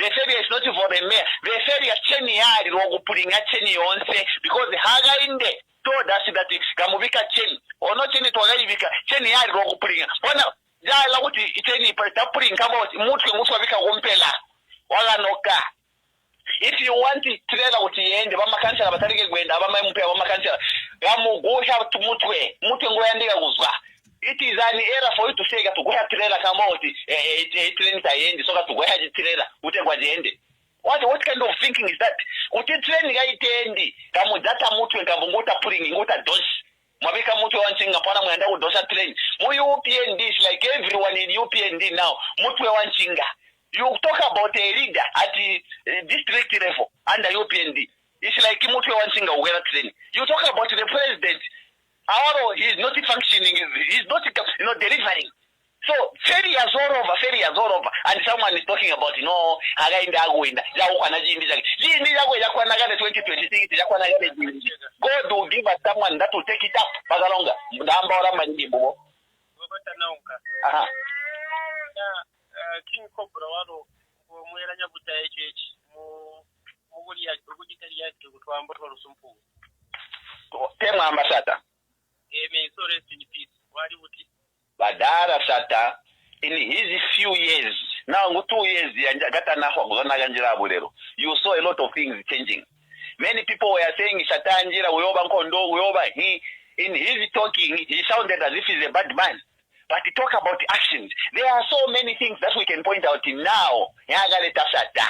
referee is not for the mayor. Referee is cheni yari rogupulinga cheni yonse because haga inde told us that kamubika cheni or not cheni togaibika cheni yari rogupulinga. Wana jala uti cheni tapuling kama mutu wabika umpela wala noka. If you want it trailer uti ende bama kansala batarike gwenda bama mpya bama kansala gamu gosha tumutwe mutu ngoyandiga guzwa. It is an error for you to say that to go ahead trailer come out train tayendi so to go ahead trailer utegwa jende. What kind of thinking is that? Uti train ga itendi kamu data mutu ngabunguta puling ngota dosh. Mabika mutu wanchinga pana mwenda udosha train. Mu UPND is like everyone in UPND now. Mutu wanchinga. You talk about a leader at the district level under UPND. It's like mutu wanchinga ugera train. You talk about the president. He is not functioning, he is not delivering. So failure is all over, and someone is talking about God will give us someone that will take it up. King Cobra wano mwelanya buta HH muguli ya kutwamba rusumpu. Tema ambassador. May so rest in peace. Wadi wuti. Badara Sata in his few years now 2 years you saw a lot of things changing. Many people were saying Shatanjira Uyoba Kondo Uyoba. He in his talking he sounded as if he's a bad man. But he talk about actions. There are so many things that we can point out in now. Yagaleta Sata.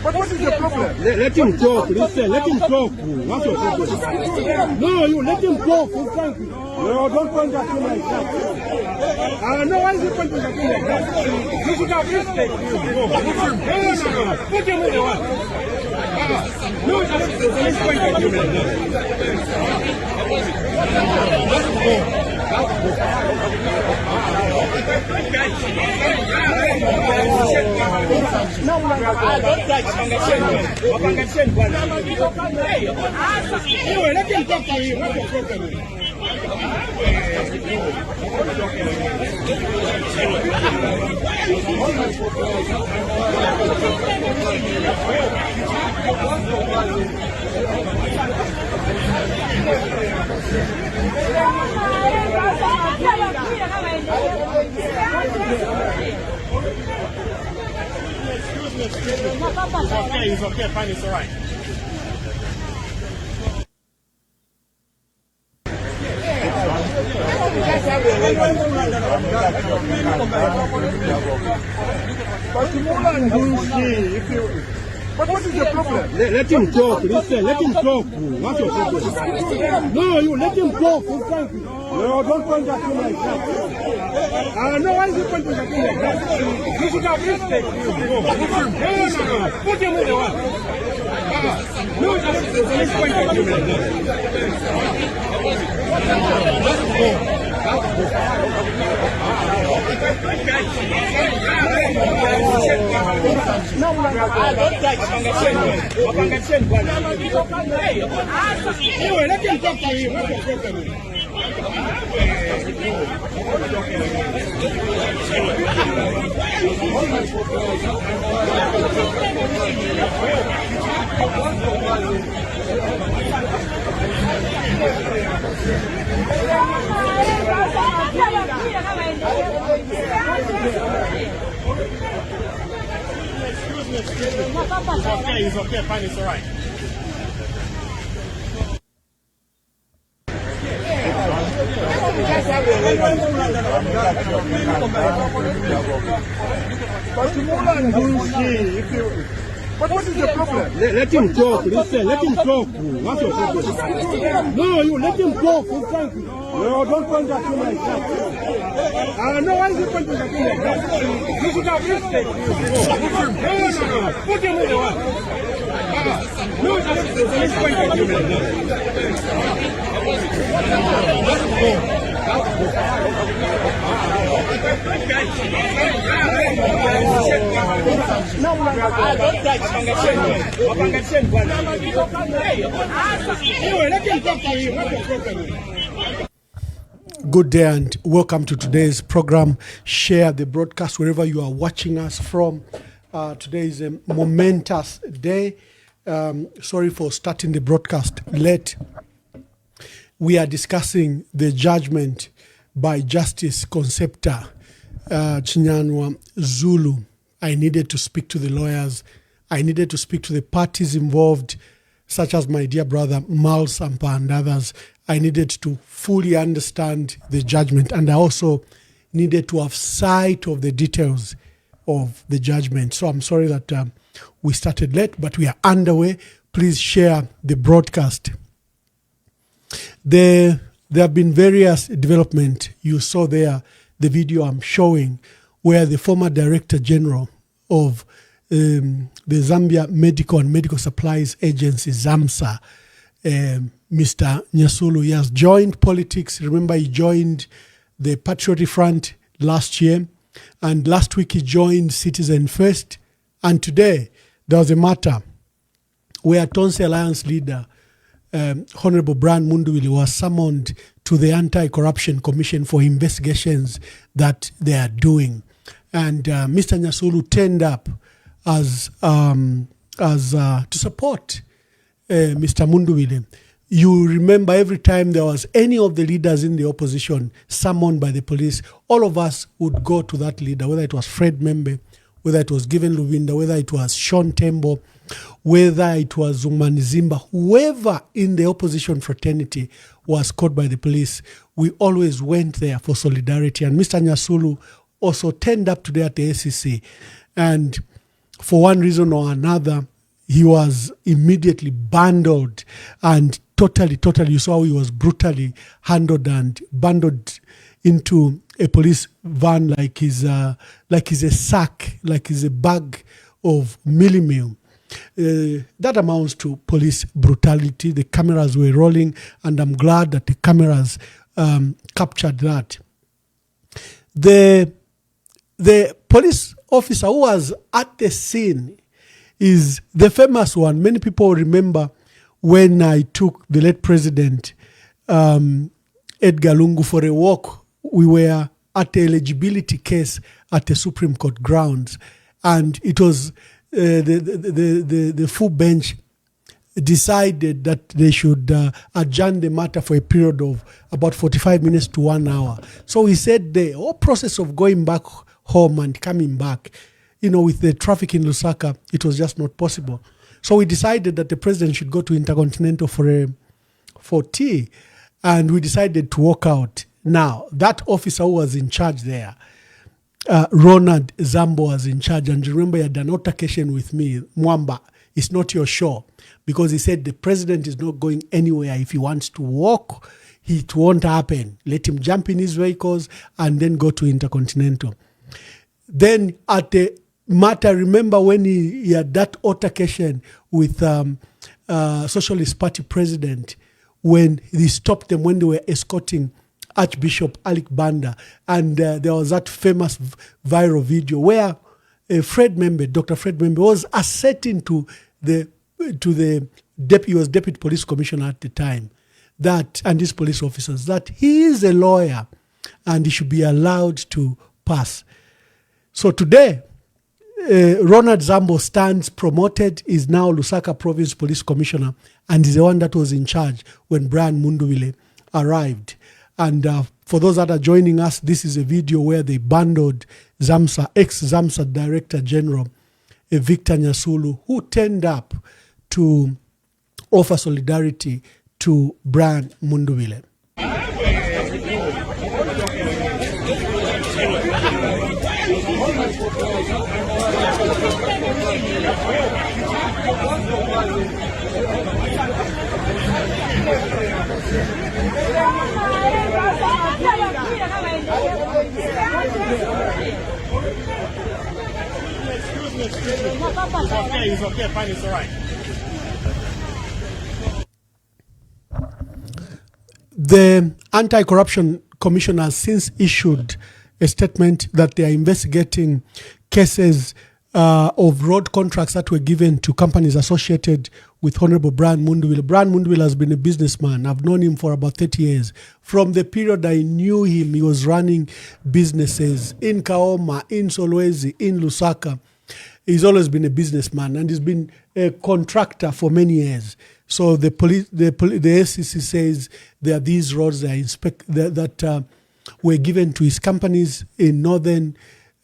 But what is the problem? Let him talk. Listen, let him talk. What's your problem? No, you let him talk. No, don't point at him like that. No, why is he pointing at him like that? You should have respect. No. Put him in the one. No, let's point at him like that. Let him talk to you. What's your problem? It's okay, fine, it's all right. But what is the problem? Let him talk. Listen, let him talk. What's your problem? No, you let him talk. No, don't point at him like that. No, why is he pointing at him like that? You should have respect. No. Put him in the one. No, let's point at him like Anyway, let him talk to you. What's your problem? It's okay, fine, it's all right. But what is the problem? Let him talk. Listen, let him talk. What's your problem? No, you let him talk. No, don't point at him like that. No, why is he pointing at him like that? You should have respect. No. Put him in the one. No, let's point at him like that. Good day and welcome to today's program. Share the broadcast wherever you are watching us from. Today is a momentous day. Sorry for starting the broadcast late. We are discussing the judgment by Justice Concepta Chinyanwa Zulu. I needed to speak to the lawyers. I needed to speak to the parties involved, such as my dear brother Mal Sampa and others. I needed to fully understand the judgment, and I also needed to have sight of the details of the judgment. So I'm sorry that we started late, but we are underway. Please share the broadcast. There have been various developments. You saw there the video I'm showing where the former Director General of the Zambia Medical and Medical Supplies Agency, ZAMSA, Mr. Nyasulu, he has joined politics. Remember, he joined the Patriotic Front last year, and last week he joined Citizen First, and today there was a matter where Tonse Alliance leader, Honorable Brian Munduwili, was summoned to the Anti-Corruption Commission for investigations that they are doing. And Mr. Nyasulu turned up as to support Mr. Munduwili. You remember every time there was any of the leaders in the opposition summoned by the police, all of us would go to that leader, whether it was Fred Membe, whether it was Given Luvinda, whether it was Sean Tembo, whether it was Zumani Zimba, whoever in the opposition fraternity was caught by the police, we always went there for solidarity. And Mr. Nyasulu also turned up today at the ACC. And for one reason or another, he was immediately bundled and totally, you saw how he was brutally handled and bundled into a police van like he's a sack, like he's a bag of meal. That amounts to police brutality. The cameras were rolling, and I'm glad that the cameras captured that. The police officer who was at the scene is the famous one. Many people remember when I took the late president, Edgar Lungu, for a walk. We were at the eligibility case at the Supreme Court grounds, and it was the full bench decided that they should adjourn the matter for a period of about 45 minutes to 1 hour. So he said the whole process of going back home and coming back, with the traffic in Lusaka, it was just not possible. So we decided that the president should go to Intercontinental for tea, and we decided to walk out. Now, that officer who was in charge there, Ronald Zambo, was in charge, and remember he had an altercation with me. Mwamba, it's not your show, because he said the president is not going anywhere. If he wants to walk, it won't happen. Let him jump in his vehicles and then go to Intercontinental. Then at the matter, remember when he had that altercation with Socialist Party president, when he stopped them when they were escorting Archbishop Alec Banda, and there was that famous viral video where Fred Membe, Dr. Fred Membe, was asserting to the he was deputy police commissioner at the time, that, and his police officers, that he is a lawyer and he should be allowed to pass. So today, Ronald Zambo stands promoted, is now Lusaka Province Police Commissioner, and is the one that was in charge when Brian Munduwile arrived. And for those that are joining us, this is a video where they bundled ZAMSA, ex-ZAMSA Director General, Victor Nyasulu, who turned up to offer solidarity to Brian Munduwile. It's okay, fine, it's all right. The Anti-Corruption Commission has since issued a statement that they are investigating cases of road contracts that were given to companies associated with Honorable Brian Munduvile. Brian Munduvile has been a businessman. I've known him for about 30 years. From the period I knew him, he was running businesses in Kaoma, in Solwezi, in Lusaka. He's always been a businessman, and he's been a contractor for many years. So the SCC says there are these roads that were given to his companies in northern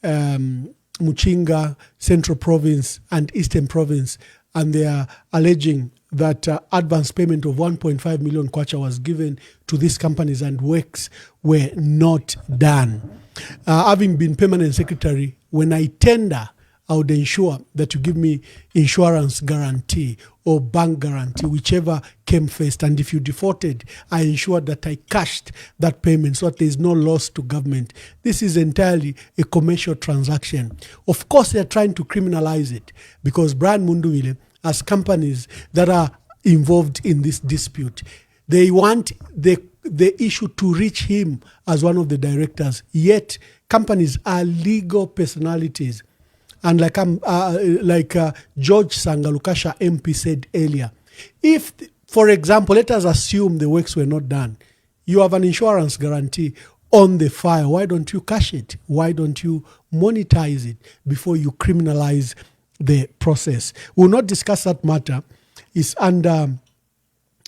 Muchinga, Central Province, and Eastern Province, and they are alleging that advance payment of 1.5 million kwacha was given to these companies and works were not done. Having been permanent secretary, when I tender, I would ensure that you give me insurance guarantee or bank guarantee, whichever came first. And if you defaulted, I ensured that I cashed that payment so that there is no loss to government. This is entirely a commercial transaction. Of course, they are trying to criminalize it because Brian Munduvile has companies that are involved in this dispute. They want the issue to reach him as one of the directors, yet companies are legal personalities. And like George Sangalukasha MP said earlier, if, for example, let us assume the works were not done, you have an insurance guarantee on the file. Why don't you cash it? Why don't you monetize it before you criminalize the process? We'll not discuss that matter. It's under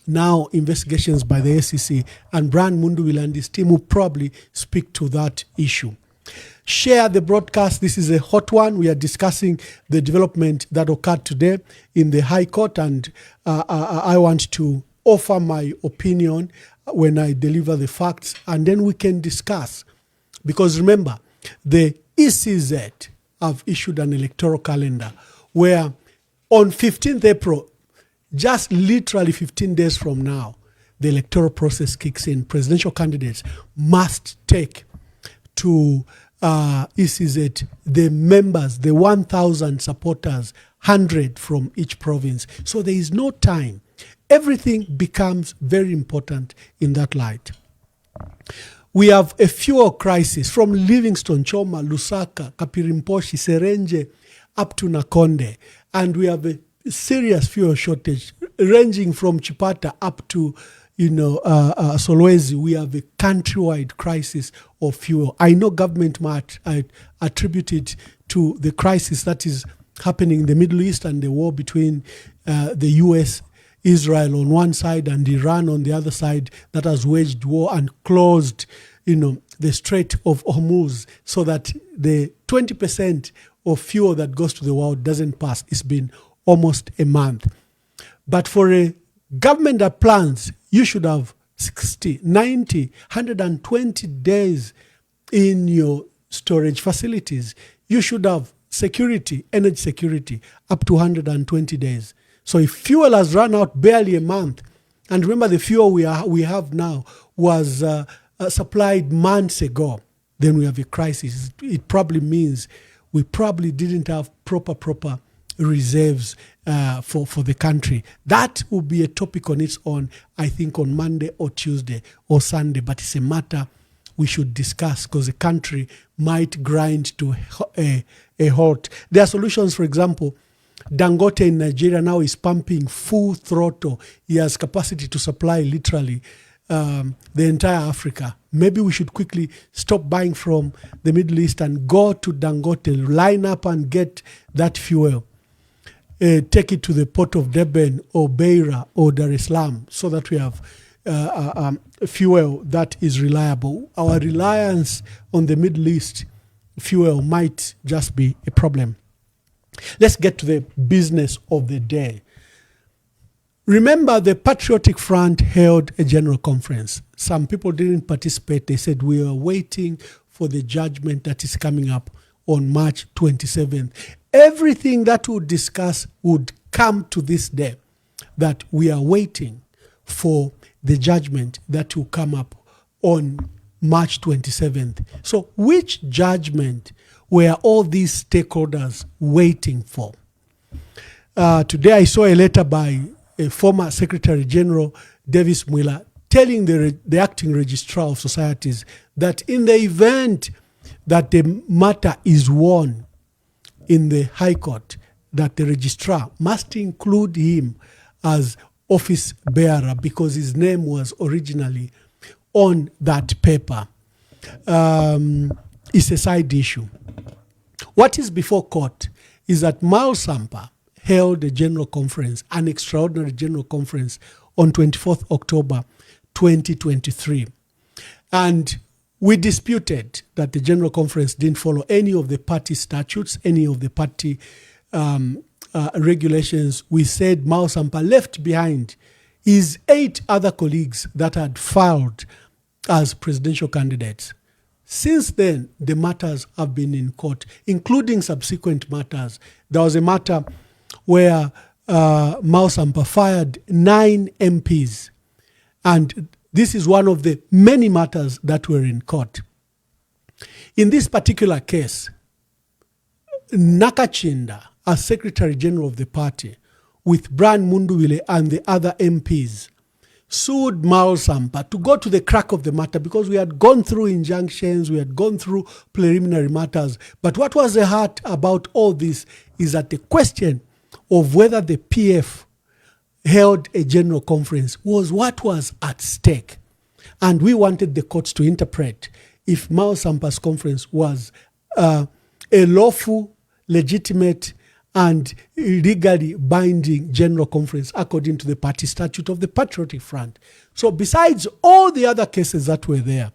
now investigations by the SEC, and Brian Munduvile and his team will probably speak to that issue. Share the broadcast. This is a hot one. We are discussing the development that occurred today in the High Court, and I want to offer my opinion when I deliver the facts, and then we can discuss. Because remember, the ECZ have issued an electoral calendar where on 15th April, just literally 15 days from now, the electoral process kicks in. Presidential candidates must take to ECZ the members, the 1,000 supporters, 100 from each province. So there is no time. Everything becomes very important in that light. We have a fuel crisis from Livingstone, Choma, Lusaka, Kapirimposhi, Serenje, up to Nakonde. And we have a serious fuel shortage ranging from Chipata up to Solwezi. We have a countrywide crisis of fuel. I know government might attribute it to the crisis that is happening in the Middle East and the war between the US, Israel on one side and Iran on the other side, that has waged war and closed, the Strait of Hormuz so that the 20% of fuel that goes to the world doesn't pass. It's been almost a month. But for a government that plans, you should have 60, 90, 120 days in your storage facilities. You should have security, energy security, up to 120 days. So if fuel has run out barely a month, and remember the fuel we have now was supplied months ago, then we have a crisis. It probably means we probably didn't have proper reserves for the country. That will be a topic on its own, I think, on Monday or Tuesday or Sunday, but it's a matter we should discuss because the country might grind to a halt. There are solutions. For example, Dangote in Nigeria now is pumping full throttle. He has capacity to supply literally the entire Africa. Maybe we should quickly stop buying from the Middle East and go to Dangote, line up and get that fuel. Take it to the port of Durban or Beira or Dar es Salaam so that we have fuel that is reliable. Our reliance on the Middle East fuel might just be a problem. Let's get to the business of the day. Remember, the Patriotic Front held a general conference. Some people didn't participate. They said we are waiting for the judgment that is coming up on March 27th. Everything that we'll discuss would come to this day, that we are waiting for the judgment that will come up on March 27th. So which judgment were all these stakeholders waiting for? Today I saw a letter by a former Secretary General, Davis Mwila, telling the acting registrar of societies that in the event that the matter is won in the High Court that the registrar must include him as office bearer because his name was originally on that paper. It's a side issue. What is before court is that Miles Sampa held a general conference, an extraordinary general conference on 24th October 2023. And we disputed that the general conference didn't follow any of the party statutes, any of the party regulations. We said Miles Sampa left behind his 8 other colleagues that had filed as presidential candidates. Since then, the matters have been in court, including subsequent matters. There was a matter where Miles Sampa fired 9 MPs. And this is one of the many matters that were in court. In this particular case, Nakachinda, as Secretary General of the party, with Brian Munduwile and the other MPs, sued Miles Sampa to go to the crack of the matter because we had gone through injunctions, we had gone through preliminary matters. But what was the heart about all this is that the question of whether the PF held a general conference was what was at stake. And we wanted the courts to interpret if Miles Sampa's conference was a lawful, legitimate, and legally binding general conference according to the party statute of the Patriotic Front. So besides all the other cases that were there,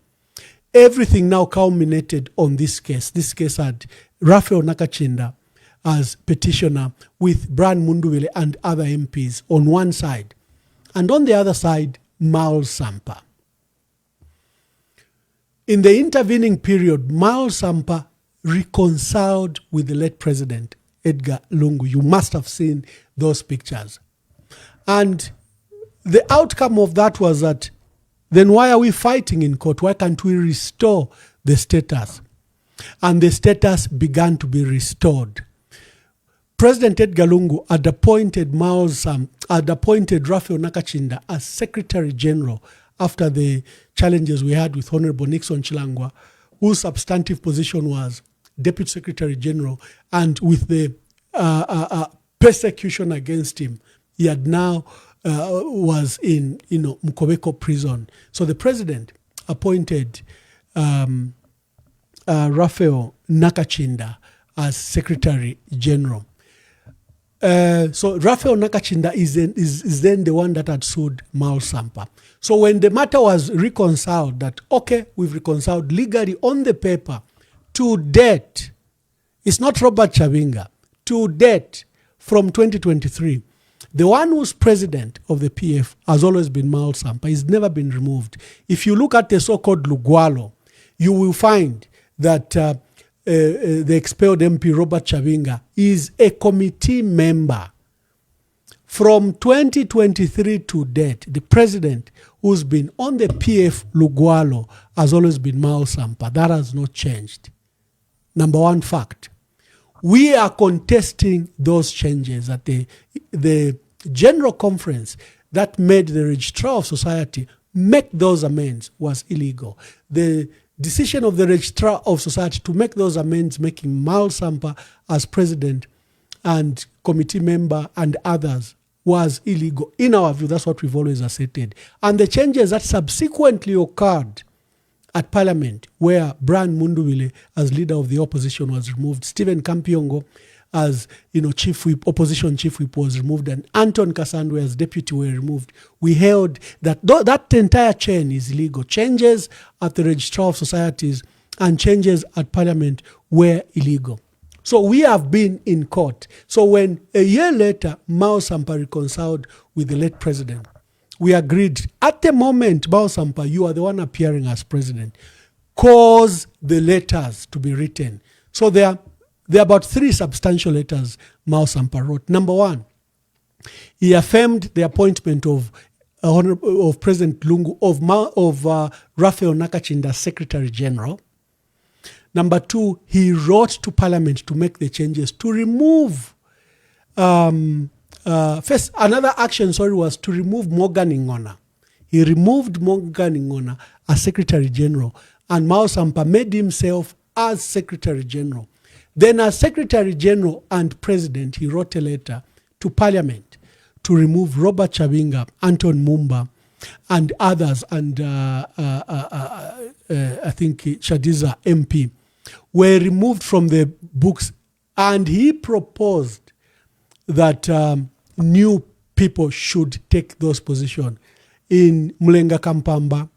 everything now culminated on this case. This case had Raphael Nakachinda as petitioner with Brian Munduwile and other MPs on one side. And on the other side, Miles Sampa. In the intervening period, Miles Sampa reconciled with the late president, Edgar Lungu. You must have seen those pictures. And the outcome of that was that, then why are we fighting in court? Why can't we restore the status? And the status began to be restored. President Edgar Lungu had appointed Raphael Nakachinda as Secretary General after the challenges we had with Honorable Nixon Chilangwa, whose substantive position was Deputy Secretary General, and with the persecution against him, he had now was in Mukobeko prison. So the president appointed Raphael Nakachinda as Secretary General. So Raphael Nakachinda is then the one that had sued Miles Sampa. So when the matter was reconciled, that okay, we've reconciled legally on the paper, to date, it's not Robert Chavinga, to date, from 2023, the one who's president of the PF has always been Miles Sampa. He's never been removed. If you look at the so-called Lugwalo, you will find that the expelled MP Robert Chavinga is a committee member. From 2023 to date, the president who's been on the PF Lugwalo has always been Miles Sampa. That has not changed. Number one fact. We are contesting those changes at the general conference that made the Registrar of Society make those amends was illegal. The decision of the Registrar of Society to make those amends, making Miles Sampa as president and committee member and others, was illegal. In our view, that's what we've always asserted. And the changes that subsequently occurred at Parliament, where Brian Munduwile, as leader of the opposition, was removed, Stephen Kampiongo, as chief whip, opposition chief whip, was removed, and Anton Kasandwe as deputy were removed. We held that that entire chain is illegal. Changes at the Registrar of Societies and changes at Parliament were illegal. So we have been in court. So when a year later, Miles Sampa reconciled with the late president, we agreed, at the moment, Miles Sampa, you are the one appearing as president, cause the letters to be written. So there are about 3 substantial letters Miles Sampa wrote. Number one, he affirmed the appointment of President Lungu of Raphael Nakachinda as Secretary General. Number 2, he wrote to Parliament to make the changes to remove. First, another action, was to remove Morgan Ingona. He removed Morgan Ingona as Secretary General, and Miles Sampa made himself as Secretary General. Then as Secretary General and President, he wrote a letter to Parliament to remove Robert Chabinga, Anton Mumba, and others, and I think Shadiza MP, were removed from the books, and he proposed that new people should take those positions in Mulenga Kampamba,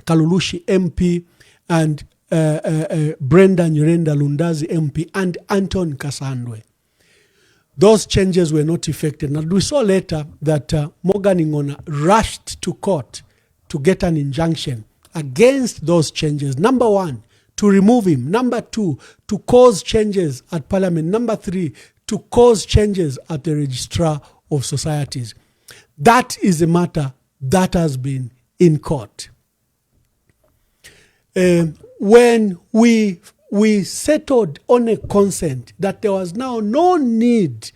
Kalulushi MP, and Brenda Nyirenda Lundazi MP, and Anton Kasandwe. Those changes were not effected. And we saw later that Morgan Ingona rushed to court to get an injunction against those changes. Number one, to remove him. Number two, to cause changes at Parliament. Number three, to cause changes at the Registrar of Societies. That is a matter that has been in court. When we settled on a consent that there was now no need,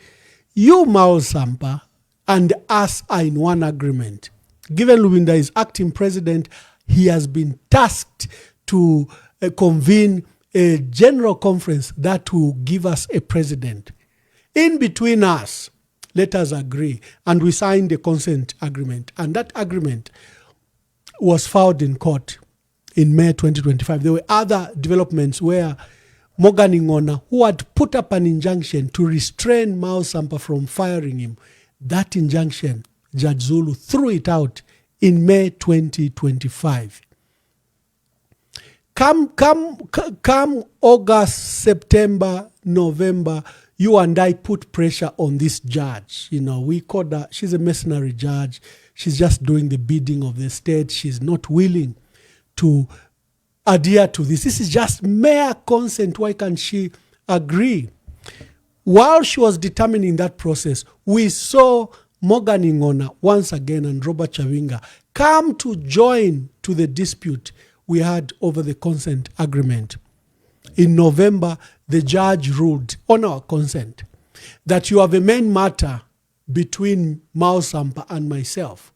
you, Mao Sampa, and us are in one agreement. Given Lubinda is acting president, he has been tasked to convene a general conference that will give us a president. In between us, let us agree. And we signed the consent agreement. And that agreement was filed in court in May 2025. There were other developments where Morgan Ingona, who had put up an injunction to restrain Mao Sampa from firing him, that injunction, Judge Zulu threw it out in May 2025. Come August, September, November, you and I put pressure on this judge. You know, we called her, she's a mercenary judge. She's just doing the bidding of the state. She's not willing to adhere to this. This is just mere consent. Why can't she agree? While she was determining that process, we saw Morgan Ingona once again and Robert Chabinga come to join to the dispute we had over the consent agreement. In November, the judge ruled on our consent that you have a main matter between Mao Sampa and myself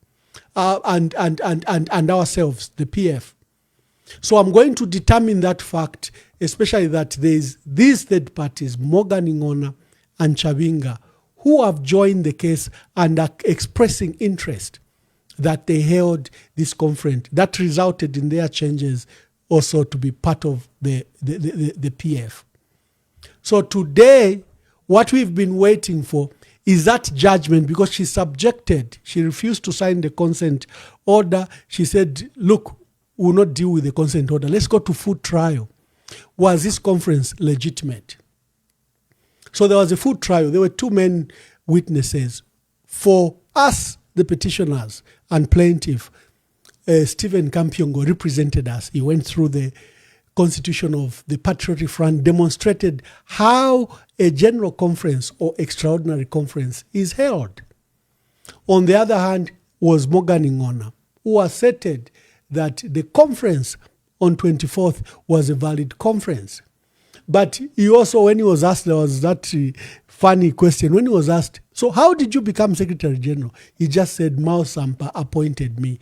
and ourselves, the PF. So I'm going to determine that fact, especially that there's these third parties, Morgan Ingona and Chabinga, who have joined the case and are expressing interest that they held this conference. That resulted in their changes also to be part of the PF. So today, what we've been waiting for is that judgment, because she subjected, she refused to sign the consent order. She said, look, we'll not deal with the consent order. Let's go to full trial. Was this conference legitimate? So there was a full trial. There were two main witnesses. For us, the petitioners and plaintiff, Stephen Kampiongo represented us. He went through the constitution of the Patriotic Front, demonstrated how a general conference or extraordinary conference is held. On the other hand was Morgan Ingona, who asserted that the conference on 24th was a valid conference. But he also, when he was asked, there was that funny question. When he was asked, so how did you become Secretary General? He just said, Mao Sampa appointed me.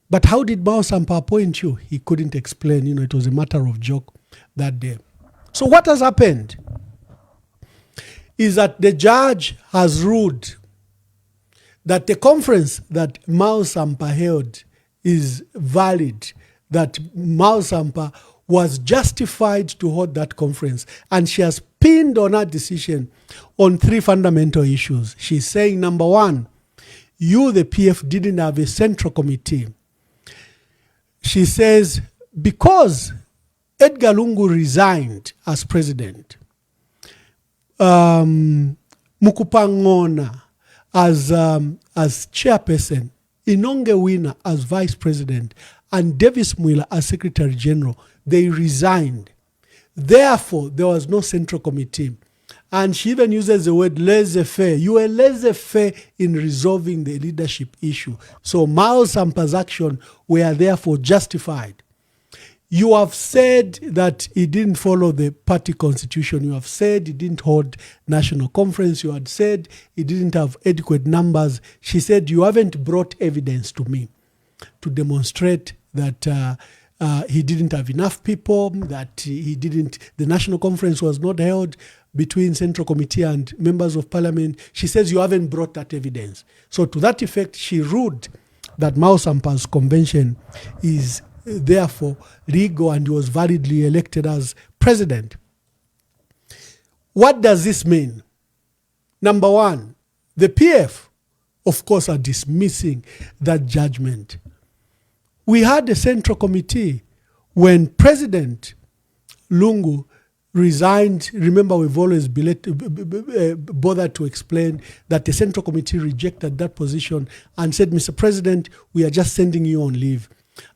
But how did Mao Sampa appoint you? He couldn't explain. You know, it was a matter of joke that day. So what has happened is that the judge has ruled that the conference that Mao Sampa held is valid, that Mao Sampa was justified to hold that conference. And she has pinned on her decision on three fundamental issues. She's saying, number one, you, the PF, didn't have a central committee. She says, because Edgar Lungu resigned as president, Mukupangona as chairperson, Inonge Wina as vice president, and Davis Mwila as secretary general, they resigned. Therefore, there was no central committee. And she even uses the word laissez-faire. You were laissez-faire in resolving the leadership issue. So Mao Sampa's action were therefore justified. You have said that he didn't follow the party constitution. You have said he didn't hold national conference. You had said he didn't have adequate numbers. She said, you haven't brought evidence to me to demonstrate that he didn't have enough people, that the national conference was not held between Central Committee and members of parliament. She says you haven't brought that evidence. So to that effect, she ruled that Mao Sampa's convention is therefore legal and he was validly elected as president. What does this mean? Number one, the PF, of course, are dismissing that judgment. We had a Central Committee when President Lungu resigned. Remember, we've always bothered to explain that the Central Committee rejected that position and said, Mr. President, we are just sending you on leave.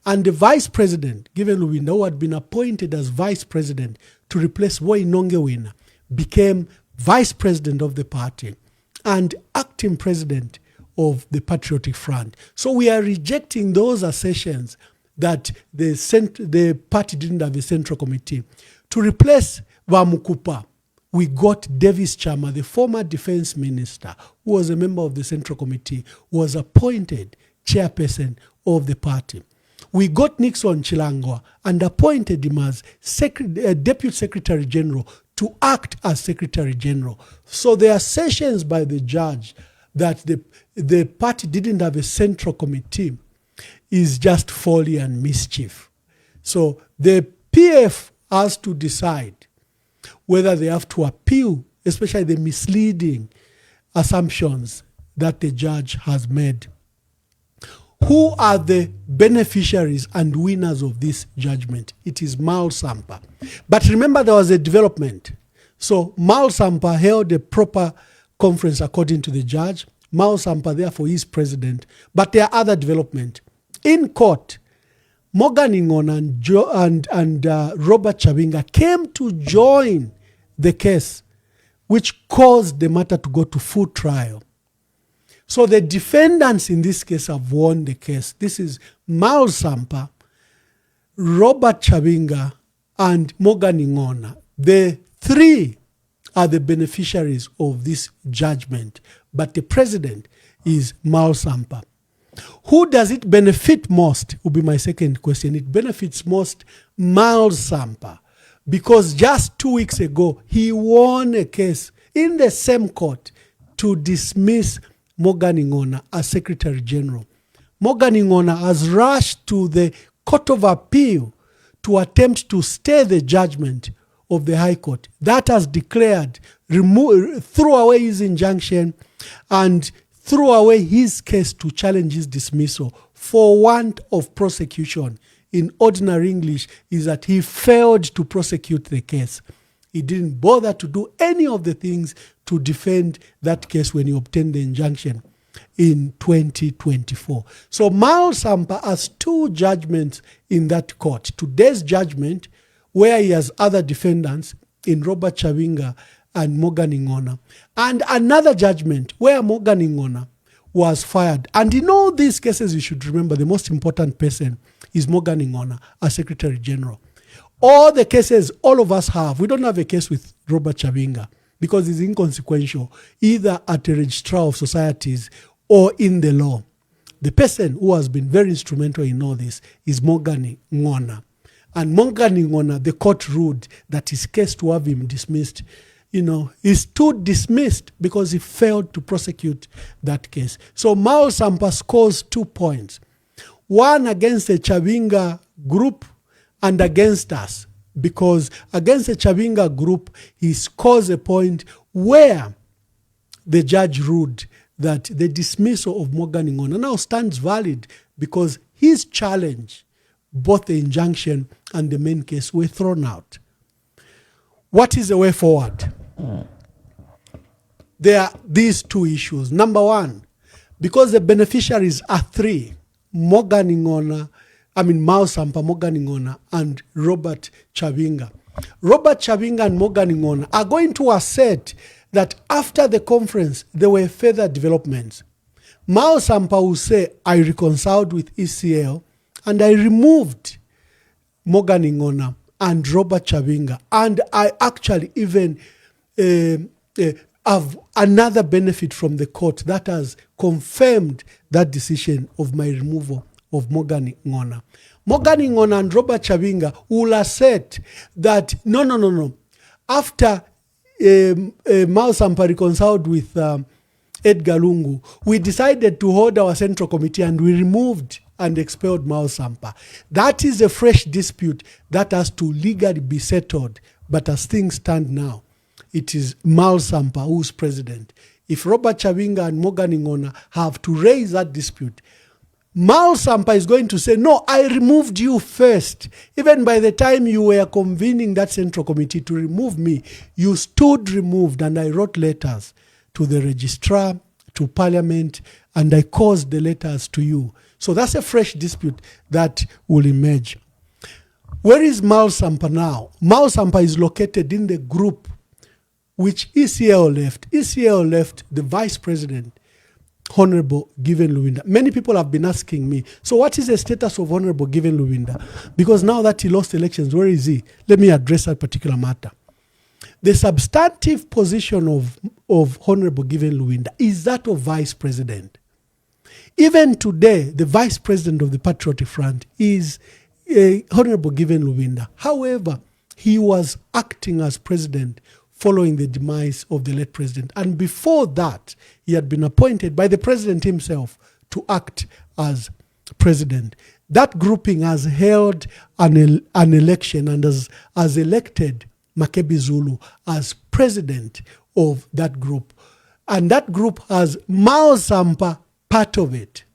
And the Vice President, given Lubinda, who had been appointed as Vice President to replace Woi Nongewina, became Vice President of the party and acting President of the Patriotic Front. So we are rejecting those assertions that the party didn't have a Central Committee. To replace Vamukupa, we got Davis Chama, the former defense minister, who was a member of the Central Committee, was appointed chairperson of the party. We got Nixon Chilangwa and appointed him as Deputy Secretary General to act as Secretary General. So the assertions by the judge that the party didn't have a Central Committee is just folly and mischief. So the PF has to decide whether they have to appeal, especially the misleading assumptions that the judge has made. Who are the beneficiaries and winners of this judgment? It is Mao Sampa. But remember, there was a development. So Mao Sampa held a proper conference according to the judge. Mao Sampa, therefore, is president. But there are other developments. In court, Morgan Ingon and Robert Chabinga came to join the case, which caused the matter to go to full trial. So the defendants in this case have won the case. This is Mao Sampa, Robert Chabinga, and Morgan Ingona. The three are the beneficiaries of this judgment, but the president is Mao Sampa. Who does it benefit most will be my second question. It benefits most Mao Sampa, because just 2 weeks ago, he won a case in the same court to dismiss Morgan Ingona as Secretary General. Morgan Ingona has rushed to the Court of Appeal to attempt to stay the judgment of the High Court. That has declared, threw away his injunction and threw away his case to challenge his dismissal for want of prosecution. In ordinary English, is that he failed to prosecute the case. He didn't bother to do any of the things to defend that case when he obtained the injunction in 2024. So Mao Sampa has two judgments in that court. Today's judgment, where he has other defendants in Robert Chabinga and Morgan Ingona, and another judgment where Morgan Ingona was fired. And in all these cases, you should remember the most important person is Morgan Ingona as Secretary General. All the cases all of us have, we don't have a case with Robert Chabinga because it's inconsequential, either at a registrar of societies or in the law. The person who has been very instrumental in all this is Morgan Ingona. And Morgan Ingona, the court ruled that his case to have him dismissed, is too dismissed because he failed to prosecute that case. So Mao Sampa scores 2 points. One against the Chabinga group and against us, because against the Chabinga group, he scores a point where the judge ruled that the dismissal of Morgan Ingona now stands valid because his challenge, both the injunction and the main case, were thrown out. What is the way forward? There are these two issues. Number one, because the beneficiaries are three, Mao Sampa, Morgan Ingona, and Robert Chabinga. Robert Chabinga and Morgan Ingona are going to assert that after the conference, there were further developments. Mao Sampa will say, I reconciled with ECL and I removed Morgan Ingona and Robert Chabinga. And I actually even have another benefit from the court that has confirmed that decision of my removal of Morgan Ngona. Morgan Ngona and Robert Chavinga will assert that no. After Mao Sampa reconciled with Edgar Lungu, we decided to hold our central committee and we removed and expelled Mao Sampa. That is a fresh dispute that has to legally be settled. But as things stand now, it is Mao Sampa who's president. If Robert Chavinga and Morgan Ngona have to raise that dispute, Mao Sampa is going to say, no, I removed you first. Even by the time you were convening that central committee to remove me, you stood removed, and I wrote letters to the registrar, to parliament, and I caused the letters to you. So that's a fresh dispute that will emerge. Where is Mao Sampa now? Mao Sampa is located in the group which ECL left. ECL left the vice president, Honorable Given Luwinda. Many people have been asking me, so what is the status of Honorable Given Luwinda? Because now that he lost elections, where is he? Let me address that particular matter. The substantive position of Honorable Given Luwinda is that of vice president. Even today, the vice president of the Patriotic Front is Honorable Given Luwinda. However, he was acting as president following the demise of the late president. And before that, he had been appointed by the president himself to act as president. That grouping has held an election and has elected Makebi Zulu as president of that group. And that group has Mao Sampa part of it.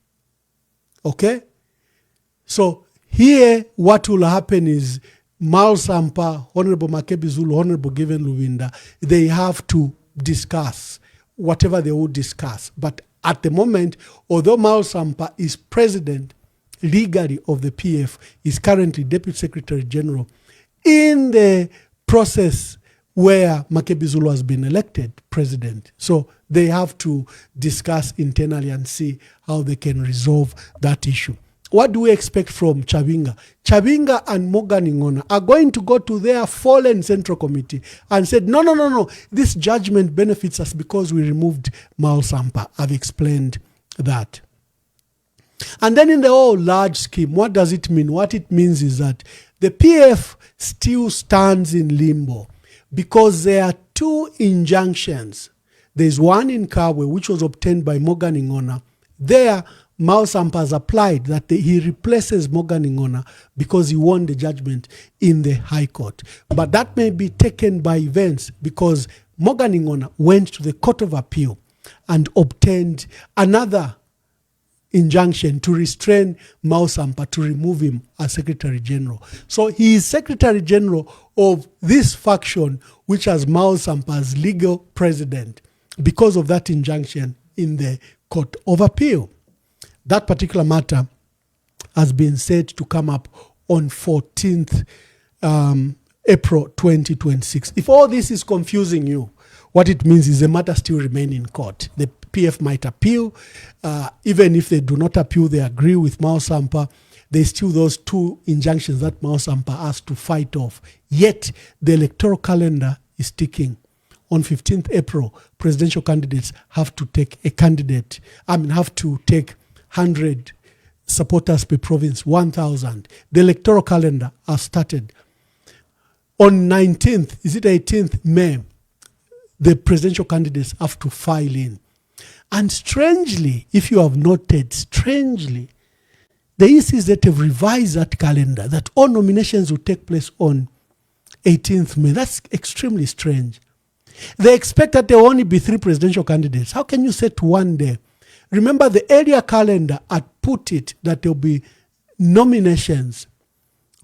Okay? So here, what will happen is Mao Sampa, Honorable Makebi Zulu, Honorable Given Luwinda, they have to discuss whatever they will discuss. But at the moment, although Mao Sampa is president legally of the PF, is currently Deputy Secretary General, in the process where Makebi Zulu has been elected president. So they have to discuss internally and see how they can resolve that issue. What do we expect from Chavinga? Chavinga and Morgan Ngona are going to go to their fallen central committee and said, no, this judgment benefits us because we removed Mao Sampa. I've explained that. And then in the whole large scheme, what does it mean? What it means is that the PF still stands in limbo because there are two injunctions. There's one in Kabwe, which was obtained by Morgan Ngona. There, Mao Sampa has applied that he replaces Morgan Ngona because he won the judgment in the High Court. But that may be taken by events because Morgan Ngona went to the Court of Appeal and obtained another injunction to restrain Mao Sampa, to remove him as Secretary General. So he is Secretary General of this faction which has Mao Sampa as legal president because of that injunction in the Court of Appeal. That particular matter has been said to come up on 14th April 2026. If all this is confusing you, what it means is the matter still remains in court. The PF might appeal. Even if they do not appeal, they agree with Mao Sampa. There's still those two injunctions that Mao Sampa has to fight off. Yet the electoral calendar is ticking. On 15th April, presidential candidates have to take 100 supporters per province, 1,000. The electoral calendar has started. On 18th May, the presidential candidates have to file in. And strangely, if you have noted, the ECZ have revised that calendar, that all nominations will take place on 18th May. That's extremely strange. They expect that there will only be 3 presidential candidates. How can you set one day? Remember, the earlier calendar had put it that there will be nominations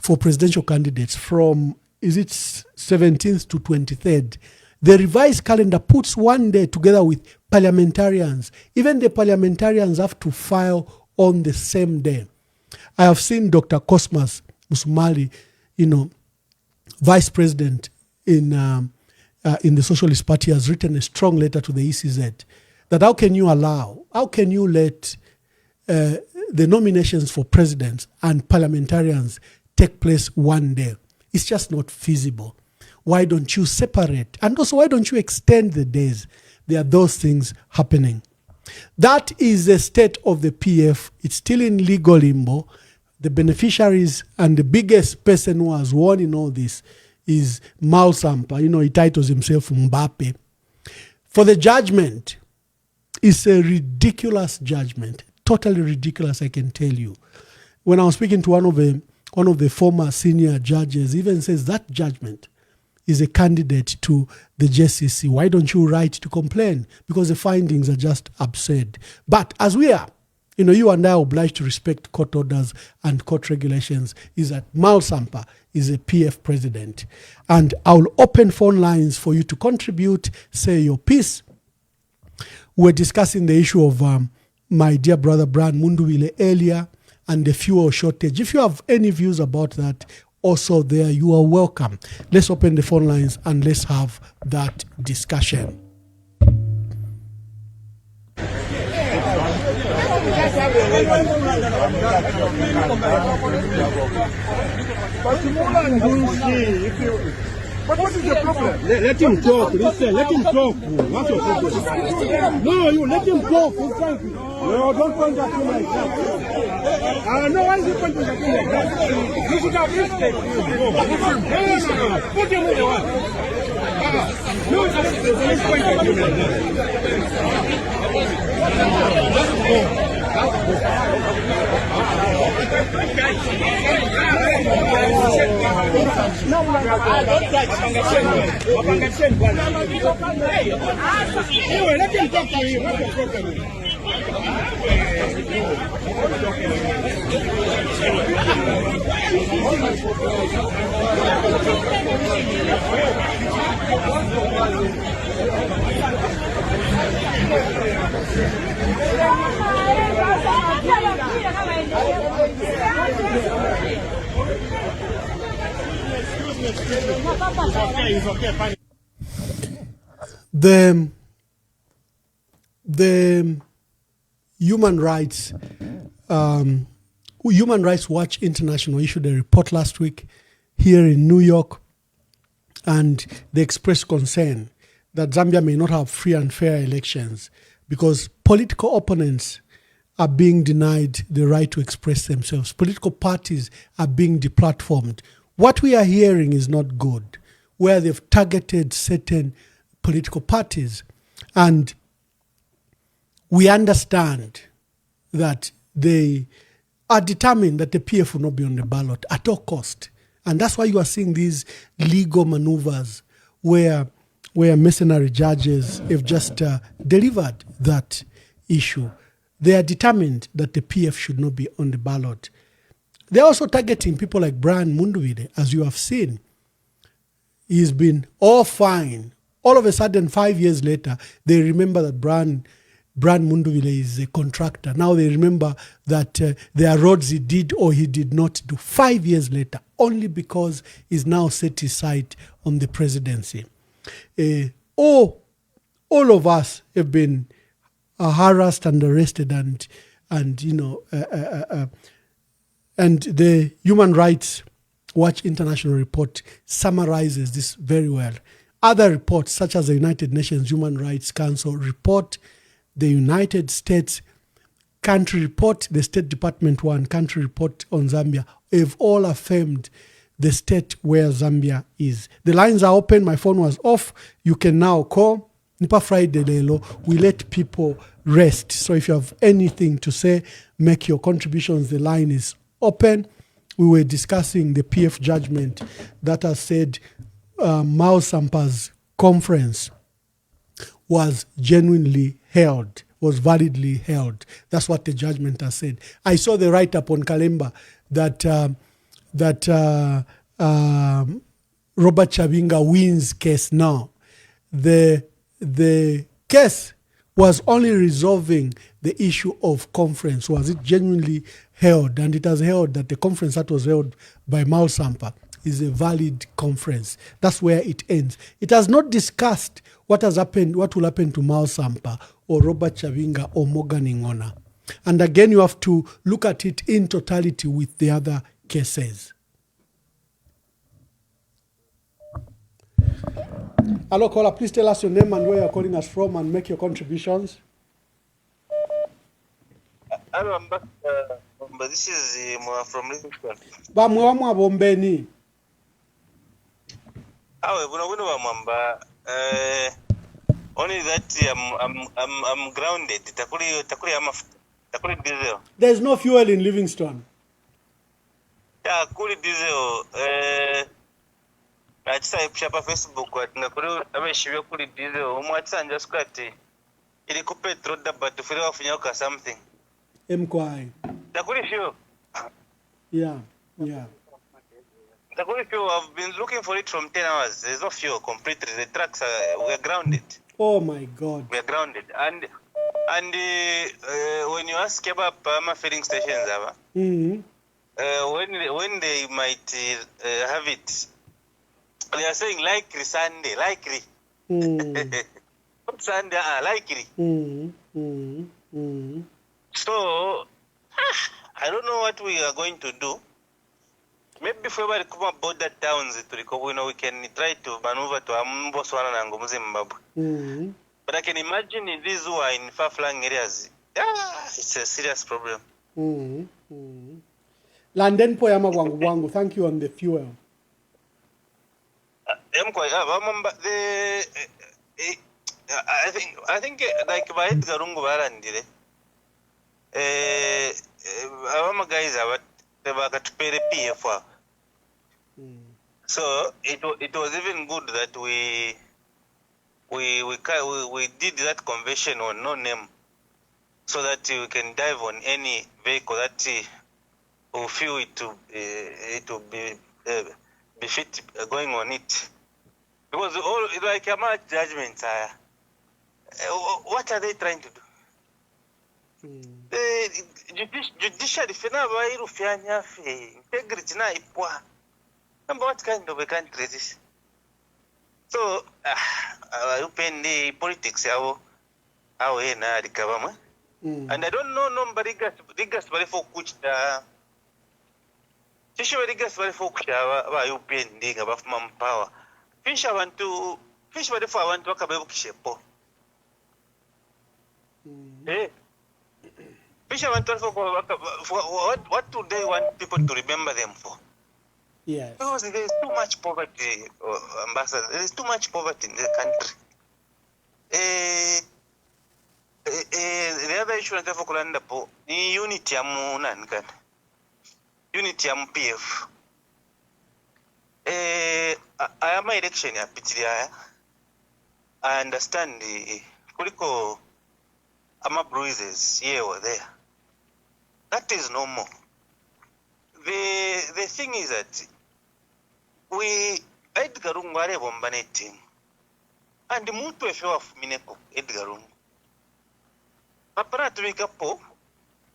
for presidential candidates from, 17th to 23rd. The revised calendar puts one day together with parliamentarians. Even the parliamentarians have to file on the same day. I have seen Dr. Cosmas Musumali, vice president in the Socialist Party, has written a strong letter to the ECZ that how can you let the nominations for presidents and parliamentarians take place one day? It's just not feasible. Why don't you separate? And also, why don't you extend the days? There are those things happening. That is the state of the PF. It's still in legal limbo. The beneficiaries and the biggest person who has won in all this is Malsampa. You know, he titles himself Mbappe. For the judgment, it's a ridiculous judgment. Totally ridiculous, I can tell you. When I was speaking to one of the former senior judges, even says that judgment is a candidate to the JCC. Why don't you write to complain? Because the findings are just absurd. But as we are, you know, you and I are obliged to respect court orders and court regulations, is that Malsampa is a PF president. And I'll open phone lines for you to contribute, say your piece. We're discussing the issue of my dear brother Brian Munduwile earlier and the fuel shortage. If you have any views about that, also there, you are welcome. Let's open the phone lines and let's have that discussion. But what is the problem? Let him talk. Listen, let him talk. What's your problem? No, you let him talk. No, don't point at him like that. No, why is he pointing at him like that? You should have respect. No. Put him in the one. No, let's point at him like that. Anyway, let him talk to you. What's the problem? The Human Rights Watch International issued a report last week here in New York, and they expressed concern that Zambia may not have free and fair elections because political opponents are being denied the right to express themselves. Political parties are being deplatformed. What we are hearing is not good, where they've targeted certain political parties. And we understand that they are determined that the PF will not be on the ballot at all cost. And that's why you are seeing these legal maneuvers where mercenary judges have just delivered that issue. They are determined that the PF should not be on the ballot. They're also targeting people like Brian Munduwile, as you have seen. He's been all fine. All of a sudden, 5 years later, they remember that Brian Munduwile is a contractor. Now they remember that there are roads he did or he did not do 5 years later, only because he's now set his sight on the presidency. All of us have been harassed and arrested, and the Human Rights Watch International report summarizes this very well. Other reports, such as the United Nations Human Rights Council report, the United States country report, the State Department one country report on Zambia, have all affirmed the state where Zambia is. The lines are open. My phone was off. You can now call. Nipa Friday Lelo. We let people rest. So if you have anything to say, make your contributions. The line is open. We were discussing the PF judgment that has said Mao Sampa's conference was genuinely held, was validly held. That's what the judgment has said. I saw the write-up on Kalemba that Robert Chabinga wins case now. The case was only resolving the issue of conference. Was it genuinely held? And it has held that the conference that was held by Mao Sampa is a valid conference. That's where it ends. It has not discussed what has happened, what will happen to Mao Sampa or Robert Chabinga or Morgan Ngona. And again, you have to look at it in totality with the other cases. Hello, caller. Please tell us your name and where you're calling us from and make your contributions. Hello, but this is from Livingston. Bamwa bombeni. Only that I'm grounded. Takuri diesel. There's no fuel in Livingston. Yeah, kuri diesel. Achisa ipshapa Facebook ngakuri abeshibye kuri diesel. Umwatsanja skwati. Ili ku petrol daba tufire wafunyoka something. Mkwai. Takuri fuel. Yeah. Takuri fuel. I've been looking for it from 10 hours. There's no fuel completely. The trucks we're grounded. Oh my God. We're grounded. And when you ask about filling stations, when they might have it, they are saying likely Sunday, likely. Not Sunday, likely. So, I don't know what we are going to do. Maybe if we come about border towns, we can try to maneuver to Botswana and Zimbabwe. But I can imagine these who are in far-flung areas, it's a serious problem. London poyama wangu. Thank you on the fuel. I think like by Edgar Rungu Barandire, our guys are to pay the PF. So it was even good that we did that conversion on no name, so that we can dive on any vehicle that we feel it to be fit going on it. Because all like my judgments are, what are they trying to do? Judiciary integrity na ipwa. Number what kind of a country is this? So, you pen the politics how na the government. And I don't know nobody gas very for which the very gas very for which you pen the above manpower. Fish very for I want to talk about Kishepo. Fish I want to talk about what do they want people to remember them for? Yes. Because there is too much poverty, Ambassador. There is too much poverty in the country. The other issue that I have for unity amunan unity am PF. I am my election ya Pitria. I understand the political bruises here or there. That is no more. The thing is that we Edgar Rungu are bombaneting, and the mutu efe of Mineko Edgar Rungu. Apara to make up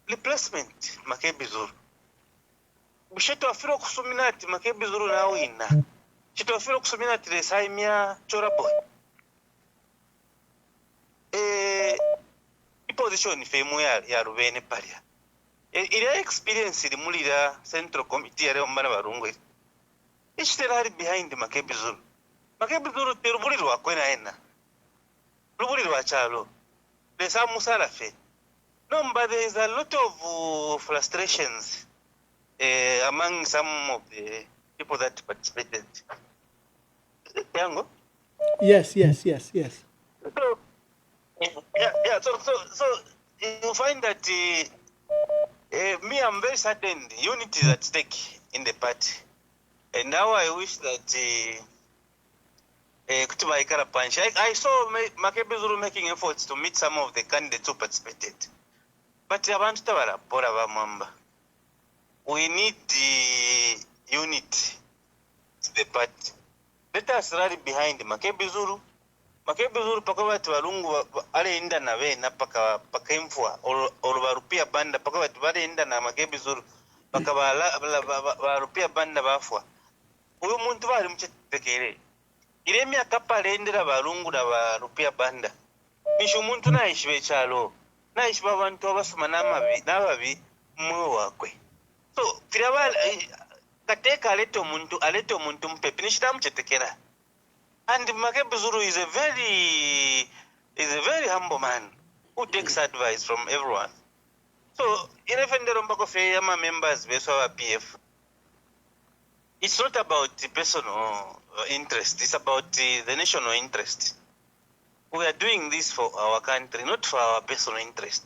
replacement Makebizuru. Busheto afiro kusuminati Makebizuru na wina. Chito afiro kusuminati le saimia choraboy. Position femu ya Rubene Paria. Ila experience the Mulira Central Committee on Manavarungu. It's still behind the Makebizuru. Makebizuru Teruburu Aquena. Ruburi Wachalo. There's some Musarafe. No, but there is a lot of frustrations among some of the people that participated. Yango? Yes. So, so you find that me, I'm very certain the unity is at stake in the party. And now I wish that I saw Makebizuru making efforts to meet some of the candidates who participated. But we need the unity in the party. Let us rally behind Makebizuru. Makebizuru pakawati walungu ale inda na we na pakemfwa olubarupia banda pakawati wale inda na Makebizuru pakawala banda bafwa. Uyu muntu bali mchetekere. Ile myaka pale endera balungu na barupia banda. Mishu muntu na ishibe chalo. Na ishiba bantu abasoma n'ababi mwe wakwe. So kiraba kateka alete omuntu mpepe nishitamu chetekera. And Makebizuru is a very humble man who takes advice from everyone. So, even the Rombako members based on PF, it's not about the personal interest, it's about the national interest. We are doing this for our country, not for our personal interest.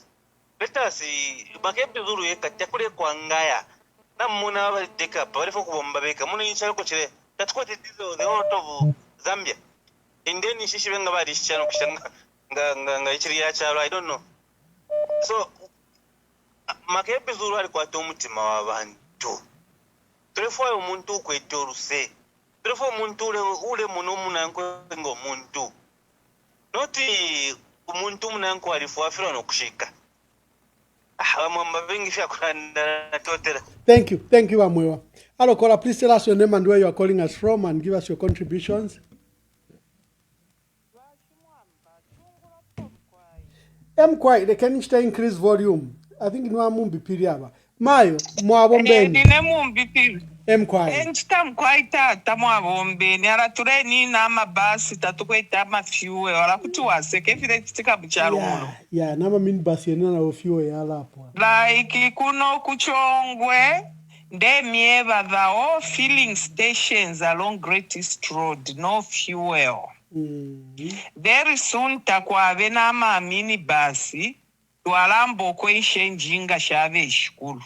Let us see, Makebulu Yakure Kwangaya, Namuna take up, Parifo Bombabeka, Muni Chakoche, that's what it is, the whole of Zambia. In then she went about this channel, I don't know. So, Makebulu Quatumtima Vanto. Trefo Muntu Quetorse, Trefo Muntu Ule Monomunanko Muntu. Not Muntu Munanko for Afro Kushika. Thank you, Amwewa. Hello, caller. Please tell us your name and where you are calling us from, and give us your contributions. Mkwai, they can increase volume. I think no mumbi piriaba. Mayo, Mwabombe. Mkwai. Enchitamkwaita tamwabombe nyara tureni nama basi tatukweta mafuel wala kutuwase kefire chitika bucharuno. Yeah, nama min basi yana fuel yala hapo. Like kuno kuchongwe ndemie badhao filling stations along Great East Road, no fuel. Very soon takwabe nama mini basi twalambo kweishe njinga shave shikulu.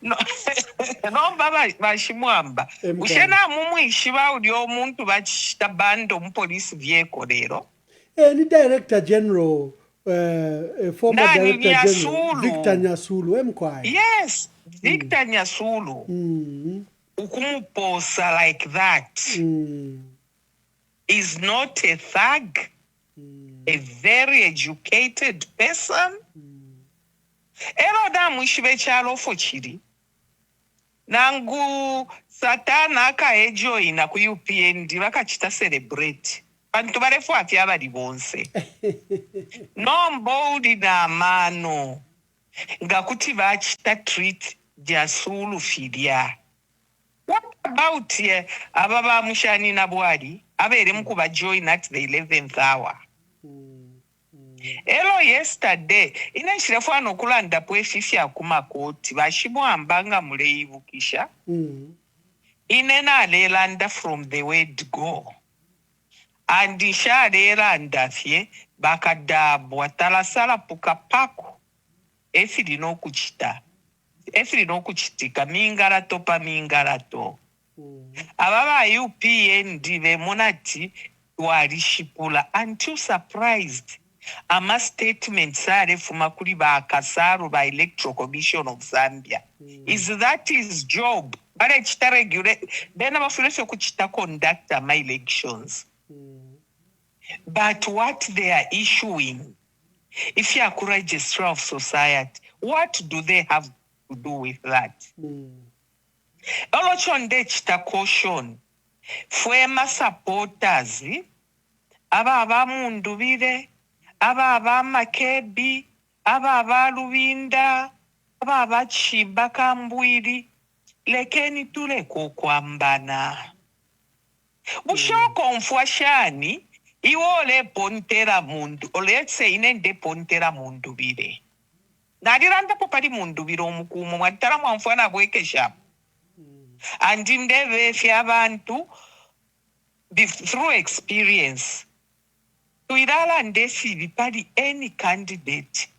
No baba bashimwamba ushena mumwishi uli omuntu bachita bando mu police vehicle lero ni director general former director general Victor Nyasulu Mkwai. Yes, Victor Nyasulu ukumuposa like that is not a thug, a very educated person. Ero da mwishibe chalo fochiri. Nangu satana aka ejoina ku UPND vakachita celebrate. Bantu barefu ati abali bonse. Nombo na mano. Ngakuti vachita treat Nyasulu fidia. What about ye ababa mushani na bwali? Abere mkuba join at the 11th hour. Elo yesterday inashirafano kulanda pwefifi akumakoti bashimwambanga muleibukisha inena lelanda from the word go and isha lelanda fye bakadabwa talasala pukapako efiri no kuchitika mingarato ababa UPND bemonati walishipula until surprised. Ama statement sare fumakuri ba Kasaru by Electoral Commission of Zambia. Is that his job? But it's regulate. Then I'm afraid to conduct my elections. But what they are issuing, if you are a registrar of society, what do they have to do with that? Olochonde chita caution. Fuema supporters, aba mundu bide. Aba Makebi, aba Luwinda, aba Chimba Kambwiri, lekeni tule kukwambana. Bushoko mfuashani, iwole pontera mundu, or let's say inende pontera mundu bire. Nadiranda popari mundu bire omukumu, watara mwamfuana bweke shap. And in the fiabantu, through experience, tuirala ndesi vipali any candidate.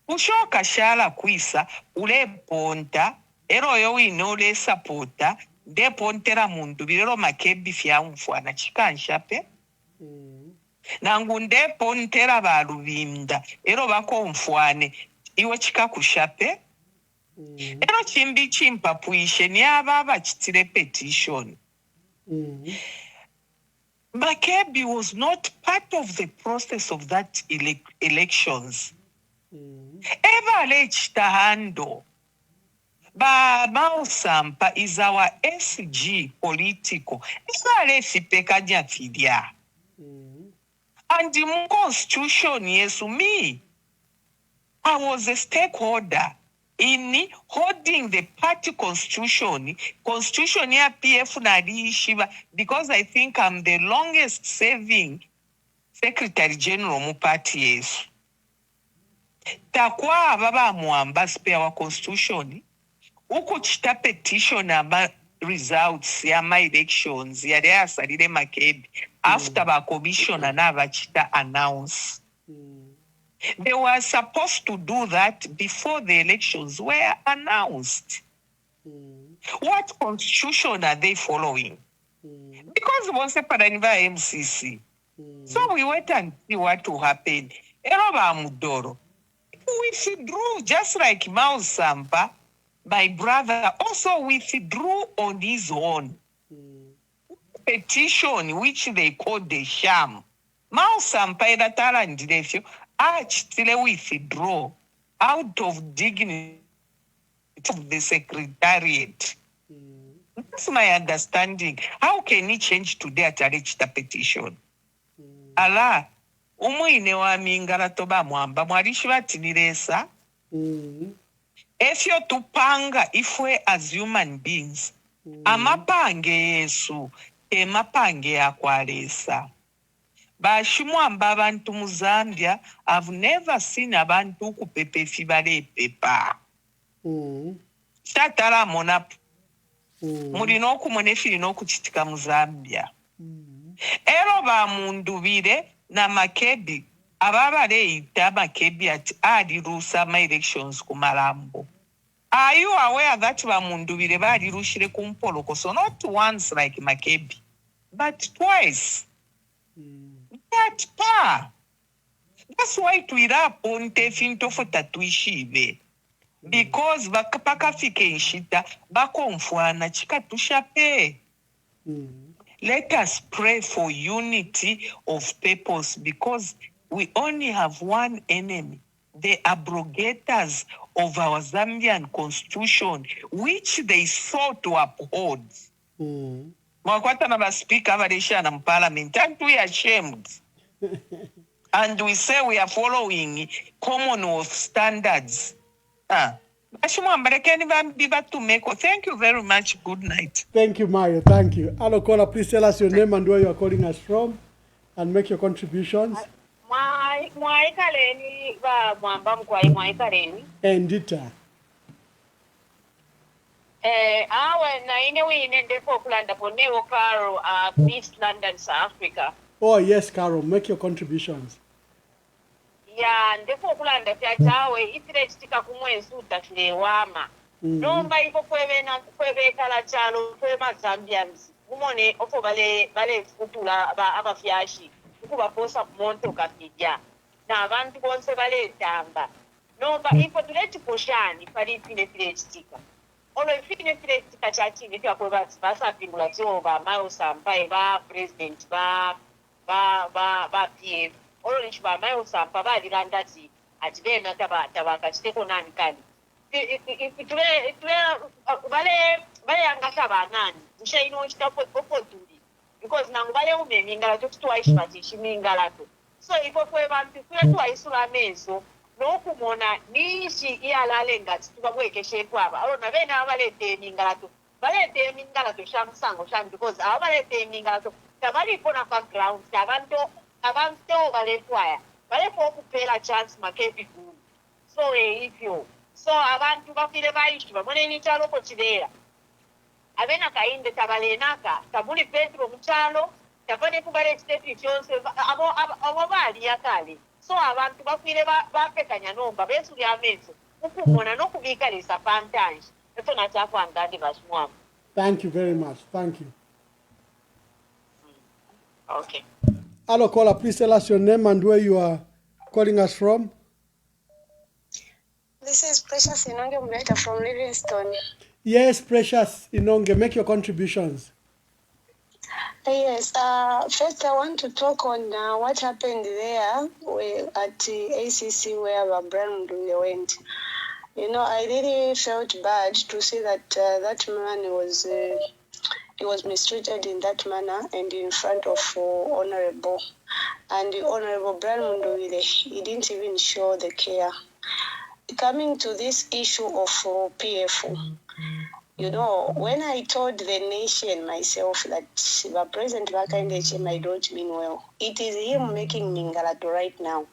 Ushoka shala kuisa ule ponta, ero yo inole sapota, de pontera mundu, virero Makebi fia mfuana chikanshape. Nangunde pontera Luwinda, ero bako mfuane, iwe chikakushape. Ero chimbi chimpa puishe, ni ababa chitire petition. Makebi was not part of the process of that elections. Eva lechitahando. Ba Mausampa is our SG political. Eva lefipekanya fidia. And the constitution, yes, me. I was a stakeholder in holding the party constitution ya PF na Shiva, because I think I'm the longest serving Secretary General mu party yesu. takwaba bamwamba spare wa constitution ukuchita petition ama results ama elections yali asalire Makebi after ba commissioner n'abachita announce. They were supposed to do that before the elections were announced. What constitution are they following? Because once upon MCC. So we wait and see what will happen. Eroba Mudoro. Withdrew just like Mao Sampa, my brother also withdrew on his own. Petition which they called the sham. Mao Sampa edatala ndilefyo achitile withdraw out of dignity of the secretariat. That's my understanding. How can he change today at a petition? Allah, umwine wa mingala toba mwamba mwalishi batiniresa. Efyo tupanga ifwe as human beings. Amapange Yesu, mapange akwalesa. Bashimwamba abantu mu Zambia, I've never seen abantu kupepe fibale pepa. Shatara monapu. Mulino okumona efirina okukitika mu Zambia. Ero bamundubire na Makebi ababaleeyita Makebi ati aliruusa ama elections ku Malambo. Are you aware that bamundubire balirushire ku Mpoloko? Not once like Makebi, but twice. That pa. That's why tuira ponte finto fota tuishive. Because bakapakafike nshita bakomfwana chikatushape. Let us pray for unity of purpose because we only have one enemy, the abrogators of our Zambian constitution, which they sought to uphold. Mwakwata na speaker avaresha na parliament, and we are ashamed. And we say we are following Commonwealth standards. Thank you very much. Good night. Thank you, Mario. Thank you. Hello, caller. Please tell us your name and where you are calling us from and make your contributions. Endita. East London, South Africa. Oh, yes, Carol. Make your contributions. Ya ndefo kulanda fyachawe ifirechtika kumwezi utatulewama nomba iko kwebekala chalo kwema Zambians umone ofo bale futula abafyashi ukubaposa kumonto kapija na abantu bonse bale tamba nomba ifo tuleti poshani pali firechtika olo firechtika chachini tyakweba basa pingula Jehova Mao Sampa ba president ba PF olo nchba Mao Sampa balirandazi atibena tabaka chiteko nani kali tule bale angasaba nani ushaino chitapo opportunity because nangu bale umemingala tokutwaishi batishi mingala to so ifo kwe bantu kwetu aisula mezo nokumona nishi iyalale ngati tukabwekeshe kwaba alo nabena abalete mingala to shamsango sham because abalete mingala to tabali pona background abantu balefwaya balefo kupela chance Makebi gulu so ifyo so abantu bafile bayishi bamone ni chalo ko chidera abena kainde tabalenaka tabuli Petro mchalo tabane kubale state chonse abo bali yakale so abantu bafile bapekanya nomba besu ya mezo ukumona nokubika lesa pantage eto nachafa ngandi bashimwa. Thank you very much. Thank you. Okay. Hello, caller. Please tell us your name and where you are calling us from. This is Precious Inonge Mleta from Livingstone. Yes, Precious Inonge, make your contributions. Yes, first I want to talk on what happened there at ACC where Brian Mdule went. You know, I really felt bad to see that that man was he was mistreated in that manner and in front of Honorable. And the Honorable Brian Mdule, he didn't even show the care. Coming to this issue of PF, you know, when I told the nation myself that the President Bakandechem I don't mean well, it is him making Mingalato right now.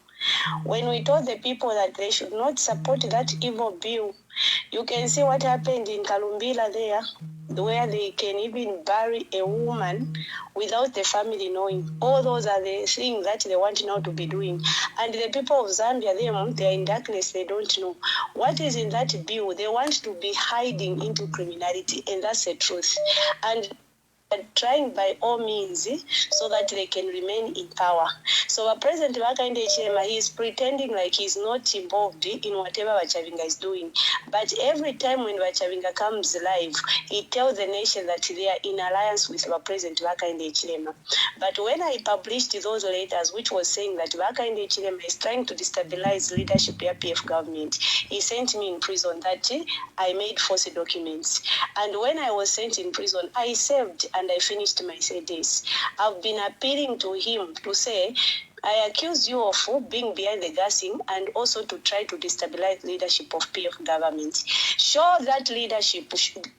When we told the people that they should not support that evil bill, you can see what happened in Kalumbila there, where they can even bury a woman without the family knowing. All those are the things that they want now to be doing. And the people of Zambia, they are in darkness, they don't know. What is in that bill? They want to be hiding into criminality, and that's the truth. And trying by all means so that they can remain in power. So President Hakainde Hichilema, he is pretending like he's not involved in whatever Wachavinga is doing. But every time when Wachavinga comes live, he tells the nation that they are in alliance with President Hakainde Hichilema. But when I published those letters, which was saying that Hakainde Hichilema is trying to destabilize leadership of PF government, he sent me in prison that I made false documents. And when I was sent in prison, I served and I finished my days. I've been appealing to him to say, I accuse you of being behind the gassing and also to try to destabilize leadership of PF government. Show that leadership.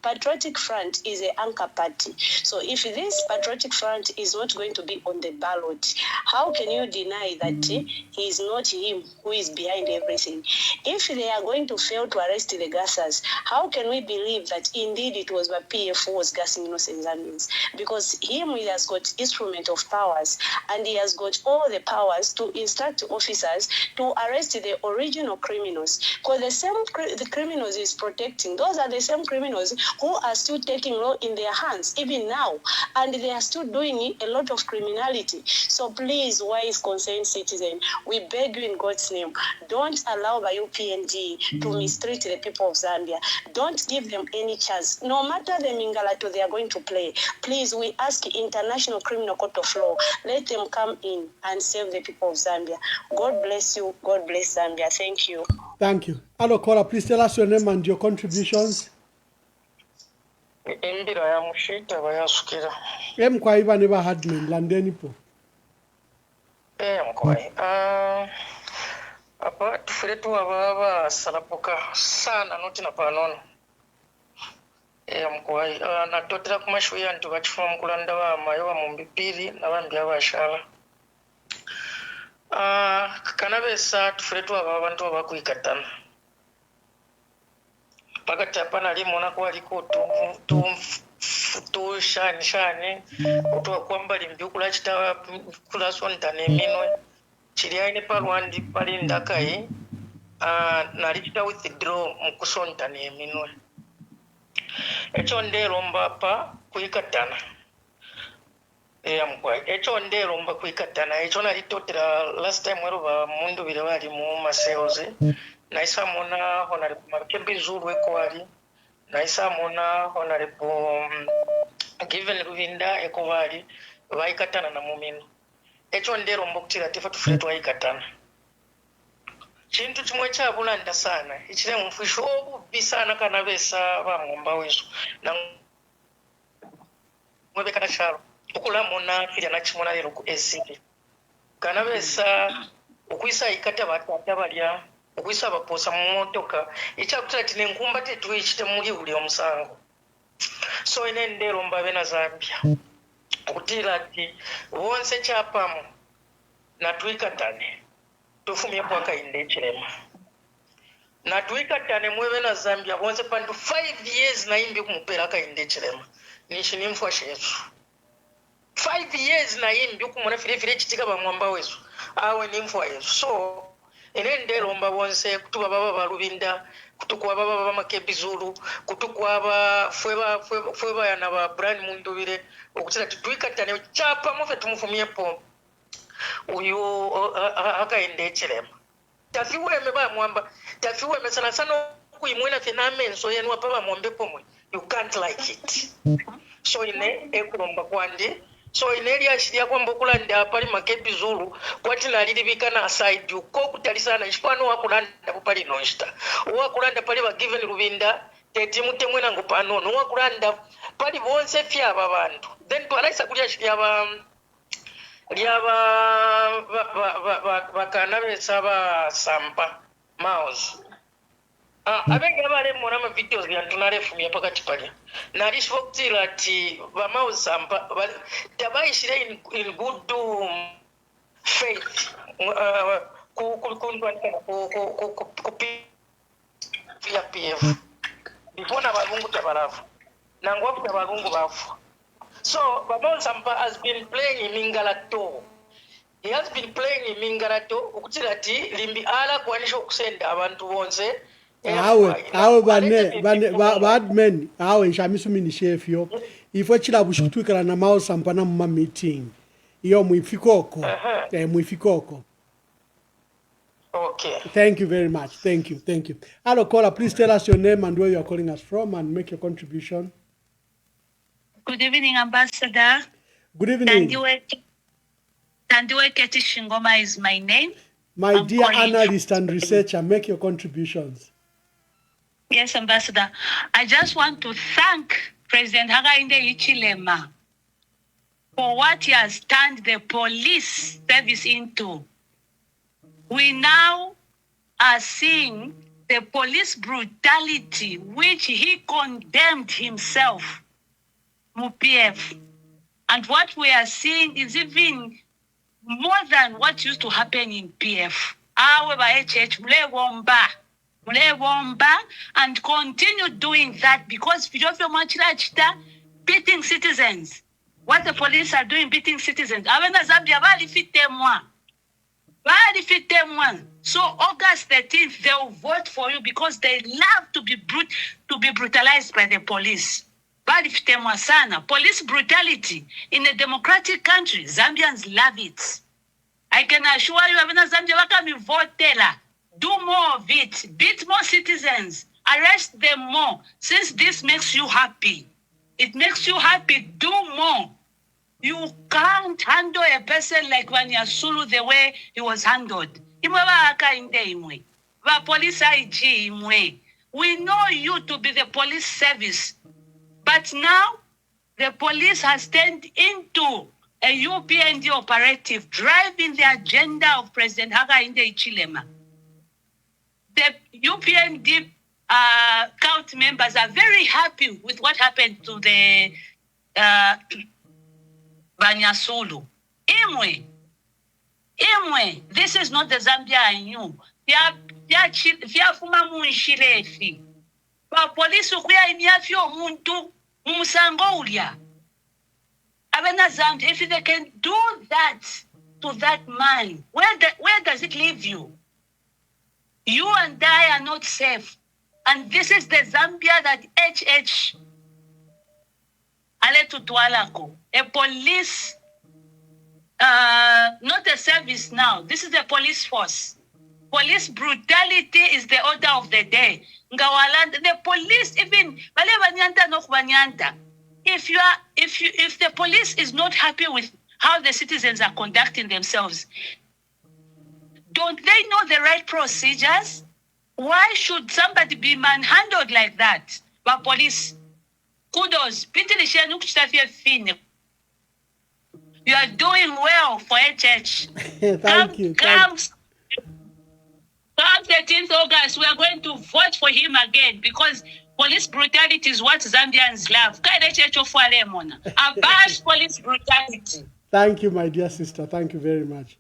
Patriotic Front is an anchor party. So if this Patriotic Front is not going to be on the ballot, how can you deny that he is not him who is behind everything? If they are going to fail to arrest the gassers, how can we believe that indeed it was the PF who was gassing innocent Zambians? Because he has got instrument of powers and he has got all the powers to instruct officers to arrest the original criminals. Because the criminals is protecting, those are the same criminals who are still taking law in their hands even now, and they are still doing a lot of criminality. So please, wise concerned citizen, we beg you in God's name, don't allow the UPND to mistreat the people of Zambia. Don't give them any chance. No matter the mingalato they are going to play, please, we ask International Criminal Court of Law, let them come in and save the people of Zambia. God bless you. God bless Zambia. Thank you. Thank you. Adokola, please tell us your name and your contributions. Imbira ya mushita bayasukira. Mkwaiva never had me landeni po. Mkwai. Apa tufiretu ababa salapuka sana noti na panono. Mkwai. Na totera kumashuya ntu bachifuma mkulanda wa mayowa mumbipiri na bambia bashala. Kanabesa tufiretu ababa ntu abakuikatana. Pakati hapana limona kwa liko tu shani kutoa kwamba limbyukula chitawa kula sontane minwe chiriaine parwandi pali ndakai nalichita withdraw mkusontane minwe echo ndero mbapa kuikatana mkwai echo ndero mba kuikatana echo nalitotera last time weruba mundu bile wali mu maseoze naisa mona honorable Makembi Zulu ekwali naisa mona honorable given Ruvinda ekwali waikatana na mumino echo ndero mbokutira tifa tufire twaikatana chintu chimwe chabulanda sana ichile mfisho obubi sana kana besa bamomba wezo na mwebe kana sharo okula mona kira na chimona lero ku SCP kana besa okuisa ikata batata balya okuisa baposa mu motoka ichakutira tine nkumba tetu ichite muri uli omusango so ine ndero mbabe na Zambia okutira ati wonse chapamu na tuikatane tufumye kwa Hakainde Hichilema na tuikatane mwebe na Zambia wonse pandu 5 years na imbi kumupera Hakainde Hichilema nishi nimfwa shetu 5 years na imbi kumona fire chitika bamwamba wezo awe nimfwa yesu so ene ndero mba wonse kutuba baba balubinda kutukwa baba Makembi Zulu kutukwa ba fweba yana ba brand mundubire okutira tuikatane chapa mufe tumufumye po uyu Hakainde Hichilema tafiweme ba mwamba tafiweme sana sana kuimwena phenomenon so yenu apa mwambe pomwe you can't like it so ine ekulomba kwandi so ineli ashiria kwamba okulanda pali Makembi Zulu kwati nalilibikana aside uko kutalisana ishpano wakulanda pali nonsta wakulanda pali ba given Ruvinda teti mutemwe nango panono wakulanda pali bonse fya babantu then twalaisa kulia ashiria ba bakana besaba sampa mouse abenge bale mona ma videos byantunale fumya pakati pali nalishvokutira ati mouse sampa tabaishire in good faith via PF. Before na balungu tabarafu. Nangwafu na balungu bafu. So, Babon Sampa has been playing in Mingalato. He has been playing in Mingalato. Ukutirati, limbi ala kwanisho kusenda abantu bonse. Awe badmen awe nshamisu mini chef yo ifo chila bushutwikala na mao sampana mma meeting iyo muifikoko muifikoko. Okay, thank you very much. Thank you. Hello caller, please tell us your name and where you are calling us from and make your contribution. Good evening, Ambassador. Good evening. Tandiwe Keti Shingoma is my name. My dear analyst and researcher, make your contributions. Yes, Ambassador. I just want to thank President Hakainde Hichilema for what he has turned the police service into. We now are seeing the police brutality which he condemned himself, MUPF. And what we are seeing is even more than what used to happen in PF. However, HH, and continue doing that because beating citizens. What the police are doing, beating citizens. So August 13th, they will vote for you because they love to be brutalized by the police. Police brutality in a democratic country, Zambians love it. I can assure you, Zambia, do more of it, beat more citizens, arrest them more. Since this makes you happy, it makes you happy, do more. You can't handle a person like Wanyasulu the way he was handled. We know you to be the police service. But now, the police has turned into a UPND operative, driving the agenda of President Hakainde Hichilema. The UPND count members are very happy with what happened to the Banyasulu. Imwe, this is not the Zambia I knew. But police if they can do that to that man, where does it leave you? You and I are not safe. And this is the Zambia that HH Aletu Tualako, a police, not a service now. This is the police force. Police brutality is the order of the day. The police, even if the police is not happy with how the citizens are conducting themselves, don't they know the right procedures? Why should somebody be manhandled like that? But police, kudos. You are doing well for HH. Thank you. Come 13th August, we are going to vote for him again because police brutality is what Zambians love. Abash police brutality. Thank you, my dear sister. Thank you very much.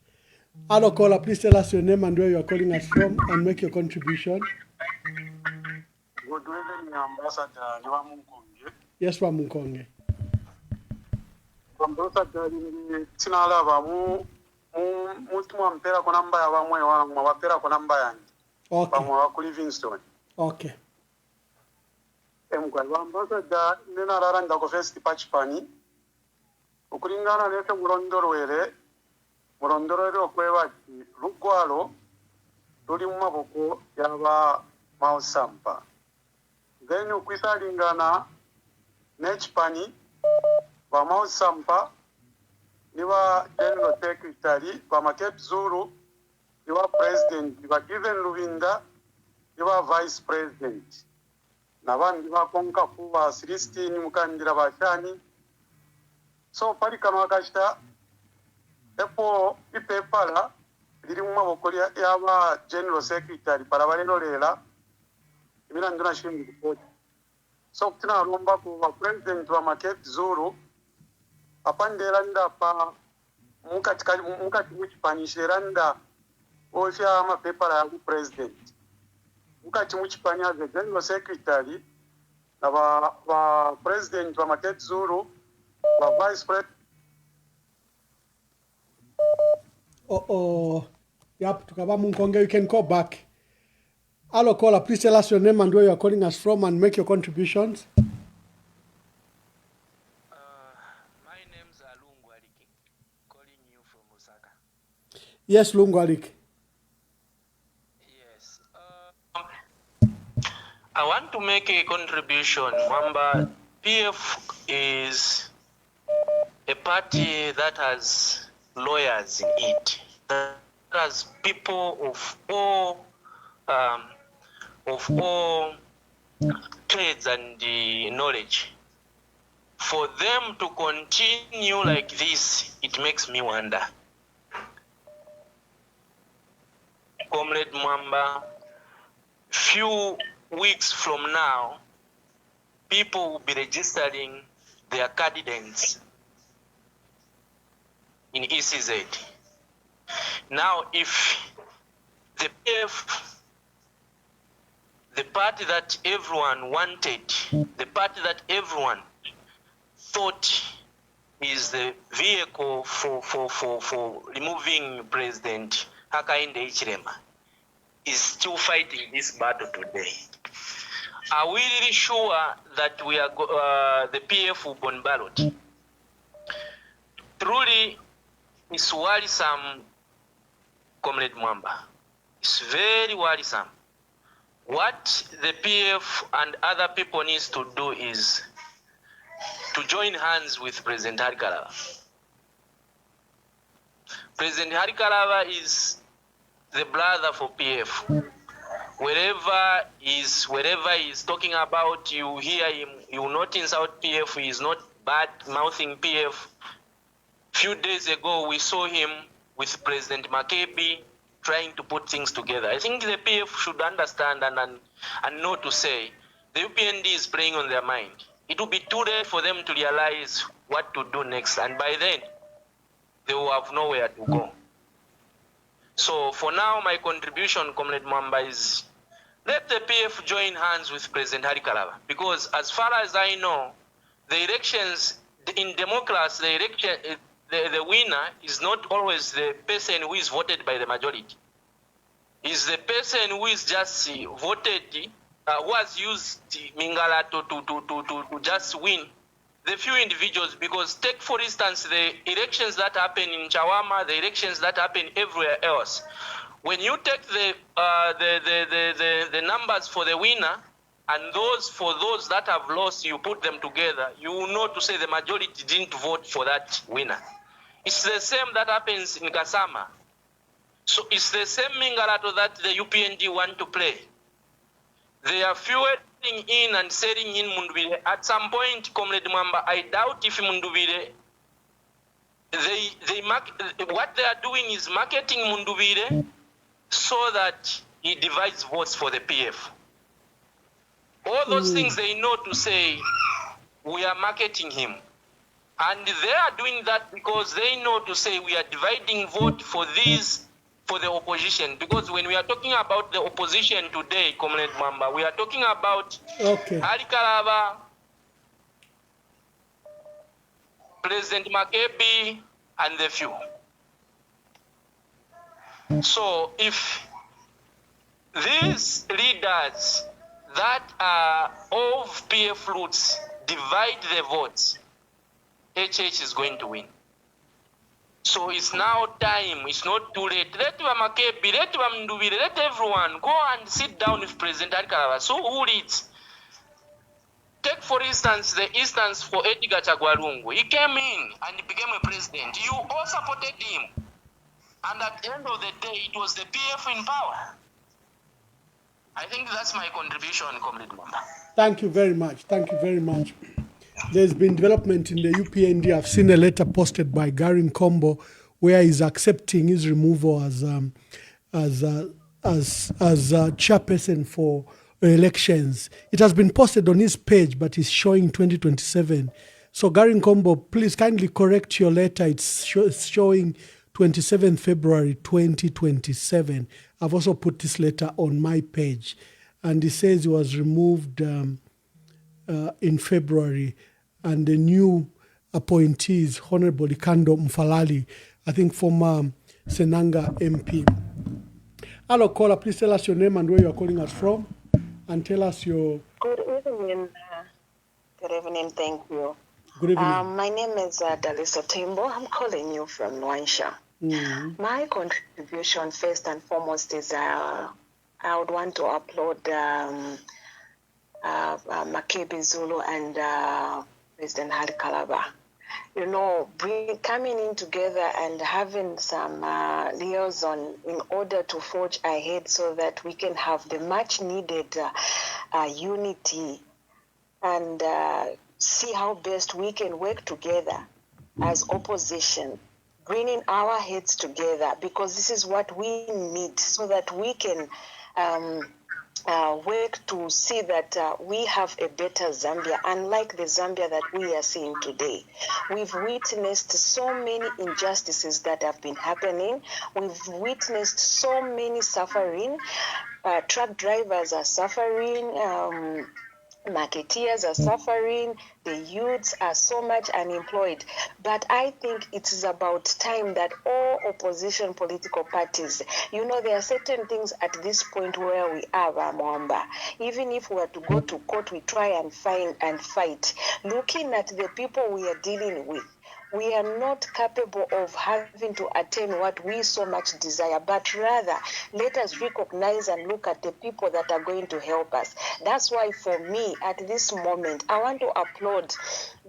Hello, caller. Please tell us your name and where you are calling us from and make your contribution. Good evening, Ambassador Niwamunkonge. Yes, Wamunkonge. Ambassador, tinalava mutima mpera kwa namba ya wamwe wangu, mwapera kwa namba yangu. Okay. Wamwe waku Livingstone. Okay. Mkwali, Ambassador, nena raranda ko festi pachipani. Ukulingana nese mulondorwere okweba lugwalo luli mu maboko yaba mausampa. Then ukwisalingana nechipani ba mausampa niwa general secretary ba Cape Zulu niwa president niwa Given Lubinga niwa vice president nabandi bakonka kuba 16 mukandira bashani. So pali kano akashita epo ipepala liri mu maboko yaba general secretary para balelolera imira ndona shimbi report. So kutina lomba ku ba president wa Cape Zulu apandela nda pa mukati muchipanishira nda ofya amapepala ya ku president mukati muchipanyaze general secretary na ba president ba Maket Zulu ba vice president. Yep, Tukabamu Nkonge, you can call back. Hello, caller, please tell us your name and where you are calling us from and make your contributions. My name's Lungwalik, calling you from Osaka. Yes, Lungwalik. Yes. I want to make a contribution. Mwamba, PF is a party that has lawyers in it. That has people of all trades and knowledge. For them to continue like this, it makes me wonder. Comrade Mwamba, few weeks from now, people will be registering their candidates in ECZ. Now, if the PF, the party that everyone wanted, the party that everyone thought is the vehicle for removing President Hakainde Hichilema, is still fighting this battle today. Are we really sure that we are the PF will go on ballot? Truly, it's worrisome, Comrade Mwamba. It's very worrisome. What the PF and other people needs to do is to join hands with President Harikalava. President Harikalava is the brother for PF. Wherever he's talking about, you hear him, you will not insult PF, he is not bad mouthing PF. Few days ago, we saw him with President Makebi trying to put things together. I think the PF should understand and know to say, the UPND is playing on their mind. It will be too late for them to realize what to do next, and by then, they will have nowhere to go. So for now, my contribution, Comrade Mwamba, is let the PF join hands with President Harikalava, because as far as I know, the elections, in democracy, the winner is not always the person who is voted by the majority. It's the person who is just voted, who has used Mingala to just win the few individuals. Because take, for instance, the elections that happen in Chawama, the elections that happen everywhere else. When you take the numbers for the winner and those for those that have lost, you put them together, you will know to say the majority didn't vote for that winner. It's the same that happens in Kasama. So it's the same Mingalato that the UPND want to play. They are fueling in and selling in Mundubire. At some point, Comrade Mwamba, I doubt if Mundubire, what they are doing is marketing Mundubire so that he divides votes for the PF. All those things they know to say, we are marketing him. And they are doing that because they know to say we are dividing vote for the opposition. Because when we are talking about the opposition today, Comrade Mwamba, we are talking about Harikalava, President Makebi, and the few. So if these leaders that are of PF roots divide the votes, HH is going to win. So it's now time, it's not too late. Let Makebi, let Mndubire, let everyone go and sit down with President Harikalava. So who leads? Take, for instance, the instance for Edgar Chagwalungu. He came in and he became a president. You all supported him. And at the end of the day, it was the PF in power. I think that's my contribution, Comrade Mwamba. Thank you very much. Thank you very much. There's been development in the UPND. I've seen a letter posted by Garin Kombo where he's accepting his removal as chairperson for elections. It has been posted on his page, but it's showing 2027. So Garin Kombo, please kindly correct your letter. It's showing 27 February 2027. I've also put this letter on my page. And he says he was removed in February. And the new appointees, Honorable Ikando Mfalali, I think former Senanga MP. Hello, caller. Please tell us your name and where you are calling us from, and tell us your. Good evening. Good evening. Thank you. Good evening. My name is Dalisa Timbo. I'm calling you from Nwansha. My contribution, first and foremost, is I would want to applaud Makebi Zulu and President Hali Kalaba. You know, coming in together and having some liaison in order to forge ahead so that we can have the much needed unity and see how best we can work together as opposition, bringing our heads together, because this is what we need so that we can work to see that we have a better Zambia, unlike the Zambia that we are seeing today. We've witnessed so many injustices that have been happening. We've witnessed so many suffering. Truck drivers are suffering. Marketeers are suffering, the youths are so much unemployed. But I think it is about time that all opposition political parties, you know, there are certain things at this point where we are, Mwamba. Even if we were to go to court, we try and fight. Looking at the people we are dealing with, we are not capable of having to attain what we so much desire, but rather let us recognize and look at the people that are going to help us. That's why for me, at this moment, I want to applaud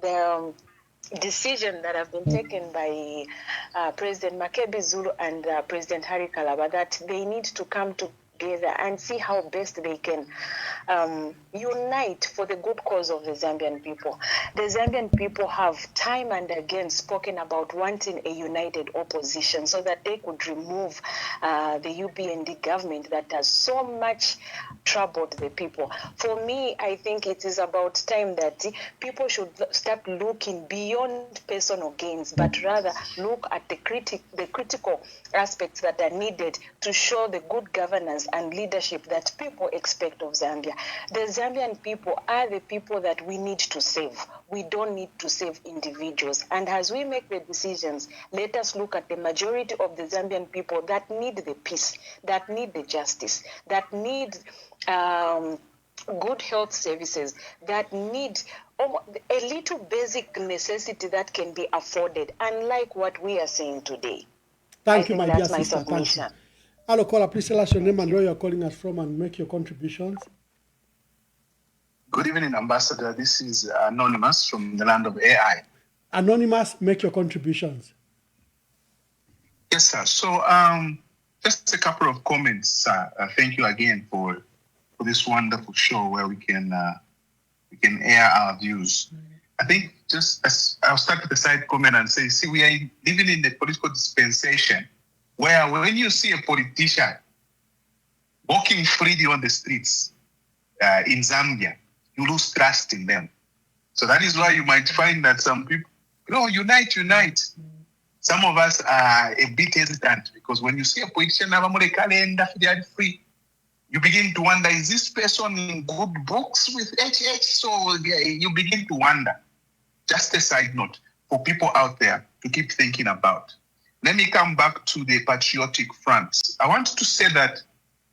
the decision that have been taken by President Makebi Zulu and President Hali Kalaba, that they need to come together and see how best they can unite for the good cause of the Zambian people. The Zambian people have time and again spoken about wanting a united opposition so that they could remove the UPND government that has so much troubled the people. For me, I think it is about time that people should start looking beyond personal gains, but rather look at the critical aspects that are needed to show the good governance and leadership that people expect of Zambia. The Zambian people are the people that we need to save. We don't need to save individuals. And as we make the decisions, let us look at the majority of the Zambian people that need the peace, that need the justice, that need good health services, that need a little basic necessity that can be afforded, unlike what we are seeing today. Thank you, my dear sister. Thank you. Hello, caller. Please tell us your name and where you are calling us from and make your contributions. Good evening, Ambassador. This is Anonymous from the land of AI. Anonymous, make your contributions. Yes, sir. So just a couple of comments, sir. Thank you again for this wonderful show where we can air our views. I think I'll start with a side comment and say, see, we are living in the political dispensation where when you see a politician walking freely on the streets in Zambia, you lose trust in them. So that is why you might find that some people, unite. Some of us are a bit hesitant because when you see a politician free, you begin to wonder, is this person in good books with HH? So you begin to wonder. Just a side note for people out there to keep thinking about. Let me come back to the patriotic front. I want to say that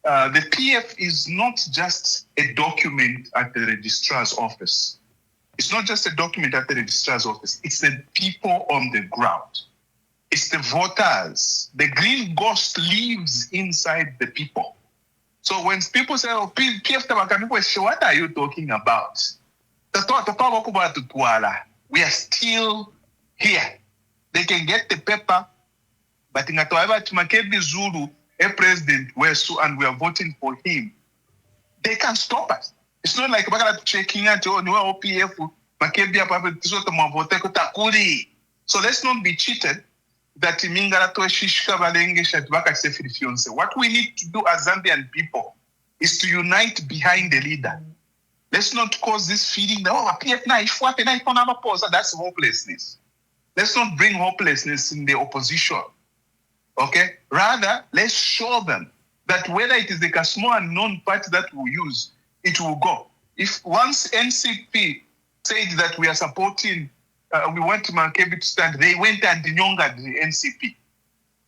the PF is not just a document at the registrar's office. It's not just a document at the registrar's office. It's the people on the ground. It's the voters. The green ghost lives inside the people. So when people say, oh, PF, what are you talking about? We are still here. They can get the paper, but in Makebi Zulu, a president, and we are voting for him. They can't stop us. It's not like we're checking out OPF, so let's not be cheated that what we need to do as Zambian people is to unite behind the leader. Let's not cause this feeling that, that's hopelessness. Let's not bring hopelessness in the opposition. Okay? Rather, let's show them that whether it is like a small unknown party that we use, it will go. If once NCP said that we are supporting, we want Makebi to stand, they went and nyonga the NCP.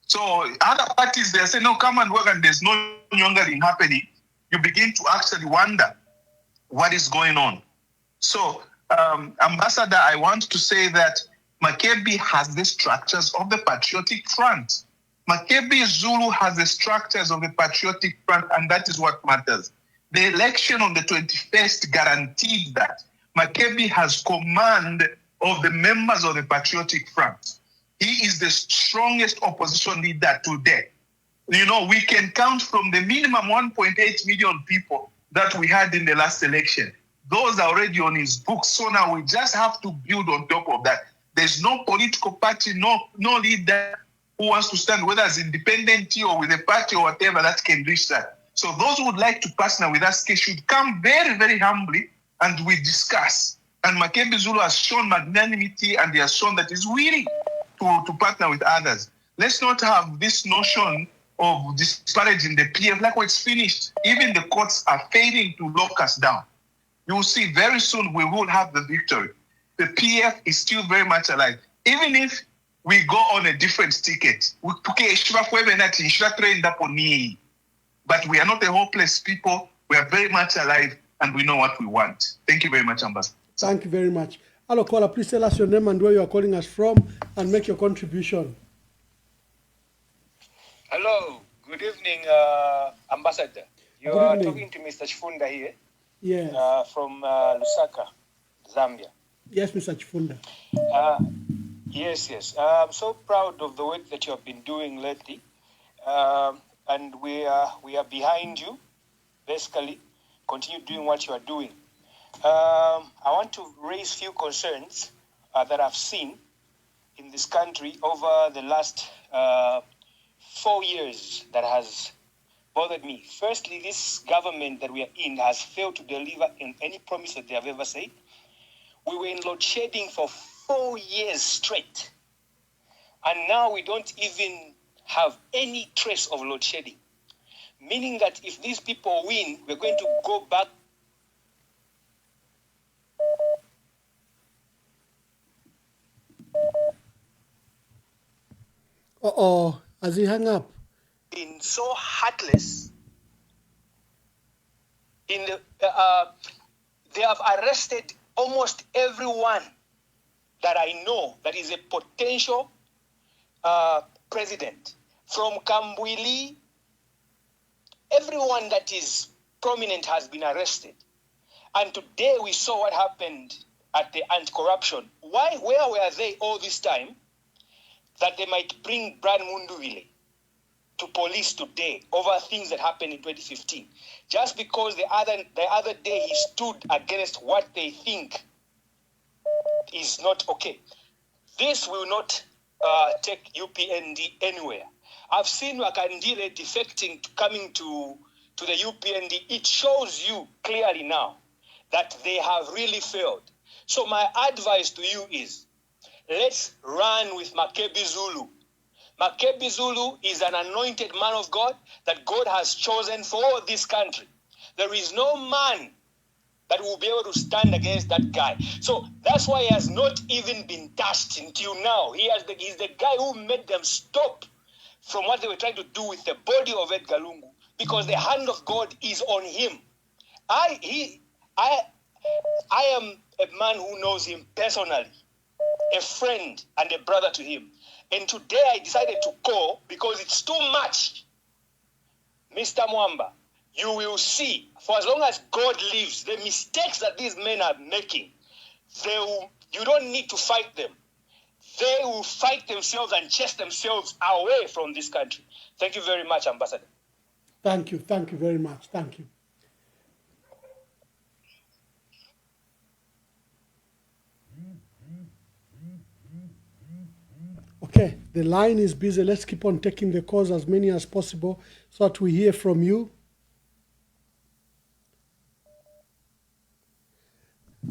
So other parties, they say, no, come and work, and there's no nyongering happening. You begin to actually wonder what is going on. So, Ambassador, I want to say that Makebi has the structures of the Patriotic Front. Makebi Zulu has the structures of the Patriotic Front, and that is what matters. The election on the 21st guaranteed that Makebi has command of the members of the Patriotic Front. He is the strongest opposition leader today. You know, we can count from the minimum 1.8 million people that we had in the last election. Those are already on his books. So now we just have to build on top of that. There's no political party, no leader who wants to stand, whether as independent or with a party or whatever, that can reach that. So those who would like to partner with us should come very, very humbly and we discuss. And Makebi Zulu has shown magnanimity and he has shown that he's willing to partner with others. Let's not have this notion of disparaging the PF like it's finished. Even the courts are failing to lock us down. You will see very soon we will have the victory. The PF is still very much alive. Even if we go on a different ticket, but we are not a hopeless people. We are very much alive and we know what we want. Thank you very much, Ambassador. Thank you very much. Hello, caller. Please tell us your name and where you are calling us from and make your contribution. Hello. Good evening, Ambassador. You are talking to Mr. Chifunda here. Yes. From Lusaka, Zambia. Yes, Mr. Chifunda. Yes. I'm so proud of the work that you have been doing lately. And we are behind you, basically. Continue doing what you are doing. I want to raise few concerns that I've seen in this country over the last 4 years that has bothered me. Firstly, this government that we are in has failed to deliver in any promise that they have ever said. We were in load shedding for 4 years straight. And now we don't even have any trace of load shedding. Meaning that if these people win, we're going to go back. Has he hung up? Been so heartless. They have arrested almost everyone that I know that is a potential president. From Kambwili, everyone that is prominent has been arrested. And today we saw what happened at the anti-corruption. Where were they all this time that they might bring Brad Munduvile to police today over things that happened in 2015? Just because the other day he stood against what they think is not okay. This will not take UPND anywhere. I've seen Wakandile defecting, coming to the UPND. It shows you clearly now that they have really failed. So my advice to you is, let's run with Makebi Zulu. Makebi Zulu is an anointed man of God that God has chosen for this country. There is no man that will be able to stand against that guy. So that's why he has not even been touched until now. He's the guy who made them stop from what they were trying to do with the body of Edgar Lungu, because the hand of God is on him. I am a man who knows him personally, a friend and a brother to him. And today I decided to call because it's too much. Mr. Mwamba, you will see, for as long as God lives, the mistakes that these men are making, you don't need to fight them. They will fight themselves and chase themselves away from this country. Thank you very much, Ambassador. Thank you very much. Thank you. Okay, the line is busy. Let's keep on taking the calls, as many as possible, so that we hear from you.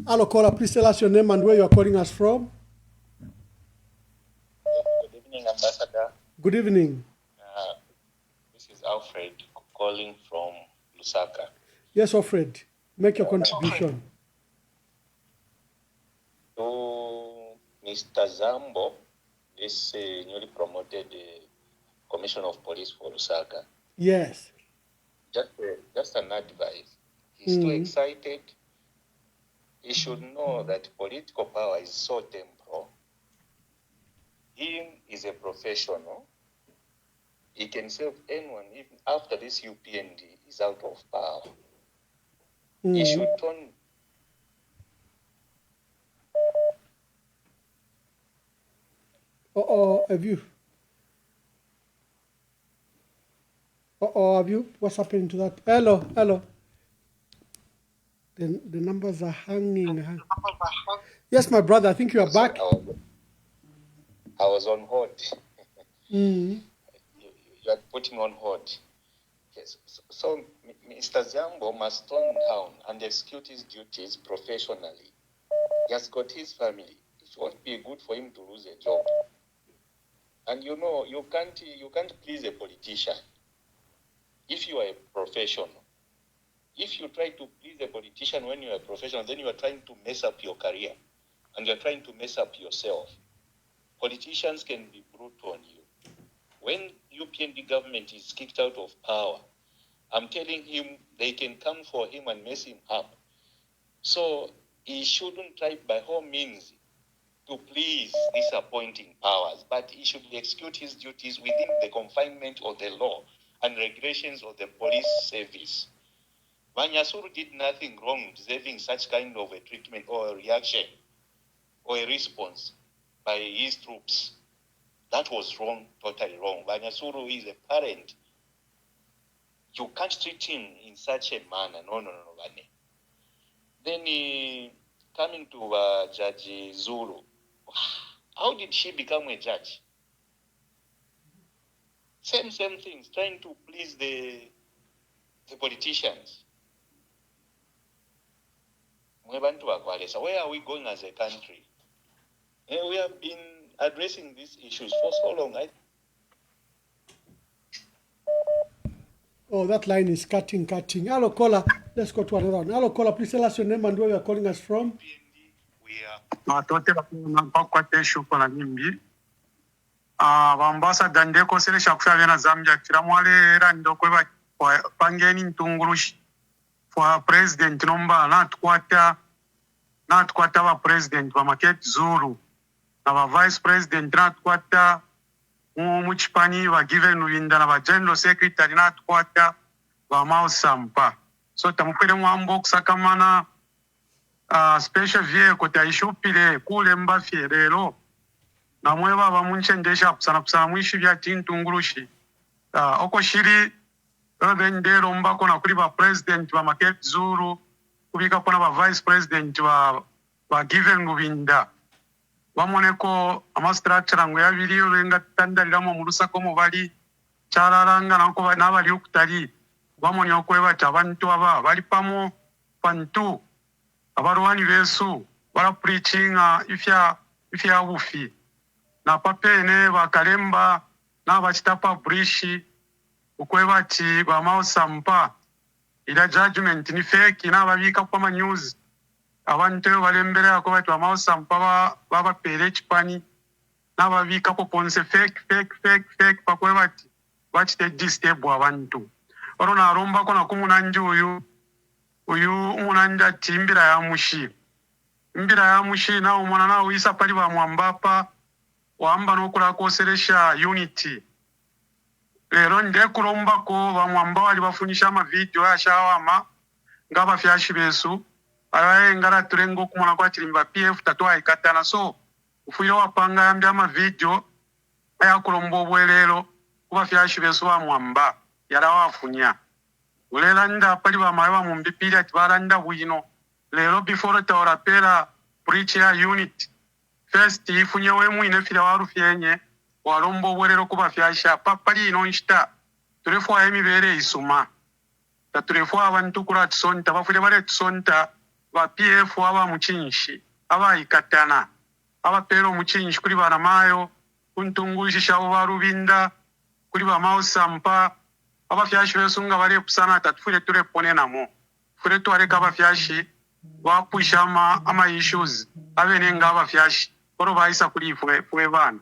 Hello, caller. Please tell us your name and where you are calling us from. Good evening, Ambassador. Good evening. Alfred calling from Lusaka. Yes, Alfred, make your contribution. To Mr. Zambo, this newly promoted Commissioner of Police for Lusaka. Yes. Just an advice. He's too excited. He should know that political power is so temporal. He is a professional. He can save anyone even after this UPND is out of power. He should turn. Have you? What's happening to that? Hello. The numbers are hanging. Yes, my brother, I think you are back. I was on hold. Mm. You are putting on hold. Yes. So Mr. Zambo must turn down and execute his duties professionally. He has got his family. It won't be good for him to lose a job. And you know, you can't please a politician if you are a professional. If you try to please a politician when you are a professional, then you are trying to mess up your career and you are trying to mess up yourself. Politicians can be brutal on you. When UPND government is kicked out of power, I'm telling him they can come for him and mess him up. So he shouldn't try by all means to please disappointing powers, but he should execute his duties within the confinement of the law and regulations of the police service. Manyasuru did nothing wrong deserving such kind of a treatment or a reaction or a response by his troops. That was wrong, totally wrong. Manyasuru is a parent. You can't treat him in such a manner. No. Then coming to Judge Zulu, how did she become a judge? Same things, trying to please the politicians. Where are we going as a country? We have been addressing these issues for so long. Oh, that line is cutting. Hello, caller. Let's go to another one. Hello, caller. Please tell us your name and where you are calling us from. Vambasa dandeko sele shakusha vena Zambia kiramwale rando kweba pangeni ntungurushi for president nomba natkwata va president va Market Zulu na va vice president natkwata muchipani va given winda na va general secretary natkwata va Mausampa. So tamukwele mwambo kusakamana special vehicle ta ishupile kule mbafye lero na mweba bamunchendesha kusana mwishi bya tintungulushi oko shiri ndero mbako na kuli ba president ba Market Zulu kubika pona ba vice president ba given Rubinda bamoneko ama structure ngo yabiri renga tandalira mu rusako mu bali chararanga nako nabali okutali bamoni okweba tabantu aba bali pamo pantu abarwani besu bara preaching ifya bufi na papene bakalemba na bachitapa brishi ukweba ti ba Mausampa ila judgment ni fake na babika kwa news abantu balembere ako batu ba Mausampa baba pere chipani na babika ko ponse fake pakweba ti bachite disturb abantu orona aromba kona kumunanji uyu umunanja timbira ya mushi na umona na uisa pali ba mwambapa wamba nokula koseresha unity lero nde kulomba ko bamwamba wali bafunisha ama video ashawama ngaba fyashi besu ayaye ngara turengo kumona kwa chilimba PF tatwa ikatana so ufuira wapanga yambya ama video aya kulombo bwelero kuba fyashi besu bamwamba yara wafunya ulela nda pali ba mawa mumbipira tibaranda bwino lero before tawara pera preach ya unity first ifunye we mwine fira warufyenye walombo bwerero kuba fyasha papali ino nshita turefwa emibere isuma taturefwa abantu kura tsonta bafule bare tsonta ba PF aba muchinshi aba ikatana aba pero muchinshi kuri bana mayo kuntungushisha abo barubinda kuri ba Mausampa abafyashi besunga bali kusana tatufule tule pone namo fule tuwareka abafyashi wakusha ama issues abene nga abafyashi koro baisa kuli fwe bana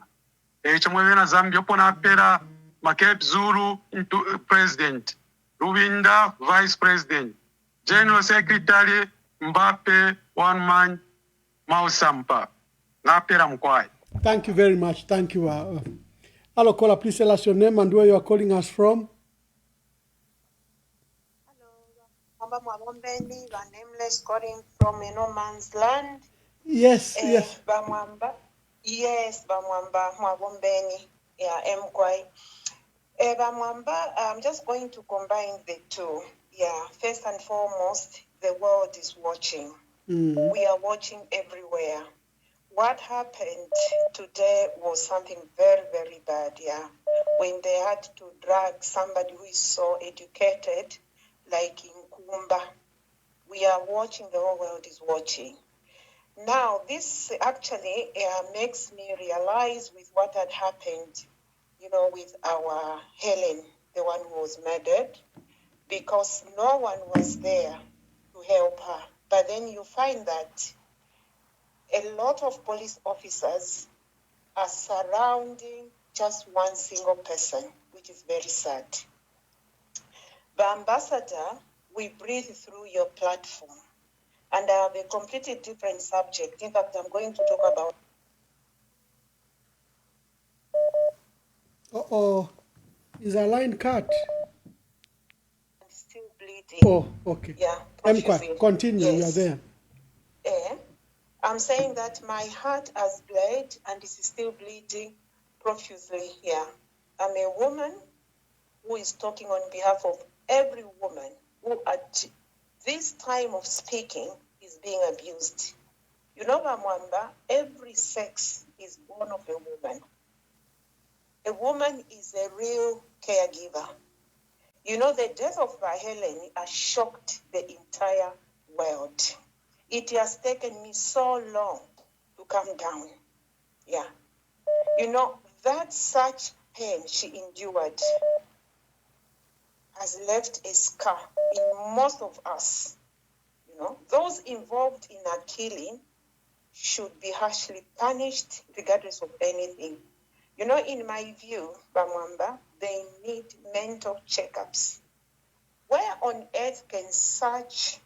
chomwe bena Zambia pona pera Makeb Zulu into president Rubinda vice president general secretary Mbappe one man Mausampa na pera mkwai. Thank you very much. Thank you. Hello, caller. Please tell us your name and where you are calling us from. Hello, Mwabombeni, the nameless, calling from no man's land. Yes, yes. Bamwamba. Yes, Bamwamba, Mwabombeni. Yeah, Mkwai. Bamwamba, I'm just going to combine the two. Yeah, first and foremost, the world is watching. We are watching everywhere. What happened today was something very, very bad, yeah. When they had to drag somebody who is so educated, like in Kumba. We are watching, the whole world is watching. Now, this actually makes me realize with what had happened, with our Helen, the one who was murdered, because no one was there to help her. But then you find that a lot of police officers are surrounding just one single person, which is very sad. But Ambassador, we breathe through your platform. And I have a completely different subject. In fact, I'm going to talk about... Uh-oh. Is our line cut? I'm still bleeding. Oh, okay. Yeah. Continue, yes. You are there. I'm saying that my heart has bled and is still bleeding profusely here. I'm a woman who is talking on behalf of every woman who at this time of speaking is being abused. Bamwamba, every sex is born of a woman. A woman is a real caregiver. The death of Helen has shocked the entire world. It has taken me so long to come down. Yeah. That such pain she endured has left a scar in most of us. Those involved in her killing should be harshly punished regardless of anything. In my view, Bamwamba, they need mental checkups. Where on earth can such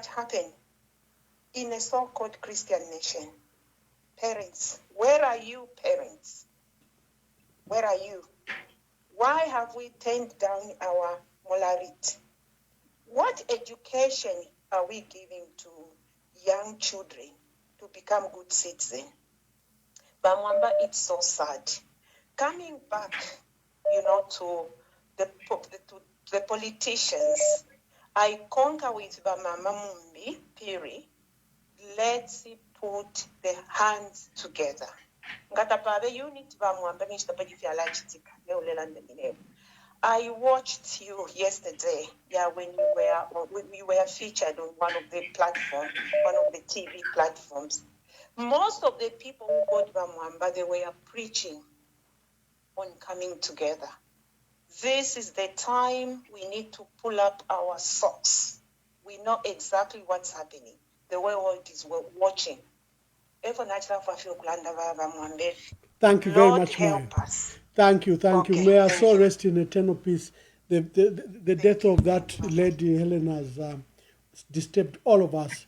happen in a so-called Christian nation? Parents, where are you, parents? Where are you? Why have we turned down our molarity? What education are we giving to young children to become good citizens? Bamwamba, it's so sad. Coming back, to the politicians, I concur with Bamama Mumbi, Piri. Let's put the hands together. I watched you yesterday, when you were featured on one of the TV platforms. Most of the people who got Bamwamba, they were preaching on coming together. This is the time we need to pull up our socks. We know exactly what's happening. The world is watching. Thank you very Lord, much, help Maya. us. Thank you. Okay, May our thank soul you. rest in eternal peace. The death of that lady, Helen, has disturbed all of us.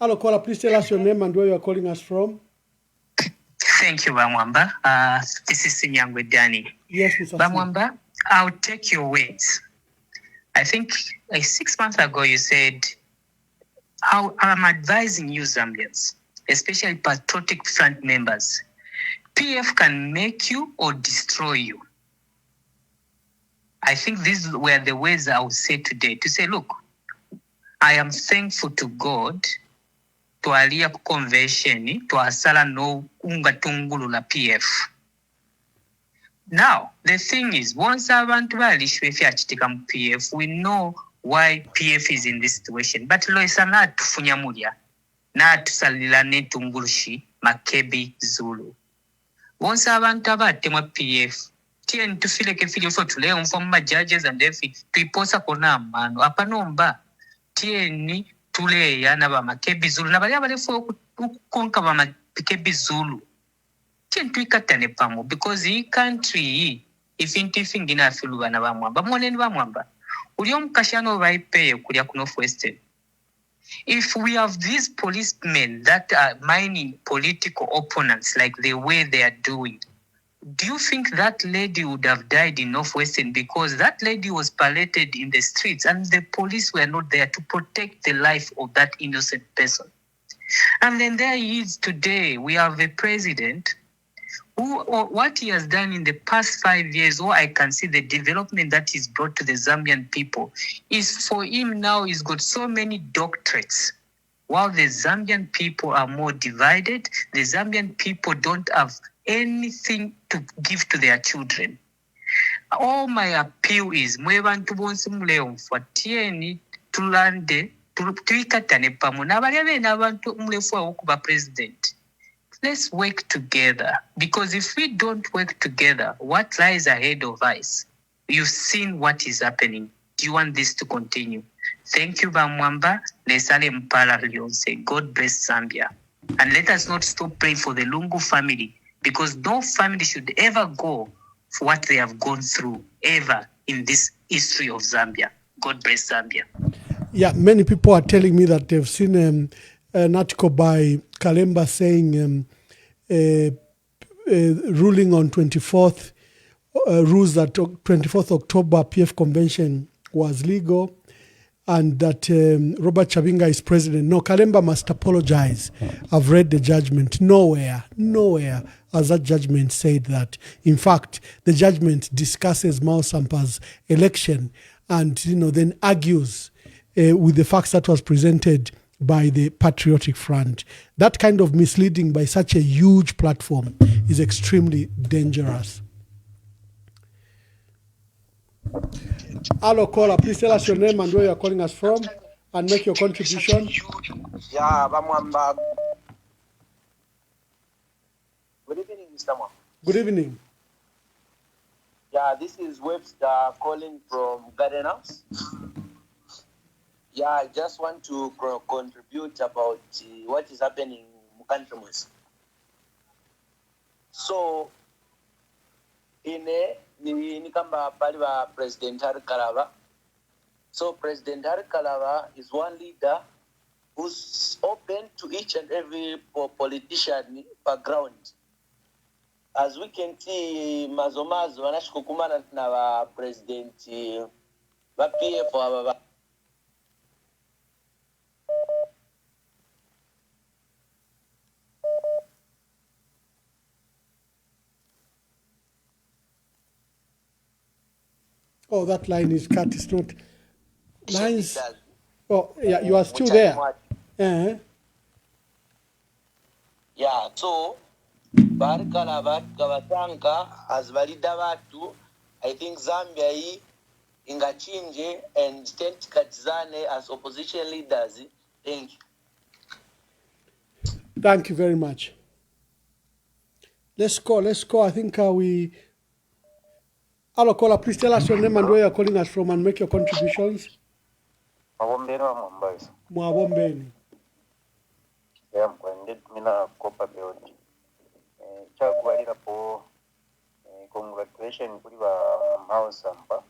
Hello, caller. Please tell us your name and where you are calling us from. Thank you, Bamwamba. This is Sinyangwe Dani. Yes, Mr. Bamwamba, I'll take your words. I think 6 months ago you said, how I'm advising you Zambians, especially Patriotic Front members, PF can make you or destroy you. I think these were the words I would say today, to say, look, I am thankful to God to alia convention to asala no unga tungulu la PF. Now, the thing is, once abantu balishwe fyachitika mu PF, we know why PF is in this situation. But loisa na tufunyamulia, na tusalila netungulushi makebi Zulu. Once abantu abatemwa PF, tien tufile ke fili fo tule mfomma judges and every tuiposa kona mano apanomba tien tule ya na ba makebi zulu na bali abalefu konka ba makebi zulu tien tuikatane pamo because hii country ifintu ifingina filu bana bamwamba moneni bamwamba uliom kashano baipe kulia kuno western. If we have these policemen that are mining political opponents like the way they are doing, do you think that lady would have died in Northwestern because that lady was paraded in the streets and the police were not there to protect the life of that innocent person? And then there he is today. We have a president who, what he has done in the past 5 years, or I can see the development that he's brought to the Zambian people, is for him now he's got so many doctorates. While the Zambian people are more divided, the Zambian people don't have anything to give to their children. All my appeal is, mwebantu bonse muleo mfuatieni tulande tuikatane pamo na bali abena abantu mulefu okuba president. Let's work together, because if we don't work together, what lies ahead of us? You've seen what is happening. Do you want this to continue? Thank you, Bamwamba. Lesale Mpala Lyonse. God bless Zambia. And let us not stop praying for the Lungu family, because no family should ever go for what they have gone through, ever in this history of Zambia. God bless Zambia. Yeah, many people are telling me that they've seen an article by Kalemba saying ruling on 24th, rules that 24th October PF convention was legal, and that Robert Chavinga is president. No, Kalemba must apologize. I've read the judgment. Nowhere has that judgment said that. In fact, the judgment discusses Mao Sampa's election and then argues with the facts that was presented by the Patriotic Front. That kind of misleading by such a huge platform is extremely dangerous. Hello, caller. Please tell us your name and where you are calling us from and make your contribution. Yeah, Bamwamba. Good evening, Mr. Mom. Good evening. Yeah, this is Webster calling from Garden House. Yeah, I just want to contribute about what is happening in country. So, ni kamba pali wa President Hari Kalaba. So President Hari Kalaba is one leader who's open to each and every politician background. As we can see, mazomazo wanashikukumana na wa President wa PF wa Oh, that line is cut. It's not. Lines. Oh, yeah, you are still there. Yeah, so barikala batanga as valida watu. I think Zambia hii ingachinje and state katizane as opposition leaders. Thank you. Thank you very much. Let's go. I think we. Hello, caller. Please tell us your name and where you're calling us from and make your contributions. Mwabombeni. Yeah, mina kopa beoni. Chakubalira po congratulations kuri ba Mao Sampa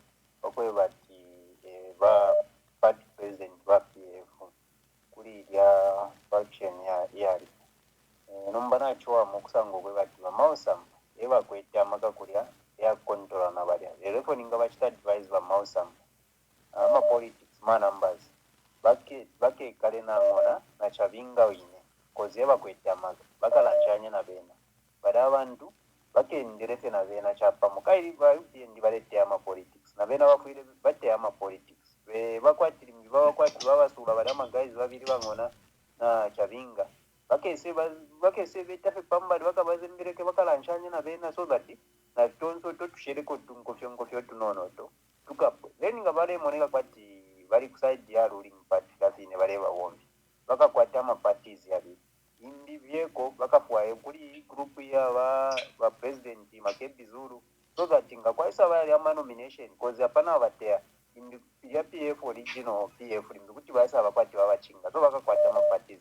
okwe bati ba party president ba PF kuri ya faction ya yari. Nombana chwa mukusango kwe bati ba Mao Sampa eba kweta maka kuria ya control na balia. Ereko ninga bachita advise ba Mao Sampa. Ama politics man numbers. Bake kale na ngona na Chavinga wine. Koze eba kweta maka bakalanchanya na bena. Bada abantu bakenderese na bena chapa mukairi bayuti ndi balete ama politics na bena bafuire bate ama politics bakwatiri mbiba bakwati babasura badama guys babiri bangona na Chavinga bakese betafe pamba bakabaze mbireke bakalanchanya na bena so that na tonso to tushereko tunkofyo tunono tukapo then ngabale moneka kwati bali kuside ya ruling party kafine bale bawombi bakakwata ama parties yabi indi vyeko bakafwaye kuri group ya ba president Makebi Zulu so that ngakwaisa bali ama nomination because hapana batea ya PF original PF kuti baisa abakwati babachinga so bakakwata maparties.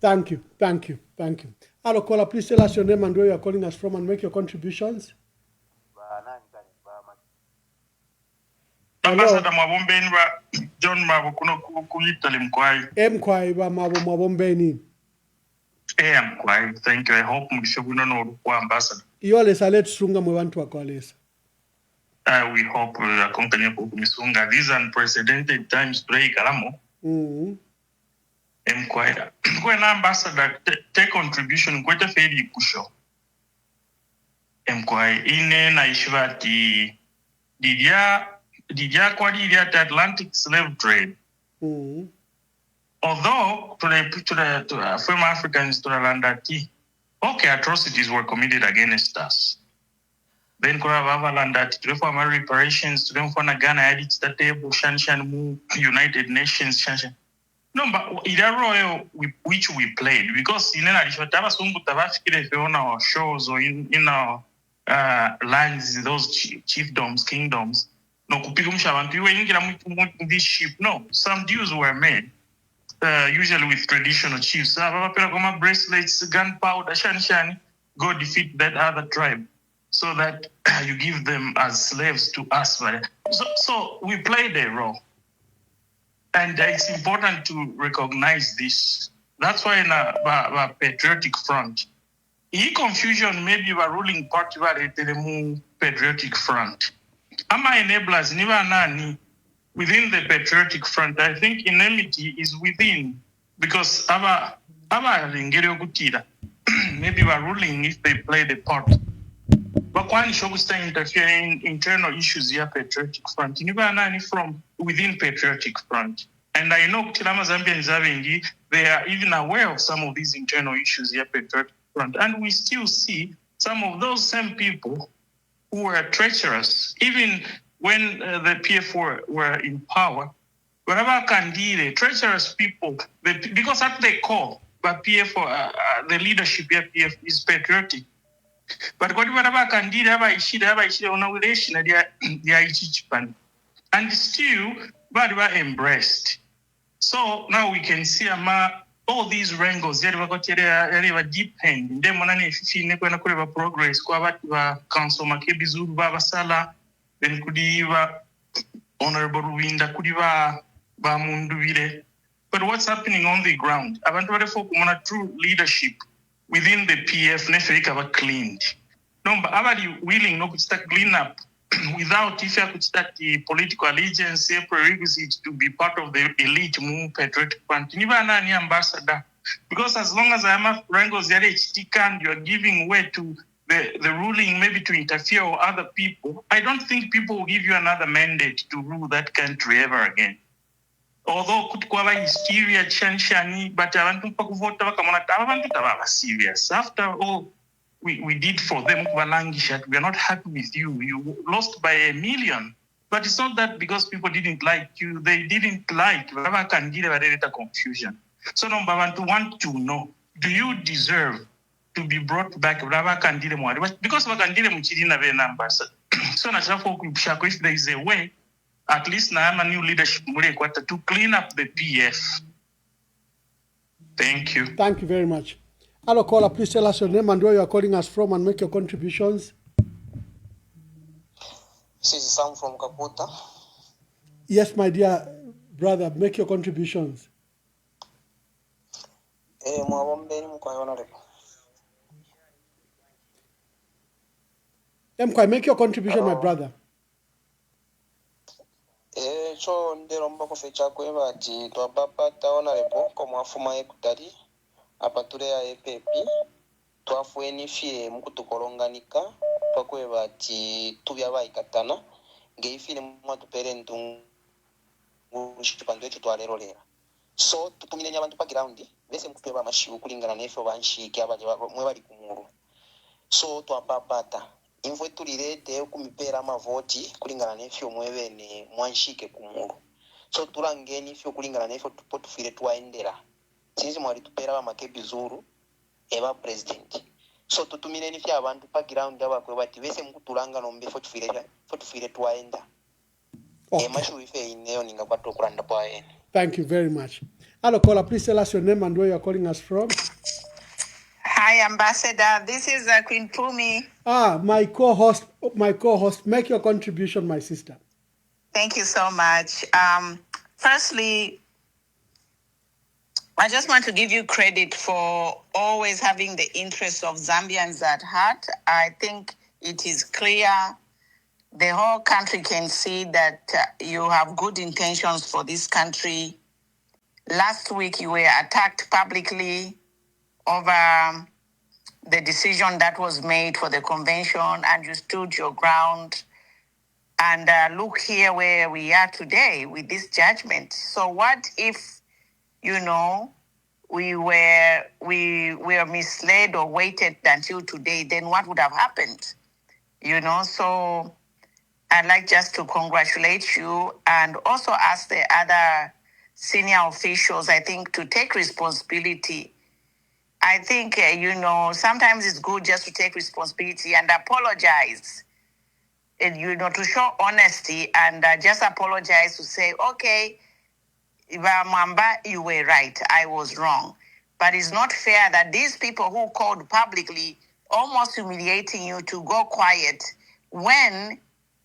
Thank you. Hello, caller, please tell us your name and where you are calling us from and make your contributions. Ambassador Mwabombeni ba John Mabo kuno kuyitale Mkwai ba Mabo Mwabombeni. Mkwai, thank you. I hope mkishobuno no kwa ambassador. Yole salet sunga mwantu wakwalesa. We hope accompany kumisunga. These unprecedented times today kalamo. Mkwai. When ambassador take contribution kwete fedi kusho. Mkwai ine na ishvati Didia kwadi at Atlantic slave trade. Although to the former Africans to the land that okay, atrocities were committed against us. Then Kurava land that to former reparations to them for Ghana edits the table Shanshan United Nations Shanshan. No, but either royal which we played because in on our shows or in our lands, those chiefdoms, kingdoms. No, this ship. No, some deals were made, usually with traditional chiefs. Bracelets, gunpowder, shan, go defeat that other tribe, so that you give them as slaves to us. So we played a role, and it's important to recognize this. That's why in a patriotic front, confusion maybe a ruling party the patriotic front. Ama enablers niba nani within the patriotic front. I think enmity is within because aba lingere okutira maybe we're ruling if they play the part. But when shogusta interfere in internal issues here patriotic front niba nani from within patriotic front. And I know Kilama Zambia and Zavengi, they are even aware of some of these internal issues here patriotic front. And we still see some of those same people who were treacherous, even when the PF were in power. Wherever Kandide, treacherous people, because at the core, but PF, the leadership here, PF is patriotic. But whatever Kandide, and still, but were embraced. So now we can see all these wrangles they were deep end then monani fifine kwena kule progress kwa watu wa council makebi zuru baba sala then kudiva honorable Ruwinda kudiva ba mundubire. But what's happening on the ground abantu bale for kumona true leadership within the PF neferika ba cleaned no but abali willing no to start clean up without if I could start the political allegiance, prerequisite to be part of the elite patriotic front. Any ambassador. Because as long as I am a wrangles you are giving way to the ruling, maybe to interfere with other people, I don't think people will give you another mandate to rule that country ever again. Although kutukwa hysteria chanshani, but I want to serious. After all, we did for them, we are not happy with you. You lost by 1 million. But it's not that because people didn't like you, they didn't like. Confusion. So number one, to want to know, do you deserve to be brought back? Because so if there is a way, at least now I'm a new leadership to clean up the PF. Thank you. Thank you very much. Hello, caller. Please tell us your name and where you are calling us from and make your contributions. This is Sam from Kaputa. Yes, my dear brother, make your contributions. Make your contribution, my brother. So nderomba kufecha kweva ati twabapata honorable komwafuma ekutali apature ya EPP twafueni fie mukutukolonganika twakweva ati tubyabayikatana ngeifine mwatupere ntungu chipando echo twalerolera so tupunyirenya abantu pa ground bese mukupeba amashiku kulingana nefe banshike abaje mwe bali kumuru so twabapata imvo tulirete kumipera amavoti kulingana nefe omwebene mwanshike kumuru so turangeni fyo kulingana nefe tupotufire twaendera sinzi mwali tupera ba makebi zuru eba president so tutumire nifya abantu pa ground abakwe bati bese mukutulanga nombe fo tufire twaenda mashu ife ineyo ninga kwatto okulanda bwaene. Thank you very much. Hello, caller. Please tell us your name and where you are calling us from. Hi, Ambassador. This is Queen Pumi. My co-host. Make your contribution, my sister. Thank you so much. Firstly, I just want to give you credit for always having the interests of Zambians at heart. I think it is clear the whole country can see that you have good intentions for this country. Last week, you were attacked publicly over the decision that was made for the convention, and you stood your ground. And look here where we are today with this judgment. So what if, we were misled or waited until today? Then what would have happened? So I'd like just to congratulate you and also ask the other senior officials, I think, to take responsibility. I think, sometimes it's good just to take responsibility and apologize, to show honesty and just apologize to say, okay, Mwamba, you were right, I was wrong. But it's not fair that these people who called publicly, almost humiliating you, to go quiet when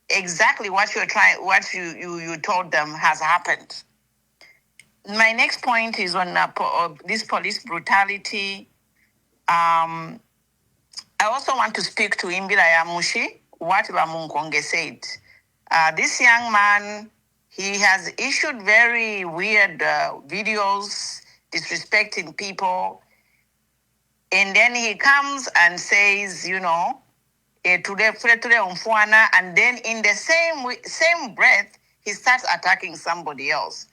exactly what you told them has happened. My next point is on this police brutality. I also want to speak to Imbira Yamushi, what Bamunkonge said. This young man, he has issued very weird videos disrespecting people. And then he comes and says, today, and then in the same breath, he starts attacking somebody else.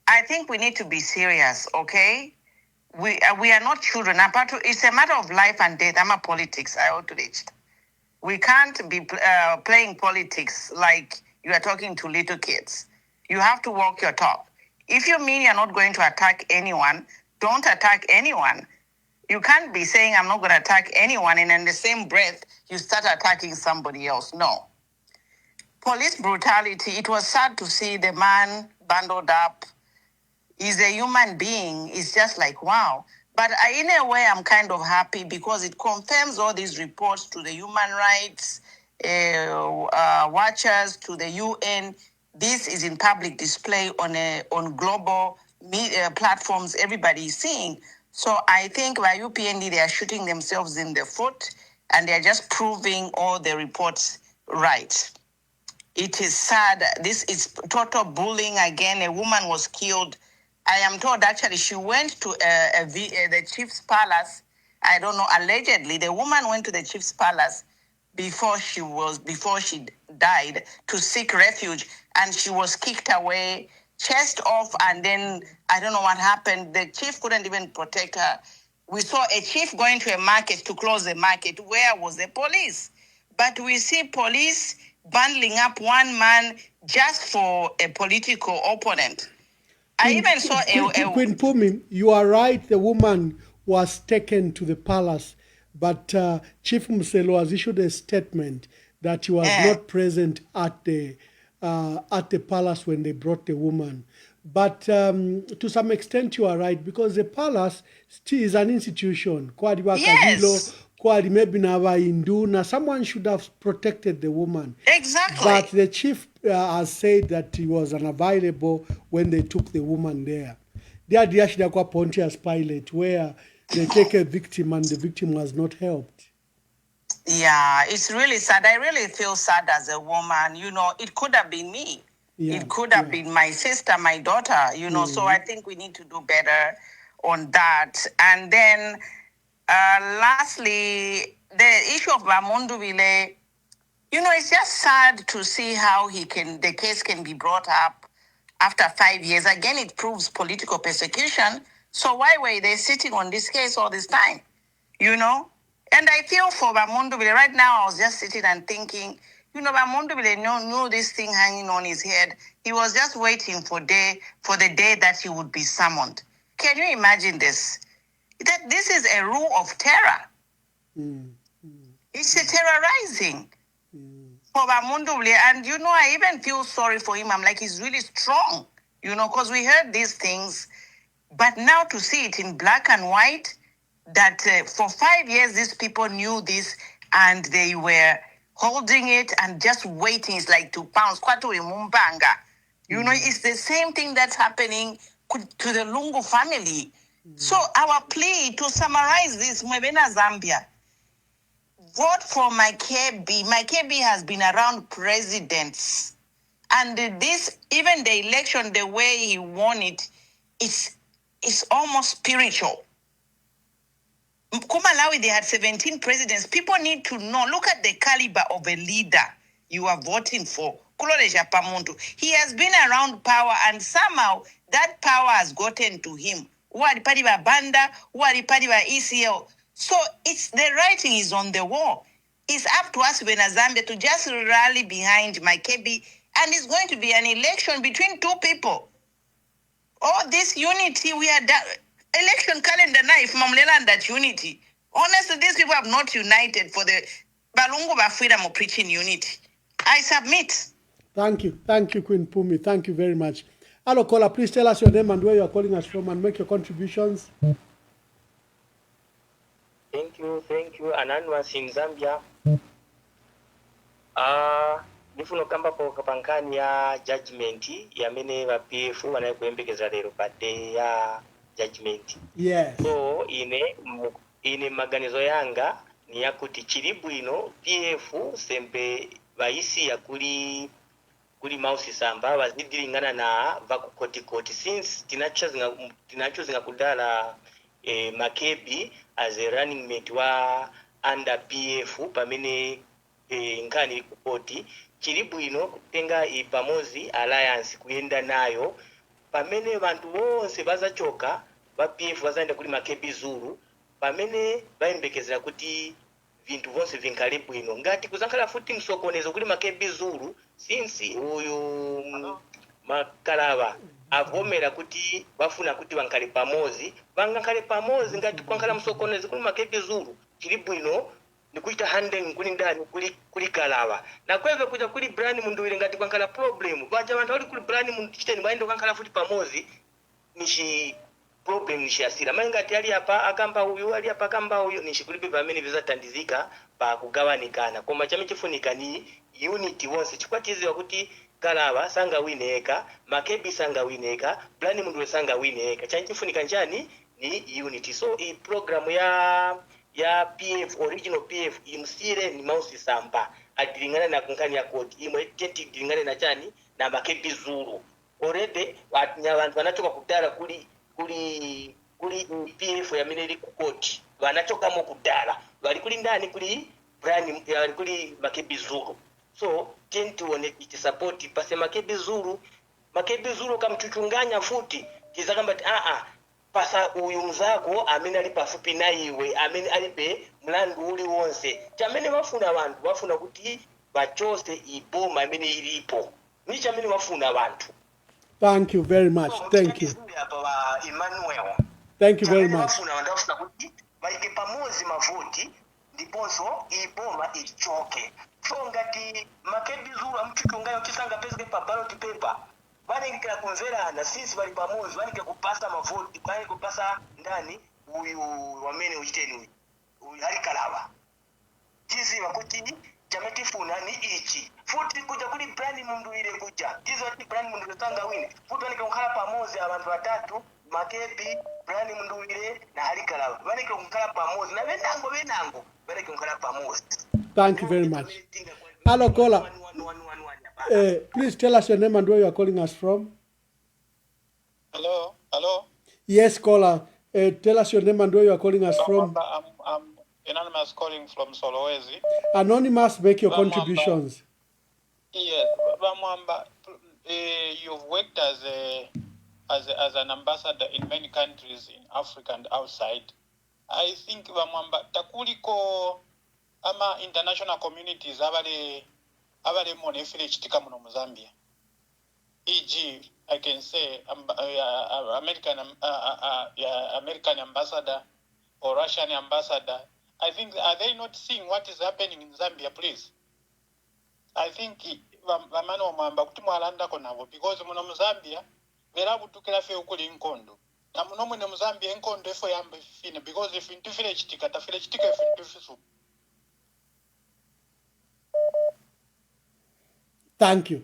I think we need to be serious, okay? We are not children. It's a matter of life and death. I'm a politics. I outraged. We can't be playing politics like you are talking to little kids. You have to walk your talk. If you mean you're not going to attack anyone, don't attack anyone. You can't be saying I'm not going to attack anyone and in the same breath you start attacking somebody else. No. Police brutality, it was sad to see the man bundled up. He's a human being. It's just like, wow. But in a way, I'm kind of happy because it confirms all these reports to the human rights watchers, to the UN. This is in public display on global media platforms. Everybody is seeing. So I think by UPND, they are shooting themselves in the foot and they're just proving all the reports right. It is sad. This is total bullying again. A woman was killed. I am told actually she went to the chief's palace. I don't know, allegedly the woman went to the chief's palace before she died to seek refuge, and she was kicked away, chased off, and then I don't know what happened. The chief couldn't even protect her. We saw a chief going to a market to close the market. Where was the police? But we see police bundling up one man just for a political opponent. I even saw Queen Pumi, you are right. The woman was taken to the palace, but Chief Muselo has issued a statement that he was not present at the palace when they brought the woman. But to some extent, you are right, because the palace still is an institution. Yes. Someone should have protected the woman. Exactly. But the chief has said that he was unavailable when they took the woman there. They are the Pontius Pilate, where they take a victim and the victim was not helped. Yeah, it's really sad. I really feel sad as a woman. It could have been me. Yeah, it could have been my sister, my daughter, so I think we need to do better on that. And then lastly, the issue of Bamunduvile, it's just sad to see how the case can be brought up after 5 years. Again, it proves political persecution. So why were they sitting on this case all this time? And I feel for Bamunduvile. Right now, I was just sitting and thinking, Bamunduvile knew this thing hanging on his head. He was just waiting for the day that he would be summoned. Can you imagine this? That this is a rule of terror. It's terrorizing. For Bamundule, and I even feel sorry for him. I'm like, he's really strong, because we heard these things. But now to see it in black and white, that for 5 years, these people knew this and they were holding it and just waiting. It's like 2 pounds. It's the same thing that's happening to the Lungu family. So our plea, to summarize this, Mwebena Zambia, vote for Makebi. Makebi has been around presidents. And this, even the election, the way he won it, it's almost spiritual. Kumalawi, they had 17 presidents. People need to know, look at the caliber of a leader you are voting for. Kuloreja Pamuntu. He has been around power, and somehow that power has gotten to him. Uwaripadiwa Banda, Uwaripadiwa ECL. So the writing is on the wall. It's up to us, Zambia, to just rally behind Makebi, and it's going to be an election between two people. All this unity, we are election calendar now, if Mamlela and that unity. Honestly, these people have not united for the Balungu ba freedom of preaching unity. I submit. Thank you, Queen Pumi. Thank you very much. Hello, caller. Please tell us your name and where you are calling us from, and make your contributions. Thank you. Anonymous in Zambia. Nifuno kamba po kapankani ya judgment ya mene wa PF wanayekuembekeza lero pate ya judgment. Yes. So ine maganizo yanga ni yakuti chiribu ino PF sempe vaisi ya kuli mausi samba wazidilingana na vakukoti since tinachozinga kudala Makebi as a running mate wa under PF pamene nkani kupoti chiribu ino kutenga ipamozi alliance kuyenda nayo pamene bantu bonse bazachoka ba PF bazaenda kuli Makebi Zulu pamene bayembekezera kuti vintu vonse vinkale bwino ngati kuzankhala futi msokonezo kuli Makebi Zulu since uyu Makalava avomera kuti bafuna kuti bankale pamozi bangankale pamozi ngati kwankhala msokonezo kuli Makebi Zulu chili bwino nikuita handing kuli ndani kuli Kalava na kweve kuja kuli brand mundu ile ngati kwankhala problem baja bantu ali kuli brand mundu chiteni baende kwankhala futi pamozi nishi problem nishasira mangati ali hapa akamba huyu ali hapa akamba huyu nishikulipe pamene vizatandizika pa kugawanikana koma chame chifunika ni unity wonse chikwatiziwa kuti Kalava sanga wineka Makebi sanga wineka brand mundu sanga wineka chanchifunika njani ni unity. So i program ya PF original PF imsire ni mausi samba adilingana na kunkani ya kodi imwe tenti dilingana na chani na Makebi Zulu already abantu wanachoka kudala kuli PF ya mineri kukoti wanachoka mo kudala wali kuli ndani kuli brand wali kuli Makebi Zulu. So tenti wone iti support pase Makebi Zulu kamchuchunganya futi kizakamba pasa uyu mzako amene ali pafupi na iwe amene alibe mlandu uli wonse chamene wafuna abantu wafuna kuti bachose iboma amene ilipo ni chamene wafuna abantu. Thank you very much. Thank you. Thank you very much. Wafuna abantu wafuna kuti baike pamozi mavuti ndiponso iboma ichoke. So ngati Makebi Zulu amchuchungayo chisanga pezeke pa ballot paper vanengera kumverana sisi vari pamozi vanenge kupasa mavhoti vanenge kupasa ndani uyu wamene uchiteni uyu ari Kalava tiziva kuti chametifuna ni ichi futi kuja kuli brand mundu ile kuja tiziva kuti brand mundu tanga wine futi vanenge kukhala pamozi abantu batatu Makebi brand mundu ile na ari Kalava vanenge kukhala pamozi na venango vanenge kukhala pamozi. Thank you very much. Hello, caller. Please tell us your name and where you are calling us from. Hello. Yes, caller. Tell us your name and where you are calling us from. I'm Anonymous calling from Solowezi. Anonymous, make your contributions. Yes, Bamwamba, you've worked as an ambassador in many countries in Africa and outside. I think Bamwamba takuliko ama international communities abale monefile chitika muno mu Zambia. E.g., I can say American ambassador or Russian ambassador I think, are they not seeing what is happening in Zambia, please? I think vamano mwamba kuti mwalandako navo because muno mu Zambia vera butukira fe ukuli nkondo na muno mwene mu Zambia nkondo efo yamba fine because if intufire chitika tafire chitika if intufisu. Thank you.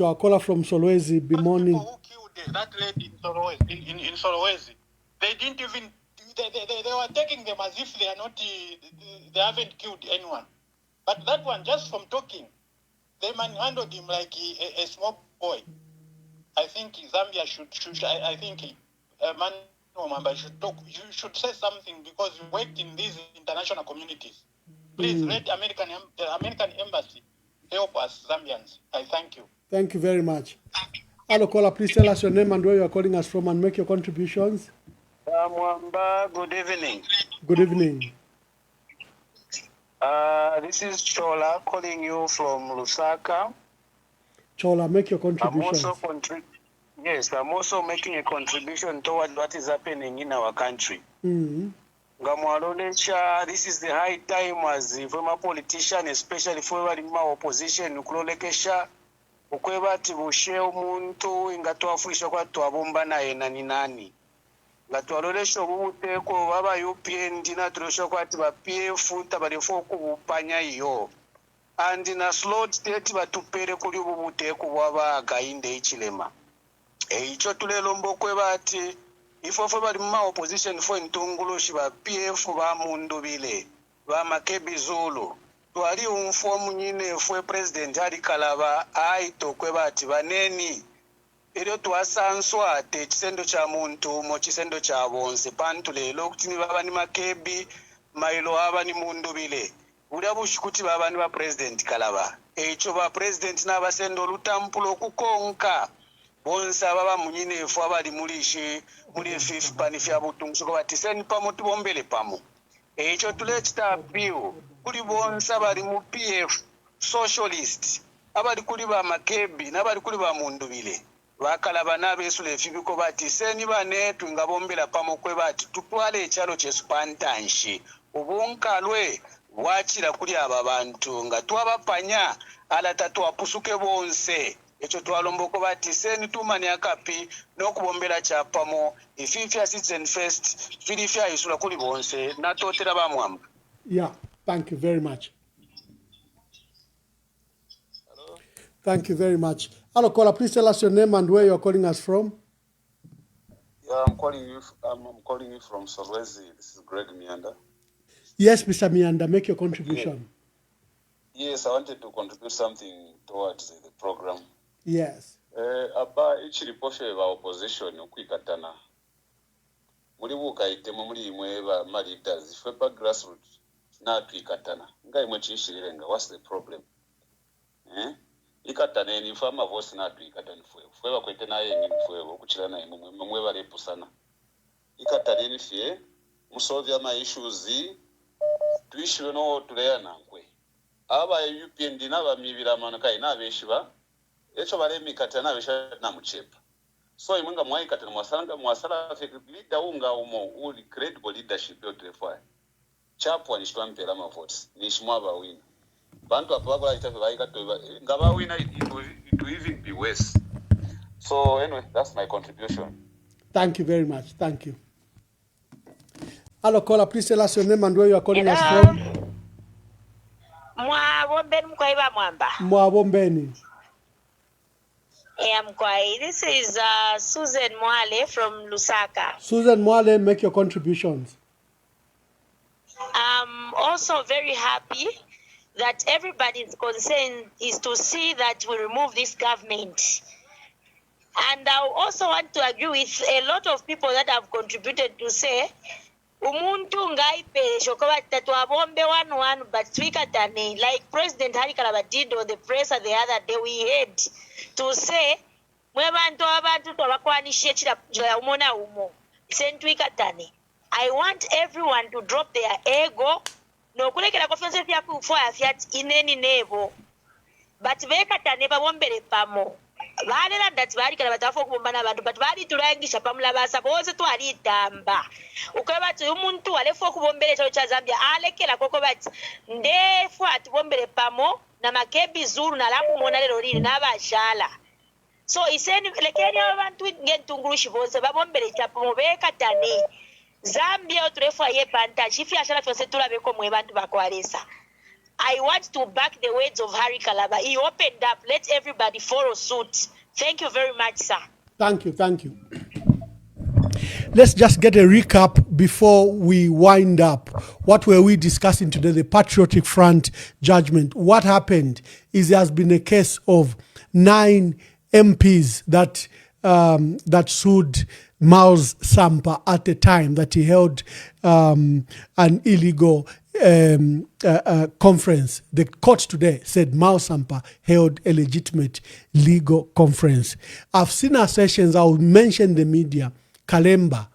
Our caller from Solwezi, Bimoni. Who killed that lady in Solwezi? In Solwezi, they didn't even. They were taking them as if they are not. They haven't killed anyone. But that one, just from talking, they manhandled him like a small boy. I think Zambia should I think man member should talk. You should say something because you worked in these international communities. Please let American embassy help us Zambians. I thank you. Thank you very much. Hello, caller. Please tell us your name and where you are calling us from and make your contributions. Mwamba, good evening. Good evening. This is Chola calling you from Lusaka. Chola, make your contributions. I'm also making a contribution toward what is happening in our country. This is the high time as a former politician, especially for my opposition, ukulolekesha ukweba tibushe umuntu ingatuafuisha kwa tuabomba na enani nani. Ngatualolesha ubuteko baba UPN dina tulosha kwa tiba PF tabarifo kubupanya iyo. And in a slow state batupere kuli ubuteko baba gainde ichilema. Icho tulelombo kweba ati ifo bali ma opposition for ntungulushi ba PF ba mundu bile ba makebi zulu twali umfomu nyine fwe president ali kalaba aito kweba ati baneni ero twasanswa ate kisendo cha muntu mo kisendo cha bonse pantu lelo kuti ni baba ni makebi mailo aba ni mundu bile uli abushikuti baba ni ba president kalaba echo ba president na basendo lutampulo kukonka bonsa baba munyine fo abali mulishi muli fifth panifya butungusuko batiseni pamo tubombele pamo echo tulechita biu kuli bonsa bali mu PF socialist abali kuli ba makebi nabali kuli ba mundu bile bakalaba nabesule fibiko batiseni bane tungabombela pamo kwe bati tutwale ekyalo kyespantanshi ubunkalwe wachira kuli aba bantu nga twabapanya ala tatu apusuke bonse echo twalomboko bati seni tumani akapi nokubombela chapamo ififya citizen first filifya isula kuli bonse natotera bamwamba. Yeah, thank you very much. Hello. Thank you very much. Hello, caller, please tell us your name and where you are calling us from. Yeah, I'm calling you from Solwezi. This is Greg Mianda. Yes, Mr. Mianda, make your contribution. Yes, I wanted to contribute something towards the program. Yes. Aba ichiri poshe ba opposition ukwikatana. Muri bukaitemo muri imwe ba leaders ifepa grassroots na twikatana. Ngai mwe chishirenga, what's the problem? Ikatana ni fama voice na twikatana fwe ba kwete na yengi fwe okuchira na mwe ba repusana. Ikatana ni fie musolve ama issues tuishwe no tuleya nankwe. Aba UPN dinaba mibira manakai na beshiba echo bale mikatana besha na muchepa so imwenga mwaikatana mwasala leader unga umo uli credible leadership yo trefa chapwa nishitwa mpela ma votes nishimwa ba wina bantu apa bakola itafe baikato ngaba wina it will even be worse. So anyway, that's my contribution. Thank you very much. Thank you. Hello, caller, please tell us your name and where you are calling us from. Mwabombeni mkwaiba mwamba. Mwabombeni. Mkwai. This is Susan Mwale from Lusaka. Susan Mwale, make your contributions. I'm also very happy that everybody's concern is to see that we remove this government. And I also want to agree with a lot of people that have contributed to say umuntu ngaipe shokoba tatwabombe 1-1 but twikatane like President Harikalaba did on the press the other day. We had to say mwebantu abantu twabakwanishe chira umona umo sentwikatane. I want everyone to drop their ego no kulekera conference yaku for fiat ineni nebo but bekatane babombere pamo Banera that bari kala batafo kubombana abantu but bari tulangisha pamulabasa bose twali tamba ukweba bati umuntu alefo kubombele cyo cha Zambia alekela koko bati ndefu atubombele pamo na makebi zuru na lamu mona lero lili nabashala so iseni lekeni abantu ngentungulushi bose babombele chapo beka tani Zambia utrefu aye panta chifi ashala fyose tulabeko mwe bantu bakwalesa. I want to back the words of Harry Kalaba. He opened up. Let everybody follow suit. Thank you very much, sir. Thank you. Let's just get a recap before we wind up. What were we discussing today? The Patriotic Front judgment. What happened is there has been a case of 9 MPs that sued Miles Sampa at the time that he held an illegal conference. The court today said Miles Sampa held a legitimate legal conference. I've seen assertions, I will mention the media, Kalemba.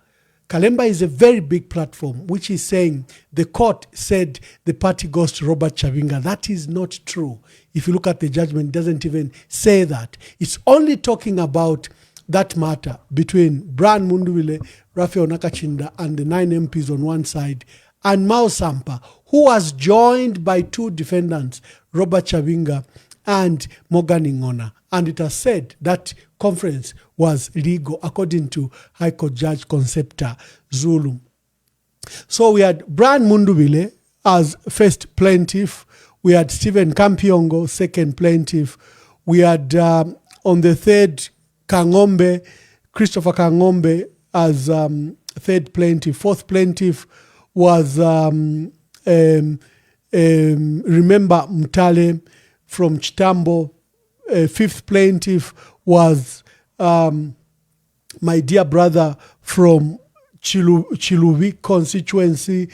Kalemba is a very big platform, which is saying the court said the party goes to Robert Chavinga. That is not true. If you look at the judgment, it doesn't even say that. It's only talking about that matter between Brian Munduwile, Raphael Nakachinda, and the 9 MPs on one side, and Miles Sampa, who was joined by 2 defendants, Robert Chavinga and Morgan Ngona. And it has said that conference was legal according to High Court Judge Concepta Zulu. So we had Brian Munduwile as first plaintiff. We had Stephen Kampiongo, second plaintiff. We had on the third Christopher Kangombe as third plaintiff. Fourth plaintiff was remember Mutale from Chitambo. Fifth plaintiff was my dear brother from Chiluvi constituency.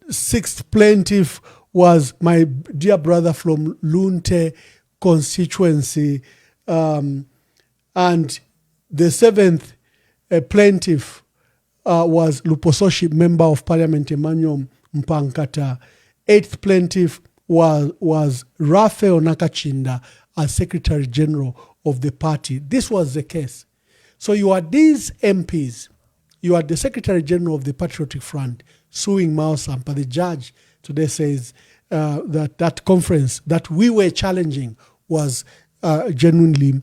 Sixth plaintiff was my dear brother from Lunte constituency. And the seventh plaintiff was Lupososhi, member of Parliament Emmanuel Mpankata. Eighth plaintiff was Raphael Nakachinda as Secretary General of the party. This was the case. So you had these MPs, you had the Secretary General of the Patriotic Front suing Miles Sampa. The judge today says that conference that we were challenging was genuinely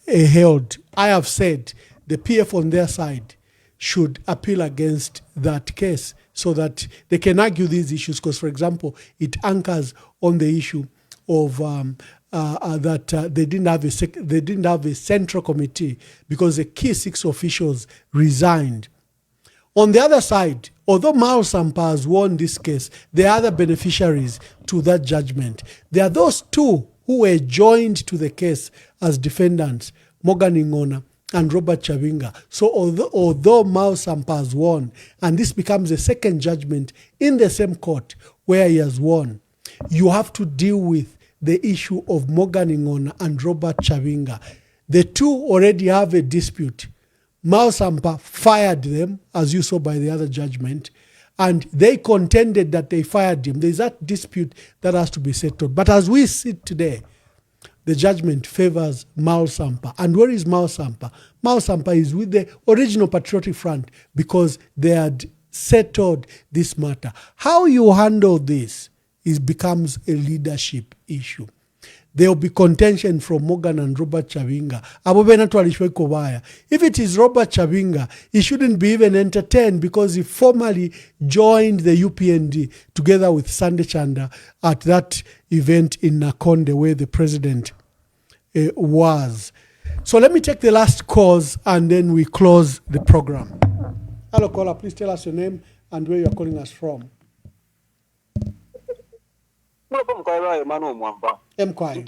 held. I have said the PF on their side should appeal against that case so that they can argue these issues, because, for example, it anchors on the issue of that they didn't have a central committee because the key 6 officials resigned. On the other side, although Miles Sampa has won this case, there are other beneficiaries to that judgment. There are those 2 who were joined to the case as defendants, Morgan Ngona and Robert Chavinga. So although Miles Sampa has won, and this becomes the second judgment in the same court where he has won, you have to deal with the issue of Morgan Ngona and Robert Chavinga. The 2 already have a dispute. Miles Sampa fired them, as you saw by the other judgment, and they contended that they fired him. There's that dispute that has to be settled. But as we sit today, the judgment favors Miles Sampa. And where is Miles Sampa? Miles Sampa is with the original Patriotic Front because they had settled this matter. How you handle this becomes a leadership issue. There will be contention from Morgan and Robert Chavinga. If it is Robert Chavinga, he shouldn't be even entertained because he formally joined the UPND together with Sande Chanda at that event in Nakonde where the president was. So let me take the last calls and then we close the program. Hello, caller. Please tell us your name and where you are calling us from. Mkwai.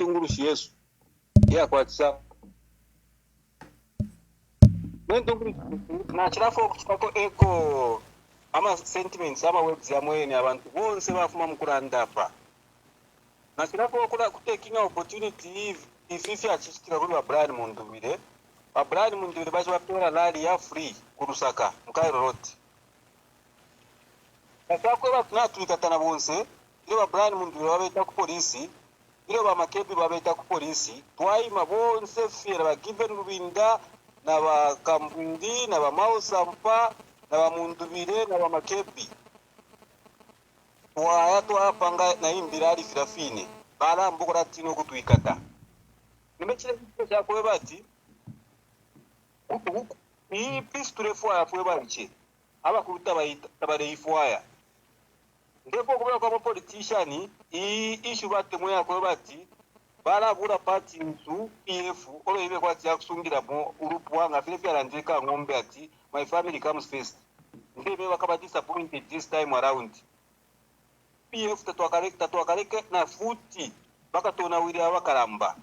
Ama sentiments ama webs ya mwene abantu bonse bafuma mukulanda pa nakirako taking opportunity if achishikira kuri Brian Munduwile baje bapera lali ya free kurusaka mukairo road nakako batuna tulikatana bonse iyo Brian Munduwile babeta ku polisi ilo bamakepi babeta ku polisi twaima bonse fiera ba given rubinda na ba kambundi na ba mausampa na ba mundubire na ba makepi waya twapanga na imbirali firafine bala mbukora tino kutwikata nimechile kitu cha kwa bati ni pisture fwaya fwe baliche aba kuruta bayita tabare ifwaya ndipo kubera kwa politician i issue bate moya kwa bati bala bura party nzu PF olo ibe kwa tia kusungira mo urupu wanga fifi alandika ngombe ati my family comes first ndibe bakaba disappointed this time around PF tatuakareke na futi baka tona wiri abakaramba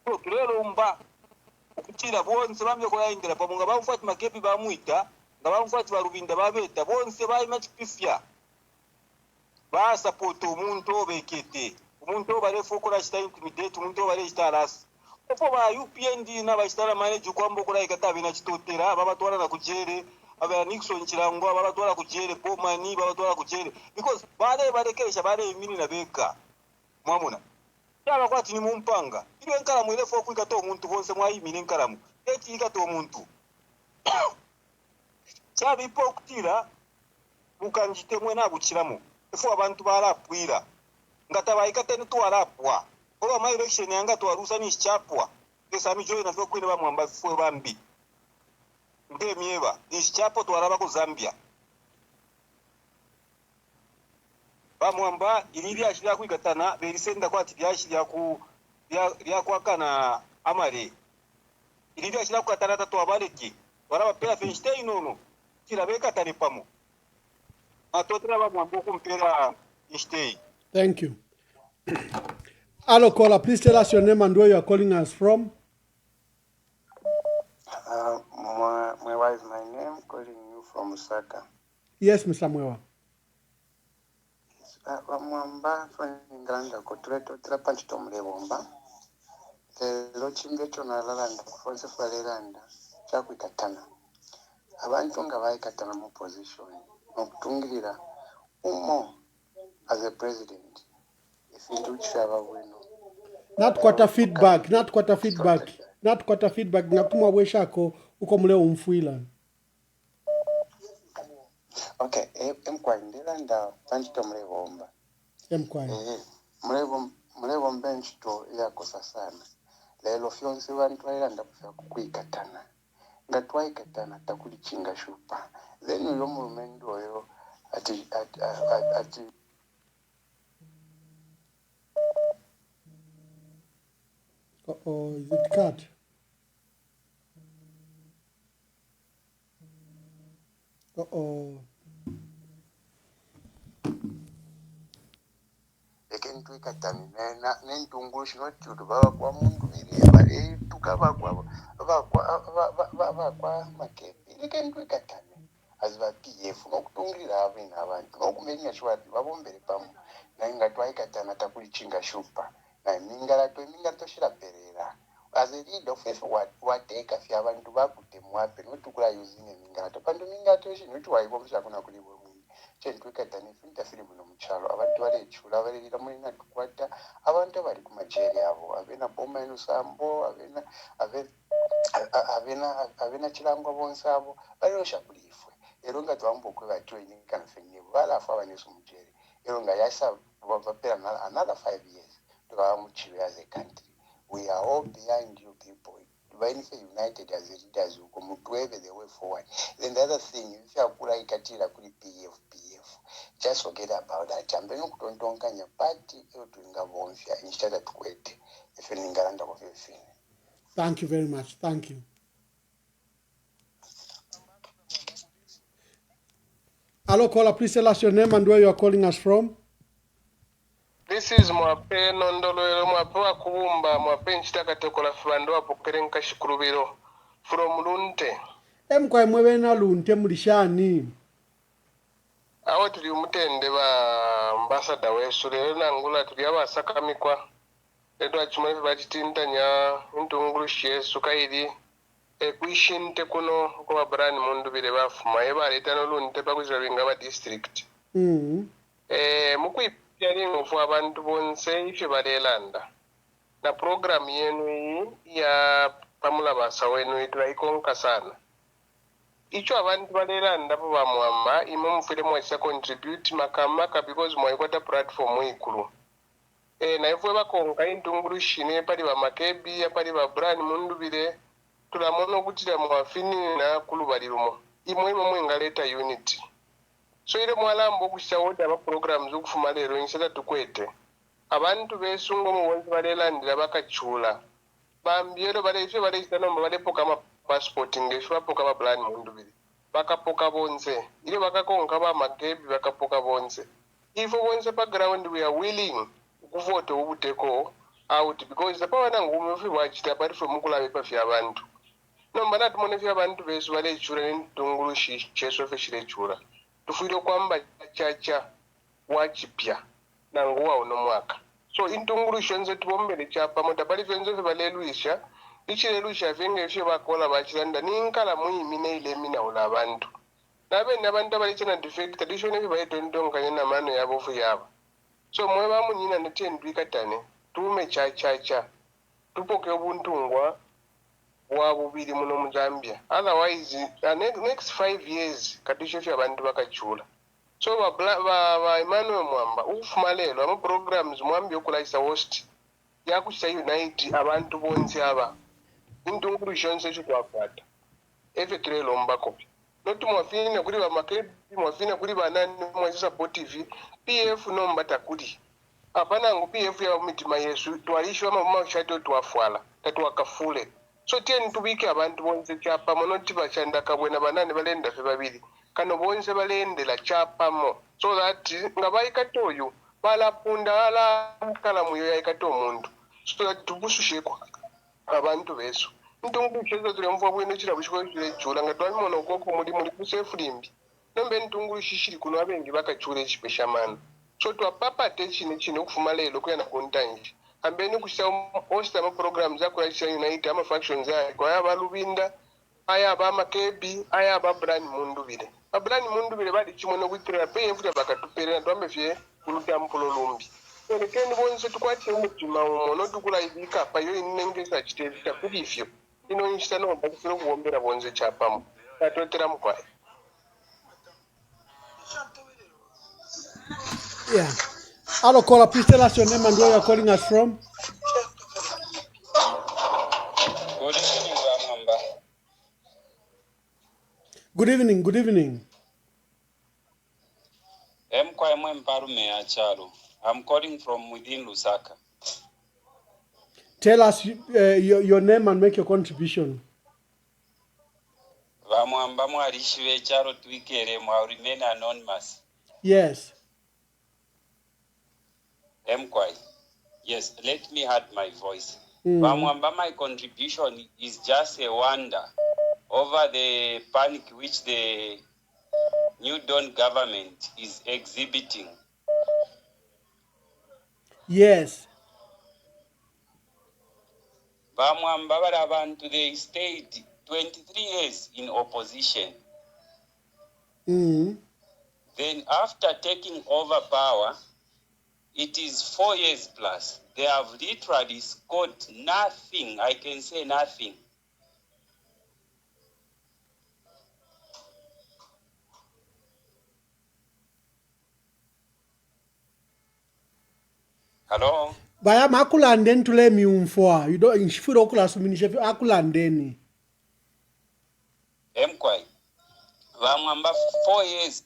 to kirero mba ukutira bonse bamye ko yayindira pamunga bamufati makepi bamuita ngabamufati barubinda babeta bonse bayima chipifya ba support umuntu obekete umuntu obarefu okora chita intimidate umuntu obare chitaras opo ba UPND na ba chitara manage kwambo kora ikatabe na chitotera babatwara na kujere aba Nixon chirango babatwara kujere pomani babatwara kujere because barekesha bare imini na beka mwamuna yaba kwati ni mumpanga ile nkaramu ile fo kwikato umuntu bonse mwayimini nkaramu eti ikato umuntu chabi pokutira mukanjite mwena bukiramo efu abantu barapwira ngataba ikateni twarapwa oba my election yanga twarusa ni chapwa pesa mijo na fo kwine bamwamba fo bambi ndemieba ni chapo twaraba ko Zambia bamwamba ilili ashira kwikatana berisenda kwati byashira ku lya kwakana amare ilili ashira kwatana tatu abaleki baraba pera Feinstein nono kirabeka tani pamo atotra bamwamba kumpera Feinstein. Thank you. Hello caller, please tell us your name and where you are calling us from. Mwewa is my name, calling you from Osaka. Yes, Mr. Mwewa. Mwamba from England, Kotreto, Trapanchito Mlewomba. Lero chimbe chonalalanda, kufonse falelanda, chakwikatana. Abantu nga bayikatana mu position, okutungirira umo as a president. Ifintu chaba bueno. Not quarter feedback. Ngakumwa weshako uko mule umfuila. Okay, emkwandira nda panchito mlewomba. Mlewomba nchito yakosa sana. Lelo fyonse bantu bayiranda kufya kukwikatana. Nga twayikatana takuli chinga shupa. Then uyo mulumendo oyo ati is it cut? Ekentu ikatani n'entungulu shino tutu baba kwa mundu biri bale tukaba kwa makepi ekentu ikatani aziba PF n'okutungirira abina abantu n'okumenya shwati babombere pamu nainga twaikatana takuli chinga shupa na mingala shira perera as a leader of what take afya abantu bakutemwape notukula using mingala pandu mingato shino twaiko mshakuna kulibwe chentu ikatani finta fili muno muchalo abantu bale chula bale lira mulina tukwata abantu bali ku majeri abo abena boma eno sambo abena chilango bonsabo bali oshakulifwe eronga twambo kwe batweni kana fenye bala afa abanyeso mujeri eronga yasa bapera another 5 years tukawa muchiwe as a country. We are all behind you people. Divinely united as leaders who come to the way forward. Then the other thing, if you are kula ikatira kuli PF, just forget about that. I'm going to don't kanya party to inga bonfia instead of kwete. If you ningalanda kwa fini. Thank you very much. Thank you. Hello caller, please tell us your name and where you are calling us from. This is Mwape Nondolo Mwape wa Kubumba Mwape nchitaka tekola fulando wapo kerenka shikurubiro from Lunte. Kwa mwewe na Lunte mulishani. Awo tuli umutende ba ambassador wesu lero nangula tuli abasakamikwa. Ledo achimwe batitintanya intungulu shesu kaidi kwishinte kuno kwa brand mundu bile bafuma eba letano Lunte bakuzira binga ba district. Mukwi featuring of abantu bonse ife balelanda na program yenu hii ya pamula basa wenu itulaikonka sana icho abantu balelanda po bamwamba imwe mufire mwaisa contribute makamaka because mwaikwata platform ikulu naifwe bakonka intungulushine pali bamakebi pali babrani mundubire tulamono kutira mwafinina kulubalirumo imwe mwengaleta unity so ile mwalambo kushawoda aba programs okufuma lero inseta tukwete abantu besungo mu bonzi balelandira bakachula bambiero balefe baleisano balepoka ama passport ngefe bapoka ba plan mundubire bakapoka bonze ile bakakonka ba makebi bakapoka bonze ifo bonze background we are willing kuvote ubuteko out because the power nangu mfi wachita apart from mukulabe pa fya abantu nomba natumone fya abantu besu balechura ntungulushi cheso fe chirechura tufuire kwamba chacha wachipya nanguwa uno mwaka so intungulushi nze tubombere chapa mota bali fenzo fe baleluisha ichileluisha fenge fye bakola bachilanda ninkala muimine ile mina ula abantu nabe nabantu abalichana defect tradition fe baitondonga nyana mano yabo fu yabo so mwe bamunyina netendwikatane tume chachacha tupoke obuntungwa bwa bubiri muno mu Zambia otherwise next 5 years katisho fya abantu bakachula so ba Emmanuel Mwamba ufuma lelo ama programs mwambi okulaisa host yakusa unite abantu bonse aba intungulushon sechu kwakwata efe trelo mbako not mwafina kuri ba makebi mwafina kuri ba nani mwa supportive PF nomba takuri apana ngo PF ya mitima Yesu twalishwa mama shato twafwala tatwakafule so tien tubike abantu bonse chapa monoti bachanda kabwena banane balenda fe babiri kano bonse balendela chapa mo so that ngabayikatoyo balapunda ala kala muyo yayikato omuntu so that tubusushekwa abantu beso ntungulusheza tuli mvwa bwene chira bushiko chula ngatwali mono okoko muri kusefulimbi nombe ntungulushishiri kuno abengi bakachule chipeshamana so twapapa attention chino kufuma lelo kuyana kontanji ambeni kusha host ama programs akulachisa unite ama factions kwa aba lubinda aya ba makebi aya ba brand mundubire abrani mundubire bali chimono kuitira pe mfuta bakatupere ndwambe fye kuluta mpulo lumbi so lekeni bonse tukwati umutima umono tukula ibika pa yo inengesa chitevita kudifyo ino insta no bakufiro kuombera bonse chapamo tatotera mkwai. Yeah. Hello, caller. Please tell us your name and where you're calling us from. Good evening, Good evening. I'm calling from within Lusaka. Tell us your name and make your contribution. I'll remain anonymous. Yes. Yes, let me add my voice. My contribution is just a wonder over the panic which the New Dawn government is exhibiting. Yes. They stayed 23 years in opposition. Then after taking over power, it is 4 years plus. They have literally scored nothing. I can say nothing. Hello? Baya makulandeni tule miumfoa. You don't inshifuro kula suminisha akulandeni. Mkwai. Vamwamba 4 years.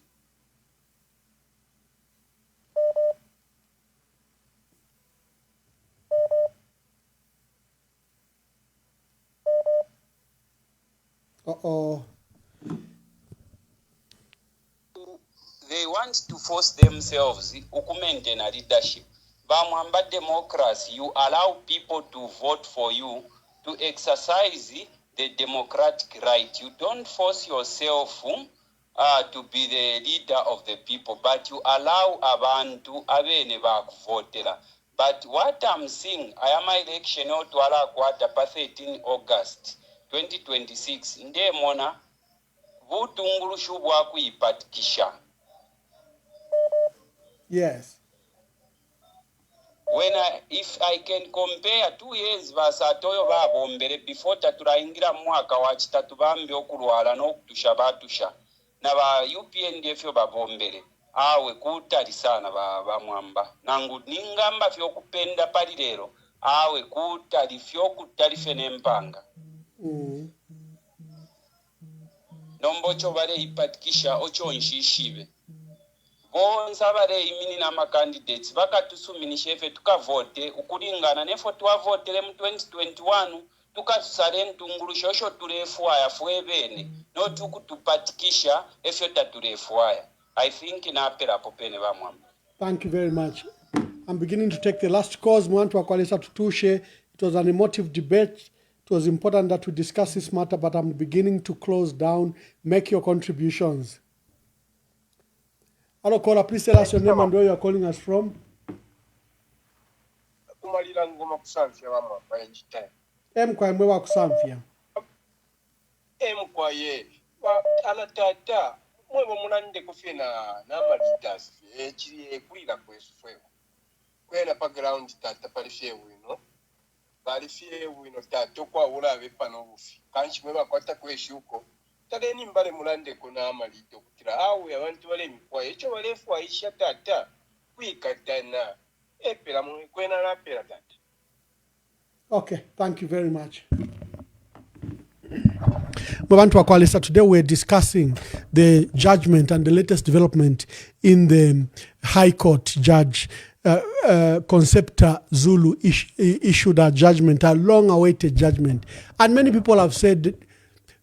They want to force themselves to maintain a leadership. Bamwamba democracy, you allow people to vote for you to exercise the democratic right. You don't force yourself to be the leader of the people, but you allow abantu abene bakuvotera. But what I'm seeing, I am election to allow quarter 13 August 2026. Nde mona vutungurushu bwa kuipatikisha. Yes. If I can compare 2 years basatoyo babombere before tatulaingira mwaka wa kitatu bambi okulwala n'okutusha batusha na ba UPNDF yo babombere awe kutali sana bamwamba nangu ningamba vyokupenda pali lero awe kutali vyokutali fene mpanga nombocho bale ipatikisha ocho nshishibe bonza bale imini na makandidates bakatusuminisha efe tukavote ukulingana nefo twavotele mu 2021 tukasale ntungurusha osho tulefuaya fuebene no tukutupatikisha efyo tatulefuaya. I think napera popene bamwamba. Thank you very much. I'm beginning to take the last cause. Mwantu wakwalisa tutushe. It was an emotive debate. It was important that we discuss this matter, but I'm beginning to close down. Make your contributions. Hello, caller. Please tell us your name and where you are calling us from. Kwa mwewa kusamfia. Kwa ye. Alatata. Mwebo munande kufie na malitas. Chiri kulila kwesu fwewa. Kwena pa ground tata palifie wino. Palifie wino tata kwa ula vepa no ufi. Kanchi mweba kwata kweshi uko. Tade ni mbale mulande kuna amalito kutira. Awe ya wantu wale mkwa. Echo wale fwa isha tata. Kuikatana. Epela mwe kwena na pela tata. Okay, thank you very much. Today we're discussing the judgment and the latest development in the High Court. Judge Concepta Zulu issued a judgment, a long-awaited judgment. And many people have said,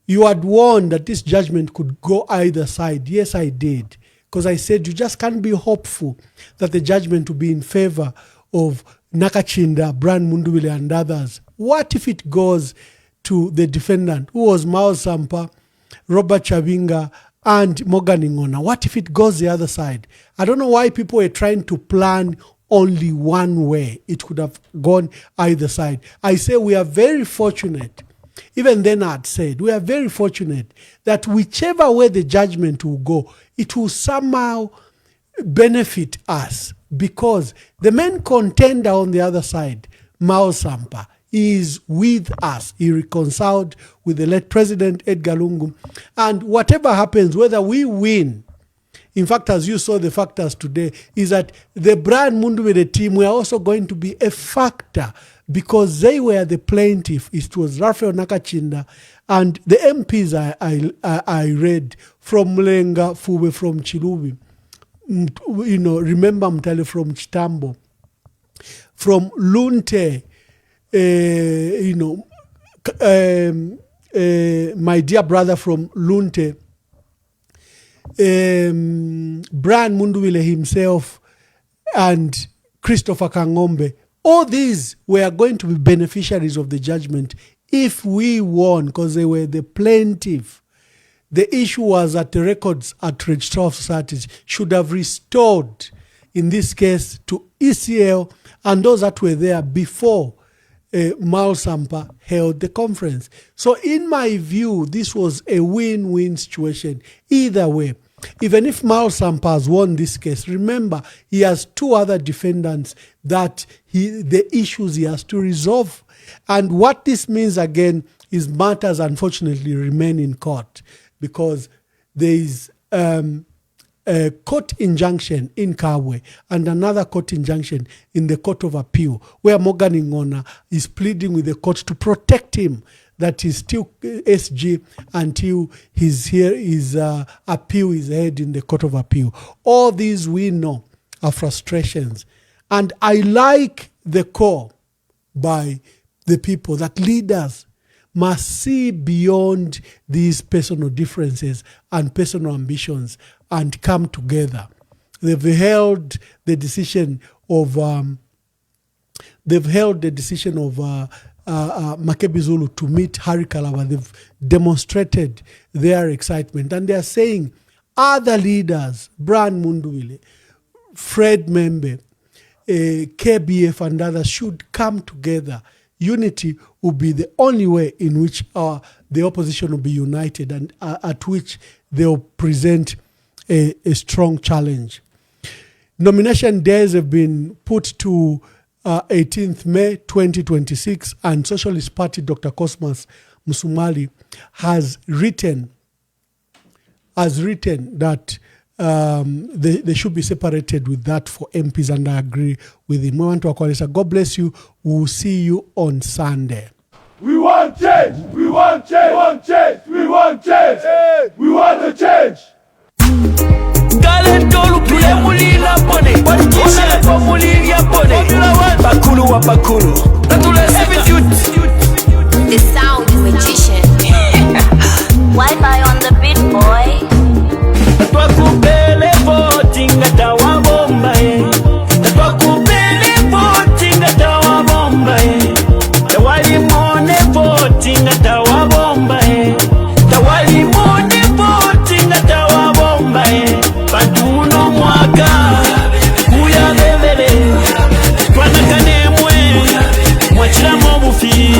you had warned that this judgment could go either side. Yes, I did. Because I said you just can't be hopeful that the judgment will be in favor of Nakachinda, Brian Munduwile, and others. What if it goes to the defendant, who was Mao Sampa, Robert Chavinga, and Morgan Ingona? What if it goes the other side? I don't know why people are trying to plan only one way. It could have gone either side. I say we are very fortunate. Even then I'd said, we are very fortunate that whichever way the judgment will go, it will somehow benefit us, because the main contender on the other side, Mao Sampa, is with us. He reconciled with the late President Edgar Lungu. And whatever happens, whether we win, in fact, as you saw the factors today, is that the Brian Munduwile team were also going to be a factor, because they were the plaintiff. It was Raphael Nakachinda and the MPs I read from Mlenga, Fube from Chilubi, remember Mtale from Chitambo, from Lunte, my dear brother from Lunte, Brian Munduwile himself, and Christopher Kangombe. All these were going to be beneficiaries of the judgment if we won, because they were the plaintiff. The issue was that the records at Registrar of Societies should have restored, in this case, to ECL and those that were there before Mao Sampa held the conference. So in my view, this was a win-win situation either way. Even if Mao Sampa has won this case, remember, he has two other defendants that the issues he has to resolve. And what this means, again, is matters unfortunately remain in court, because there is a court injunction in Kabwe and another court injunction in the Court of Appeal, where Morgan Ingona is pleading with the court to protect him, that he's still SG until his appeal is heard in the Court of Appeal. All these we know are frustrations. And I like the call by the people that leaders must see beyond these personal differences and personal ambitions and come together. They've held the decision of Makebi Zulu to meet Harry Kalaba. They've demonstrated their excitement, and they are saying other leaders, Brian Munduwile, Fred Membe, KBF, and others should come together. Unity will be the only way in which the opposition will be united, and at which they will present a strong challenge. Nomination days have been put to 18th May 2026, and Socialist Party Dr. Cosmas Musumali has written that they should be separated with that for MPs, and I agree with him. We want to acknowledge. God bless you. We'll see you on Sunday. We want change. We want change. We want change. We want change. We want the change. The sound magician. Wi-Fi on the beat, boy. Twakupele voting atawa bomba Twakupele voting atawa bomba Tawali mone voting atawa bomba Tawali mone voting atawa bomba Bantuno mwaka kuya bebele Twanakane mwe mwachira mobufi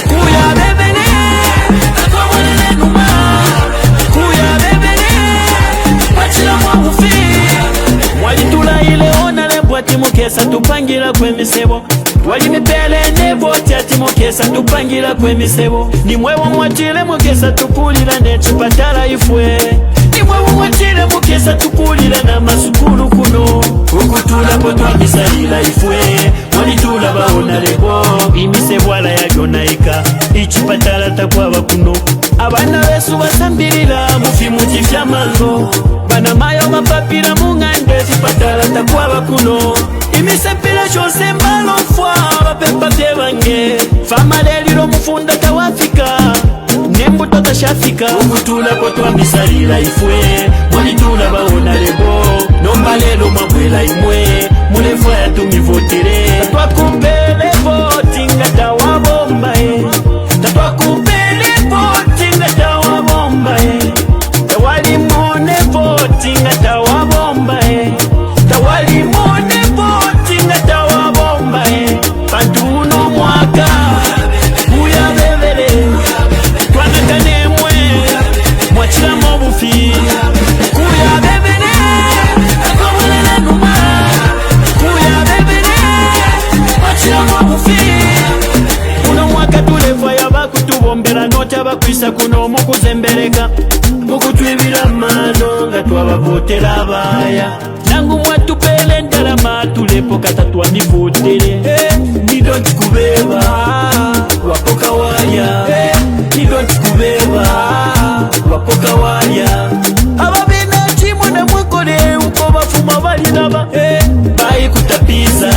kuya bebele Twawalele numa kuya bebele Mwalitula ile ona lebwa timukesa tupangira kwemisebo Wali mipele nebo timukesa tupangira kwemisebo Nimwewo mwatile mukesa tupulila nechupatala ifwe Nimwewo mwatile mukesa tupulila na masukulu kuno Ukutula potwa misalila ifwe Mwalitula baona lebo Imisebo ala yagonaika Ichupatala takwaba kuno Abana besu basambilila mufimu chifyamanzo Bana mayo mapapira mungande Chipatala takwaba kuno Imisepila chose mbalofwa Bapepa vyebange Fama lelilo mufunda tawafika Nembuto tashafika Ukutula potwa misalila ifwe Mwalitula baona lebo Nomba lelo mabwela imwe Mulefwa ya tumivotere Twakupele voting atawa bomba Twakupele voting atawa bomba Tawali mone voting atawa bomba Tawali mone voting atawa bomba Pantuno mwaka kuya bebele Twanakane mwe mwachira mobufi kuya bebele Twawalele numa kuya bebele mwachira mobufi Uno mwaka tulefa yabakutubombera nota bakwisa kuno mukuzembereka Mukutwibira mano nga twabavotera abaya Nangu mwatupele ndalama tulepo katatwa mivotere Nidonti kubeba wapoka waya Nidonti kubeba wapoka waya Ababina chimu na mwekole uko bafuma balinaba Bayi kutapiza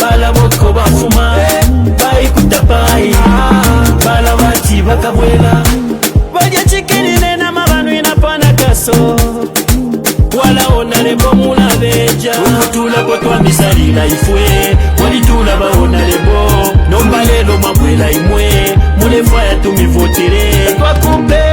bala boko bafuma Bayi kutapai bala bati bakabwela Baja chikini nena mabanu inapana kaso Wala ona lebo mula beja Ukutula potwa misalila ifwe Walitula baona lebo Nomba lelo mabwela imwe Mulefwa ya tumivotere Twakumbe